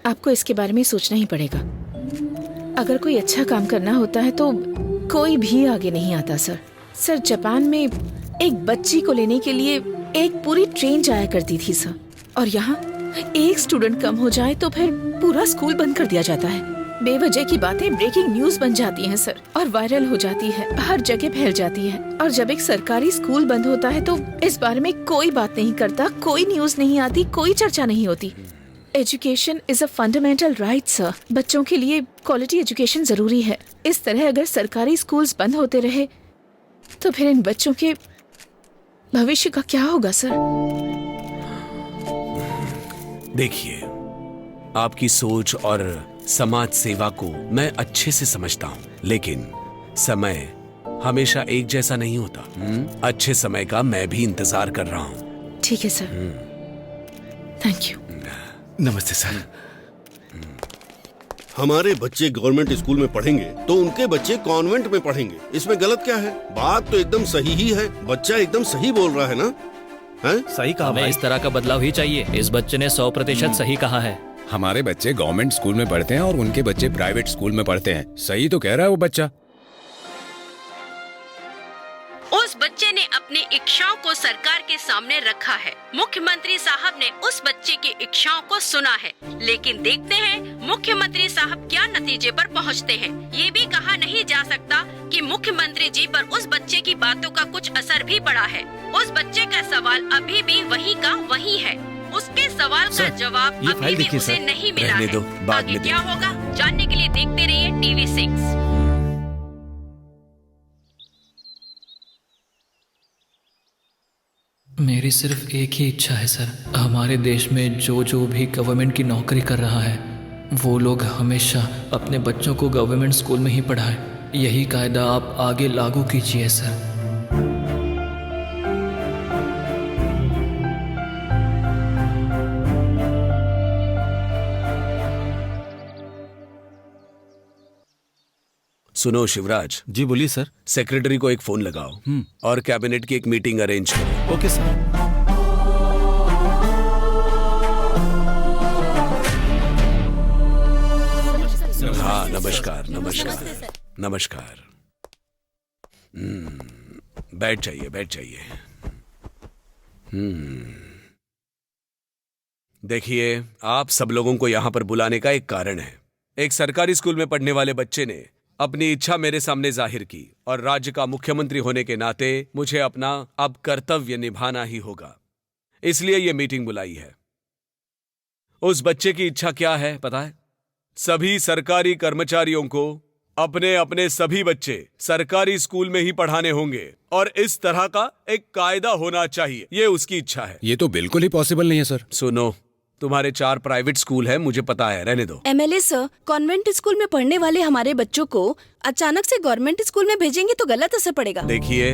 आपको इसके बारे में सोचना ही पड़ेगा। अगर कोई अच्छा काम करना होता है तो कोई भी आगे नहीं आता सर। सर, जापान में एक बच्ची को लेने के लिए एक पूरी ट्रेन जाया करती थी सर, और यहाँ एक स्टूडेंट कम हो जाए तो फिर पूरा स्कूल बंद कर दिया जाता है। बेवजह की बातें ब्रेकिंग न्यूज बन जाती हैं सर, और वायरल हो जाती है, हर जगह फैल जाती है। और जब एक सरकारी स्कूल बंद होता है तो इस बारे में कोई बात नहीं करता, कोई न्यूज नहीं आती, कोई चर्चा नहीं होती। Education is a fundamental right sir. बच्चों के लिए क्वालिटी एजुकेशन जरूरी है। इस तरह अगर सरकारी स्कूल्स बंद होते रहे तो फिर इन बच्चों के भविष्य का क्या होगा सर? देखिए, आपकी सोच और समाज सेवा को मैं अच्छे से समझता हूँ, लेकिन समय हमेशा एक जैसा नहीं होता। अच्छे समय का मैं भी इंतजार कर रहा हूँ। ठीक है सर, थैंक यू। नमस्ते सर। हमारे बच्चे गवर्नमेंट स्कूल में पढ़ेंगे तो उनके बच्चे कॉन्वेंट में पढ़ेंगे, इसमें गलत क्या है? बात तो एकदम सही ही है, बच्चा एकदम सही बोल रहा है ना? है? सही कहा। हमें इस तरह का बदलाव ही चाहिए। इस बच्चे ने 100% सही कहा है। हमारे बच्चे गवर्नमेंट स्कूल में पढ़ते हैं और उनके बच्चे प्राइवेट स्कूल में पढ़ते हैं। सही तो कह रहा है वो बच्चा। उस बच्चे ने अपनी इच्छाओं को सरकार के सामने रखा है। मुख्यमंत्री साहब ने उस बच्चे की इच्छाओं को सुना है, लेकिन देखते हैं मुख्यमंत्री साहब क्या नतीजे पर पहुंचते हैं। ये भी कहा नहीं जा सकता कि मुख्यमंत्री जी पर उस बच्चे की बातों का कुछ असर भी पड़ा है। उस बच्चे का सवाल अभी भी वही का वही है। उसके सवाल का जवाब अभी भी उसे नहीं मिला है। आगे क्या होगा जानने के लिए देखते रहिए टीवी 6। मेरी सिर्फ एक ही इच्छा है सर, हमारे देश में जो भी गवर्नमेंट की नौकरी कर रहा है वो लोग हमेशा अपने बच्चों को गवर्नमेंट स्कूल में ही पढ़ाए। यही कायदा आप आगे लागू कीजिए सर। सुनो शिवराज। जी बोलिए सर। सेक्रेटरी को एक फोन लगाओ और कैबिनेट की एक मीटिंग अरेंज करो। Okay sir. हाँ, नमस्कार नमस्कार नमस्कार। बैठ जाइए बैठ जाइए। देखिए, आप सब लोगों को यहाँ पर बुलाने का एक कारण है। एक सरकारी स्कूल में पढ़ने वाले बच्चे ने अपनी इच्छा मेरे सामने जाहिर की, और राज्य का मुख्यमंत्री होने के नाते मुझे अपना अब कर्तव्य निभाना ही होगा, इसलिए यह मीटिंग बुलाई है। उस बच्चे की इच्छा क्या है पता है? सभी सरकारी कर्मचारियों को अपने अपने सभी बच्चे सरकारी स्कूल में ही पढ़ाने होंगे, और इस तरह का एक कायदा होना चाहिए। ये उसकी इच्छा है। ये तो बिल्कुल ही पॉसिबल नहीं है सर। सुनो, तुम्हारे 4 प्राइवेट स्कूल है, मुझे पता है, रहने दो। एमएलए सर, कॉन्वेंट स्कूल में पढ़ने वाले हमारे बच्चों को अचानक से गवर्नमेंट स्कूल में भेजेंगे तो गलत असर पड़ेगा। देखिए,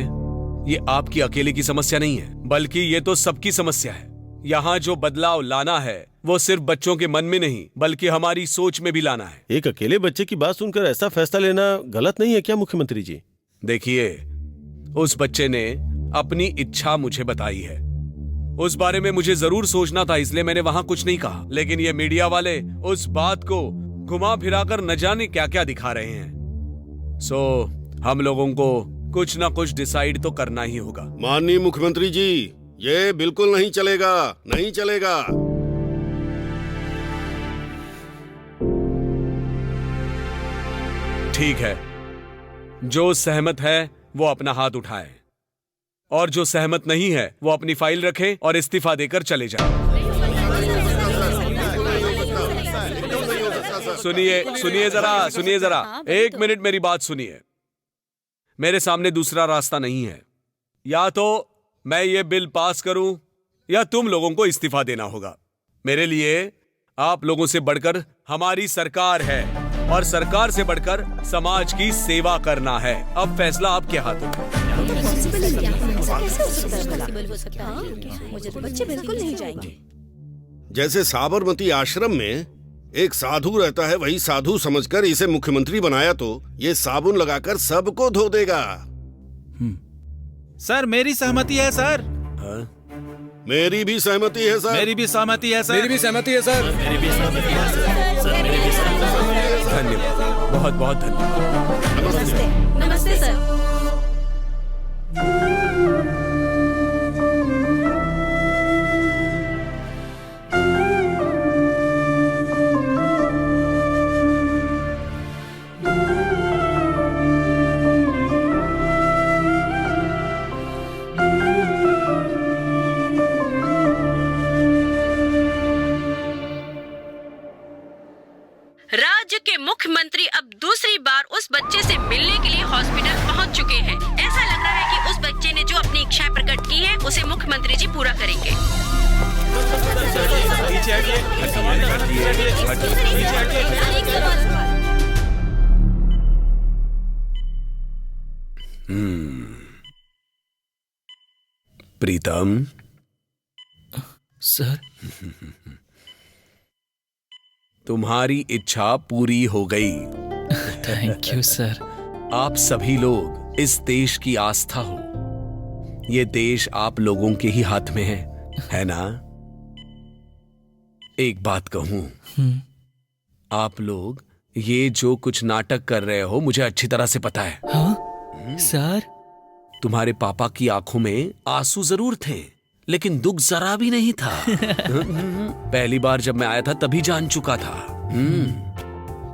ये आपकी अकेले की समस्या नहीं है, बल्कि ये तो सबकी समस्या है। यहाँ जो बदलाव लाना है वो सिर्फ बच्चों के मन में नहीं बल्कि हमारी सोच में भी लाना है। एक अकेले बच्चे की बात सुनकर ऐसा फैसला लेना गलत नहीं है क्या मुख्यमंत्री जी? देखिए, उस बच्चे ने अपनी इच्छा मुझे बताई है। उस बारे में मुझे जरूर सोचना था, इसलिए मैंने वहां कुछ नहीं कहा, लेकिन ये मीडिया वाले उस बात को घुमा फिराकर न जाने क्या क्या दिखा रहे हैं। सो हम लोगों को कुछ ना कुछ डिसाइड तो करना ही होगा। माननीय मुख्यमंत्री जी, ये बिल्कुल नहीं चलेगा, नहीं चलेगा। ठीक है, जो सहमत है वो अपना हाथ उठाए। और जो सहमत नहीं है वो अपनी फाइल रखे और इस्तीफा देकर चले जाए। सुनिए जरा, 1 मिनट मेरी बात सुनिए। मेरे सामने दूसरा रास्ता नहीं है। या तो मैं ये बिल पास करूं या तुम लोगों को इस्तीफा देना होगा। मेरे लिए आप लोगों से बढ़कर हमारी सरकार है और सरकार से बढ़कर समाज की सेवा करना है। अब फैसला आपके हाथों में। मुझे तो बच्चे बिल्कुल नहीं जाएंगे। जैसे साबरमती आश्रम में एक साधु रहता है, वही साधु समझकर इसे मुख्यमंत्री बनाया तो ये साबुन लगाकर सबको धो देगा। सर मेरी सहमति है सर। मेरी भी सहमति है सर। मेरी भी सहमति है सर। मेरी भी सहमति है सर। मेरी भी सहमति है सर। मेरी भी सहमति है सर। धन्यवाद, बहुत बहुत धन्यवाद। नमस्ते सर। राज्य के मुख्यमंत्री अब दूसरी बार उस बच्चे से मिलने के लिए हॉस्पिटल पहुंच चुके हैं। ऐसा लग रहा है कि उस बच्चे ने जो अपनी इच्छाएं प्रकट की है उसे मुख्यमंत्री जी पूरा करेंगे। प्रीतम सर, तुम्हारी इच्छा पूरी हो गई। Thank you sir. आप सभी लोग इस देश की आस्था हो। ये देश आप लोगों के ही हाथ में है ना? एक बात कहूं, आप लोग ये जो कुछ नाटक कर रहे हो मुझे अच्छी तरह से पता है। हाँ? सर, तुम्हारे पापा की आंखों में आंसू जरूर थे लेकिन दुख जरा भी नहीं था। पहली बार जब मैं आया था तभी जान चुका था।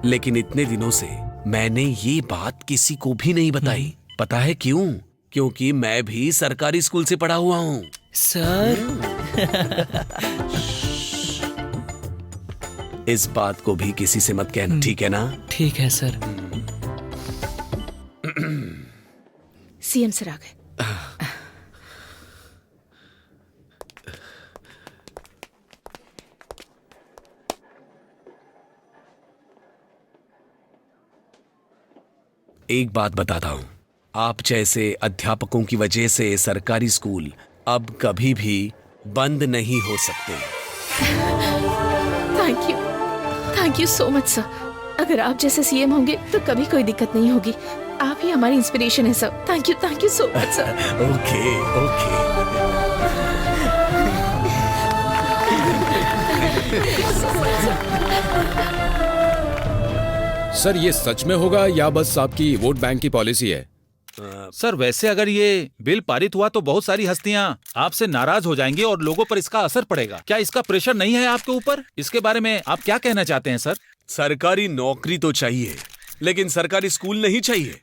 लेकिन इतने दिनों से मैंने ये बात किसी को भी नहीं बताई। पता है क्यों? क्योंकि मैं भी सरकारी स्कूल से पढ़ा हुआ हूँ। सर, इस बात को भी किसी से मत कहना, ठीक है ना? ठीक है सर। सीएम सर आ गए। एक बात बताता हूं, आप जैसे अध्यापकों की वजह से सरकारी स्कूल अब कभी भी बंद नहीं हो सकते। Thank you so much sir. अगर आप जैसे सीएम होंगे तो कभी कोई दिक्कत नहीं होगी। आप ही हमारी इंस्पिरेशन है sir. Thank you so much sir. Okay. Sir ये सच में होगा या बस आपकी वोट बैंक की पॉलिसी है? सर वैसे अगर ये बिल पारित हुआ तो बहुत सारी हस्तियां आपसे नाराज हो जाएंगी और लोगों पर इसका असर पड़ेगा। क्या इसका प्रेशर नहीं है आपके ऊपर? इसके बारे में आप क्या कहना चाहते हैं सर? सरकारी नौकरी तो चाहिए लेकिन सरकारी स्कूल नहीं चाहिए।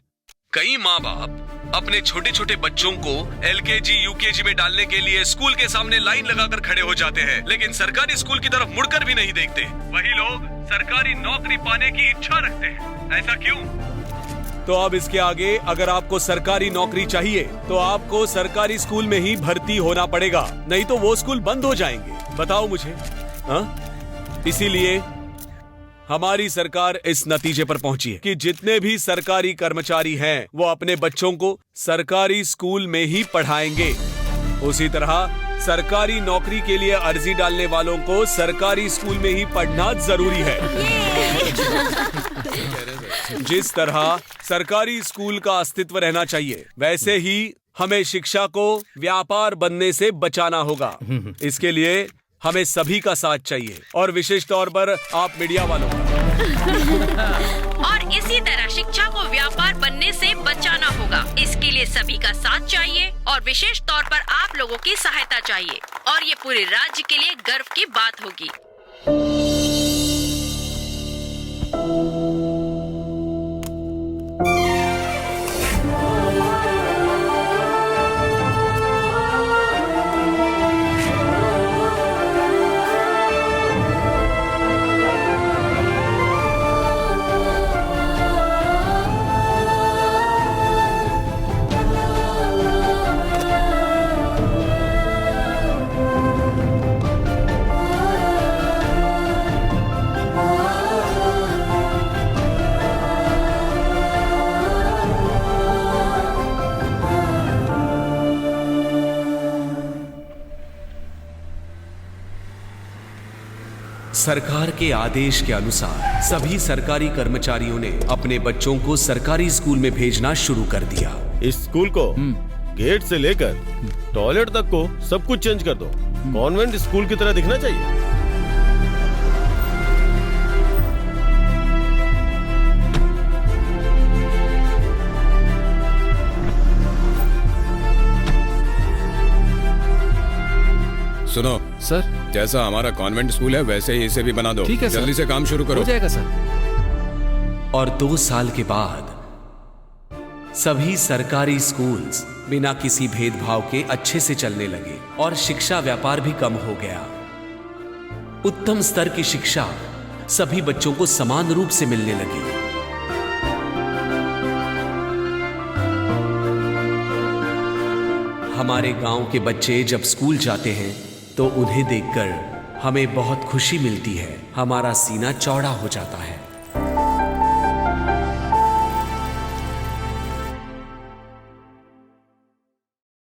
कई माँ बाप अपने छोटे छोटे बच्चों को LKG UKG में डालने के लिए स्कूल के सामने लाइन लगाकर खड़े हो जाते हैं लेकिन सरकारी स्कूल की तरफ मुड़कर भी नहीं देखते। वही लोग सरकारी नौकरी पाने की इच्छा रखते हैं। ऐसा क्यों? तो अब इसके आगे अगर आपको सरकारी नौकरी चाहिए तो आपको सरकारी स्कूल में ही भर्ती होना पड़ेगा, नहीं तो वो स्कूल बंद हो जाएंगे। बताओ मुझे। इसीलिए हमारी सरकार इस नतीजे पर पहुंची है कि जितने भी सरकारी कर्मचारी हैं वो अपने बच्चों को सरकारी स्कूल में ही पढ़ाएंगे। उसी तरह सरकारी नौकरी के लिए अर्जी डालने वालों को सरकारी स्कूल में ही पढ़ना जरूरी है। जिस तरह सरकारी स्कूल का अस्तित्व रहना चाहिए वैसे ही हमें शिक्षा को व्यापार बनने से बचाना होगा। इसके लिए हमें सभी का साथ चाहिए और विशेष तौर पर आप मीडिया वालों का। और इसी तरह शिक्षा को व्यापार बनने से बचाना होगा। इसके लिए सभी का साथ चाहिए और विशेष तौर पर आप लोगों की सहायता चाहिए और ये पूरे राज्य के लिए गर्व की बात होगी। सरकार के आदेश के अनुसार सभी सरकारी कर्मचारियों ने अपने बच्चों को सरकारी स्कूल में भेजना शुरू कर दिया। इस स्कूल को गेट से लेकर टॉयलेट तक को सब कुछ चेंज कर दो। कॉन्वेंट स्कूल की तरह दिखना चाहिए। सुनो सर, जैसा हमारा कॉन्वेंट स्कूल है वैसे ही इसे भी बना दो। ठीक है सर। जल्दी से काम शुरू करो। हो जाएगा सर। और 2 साल के बाद सभी सरकारी स्कूल्स बिना किसी भेदभाव के अच्छे से चलने लगे और शिक्षा व्यापार भी कम हो गया। उत्तम स्तर की शिक्षा सभी बच्चों को समान रूप से मिलने लगी। हमारे गांव के बच्चे जब स्कूल जाते हैं तो उन्हें देखकर हमें बहुत खुशी मिलती है। हमारा सीना चौड़ा हो जाता है।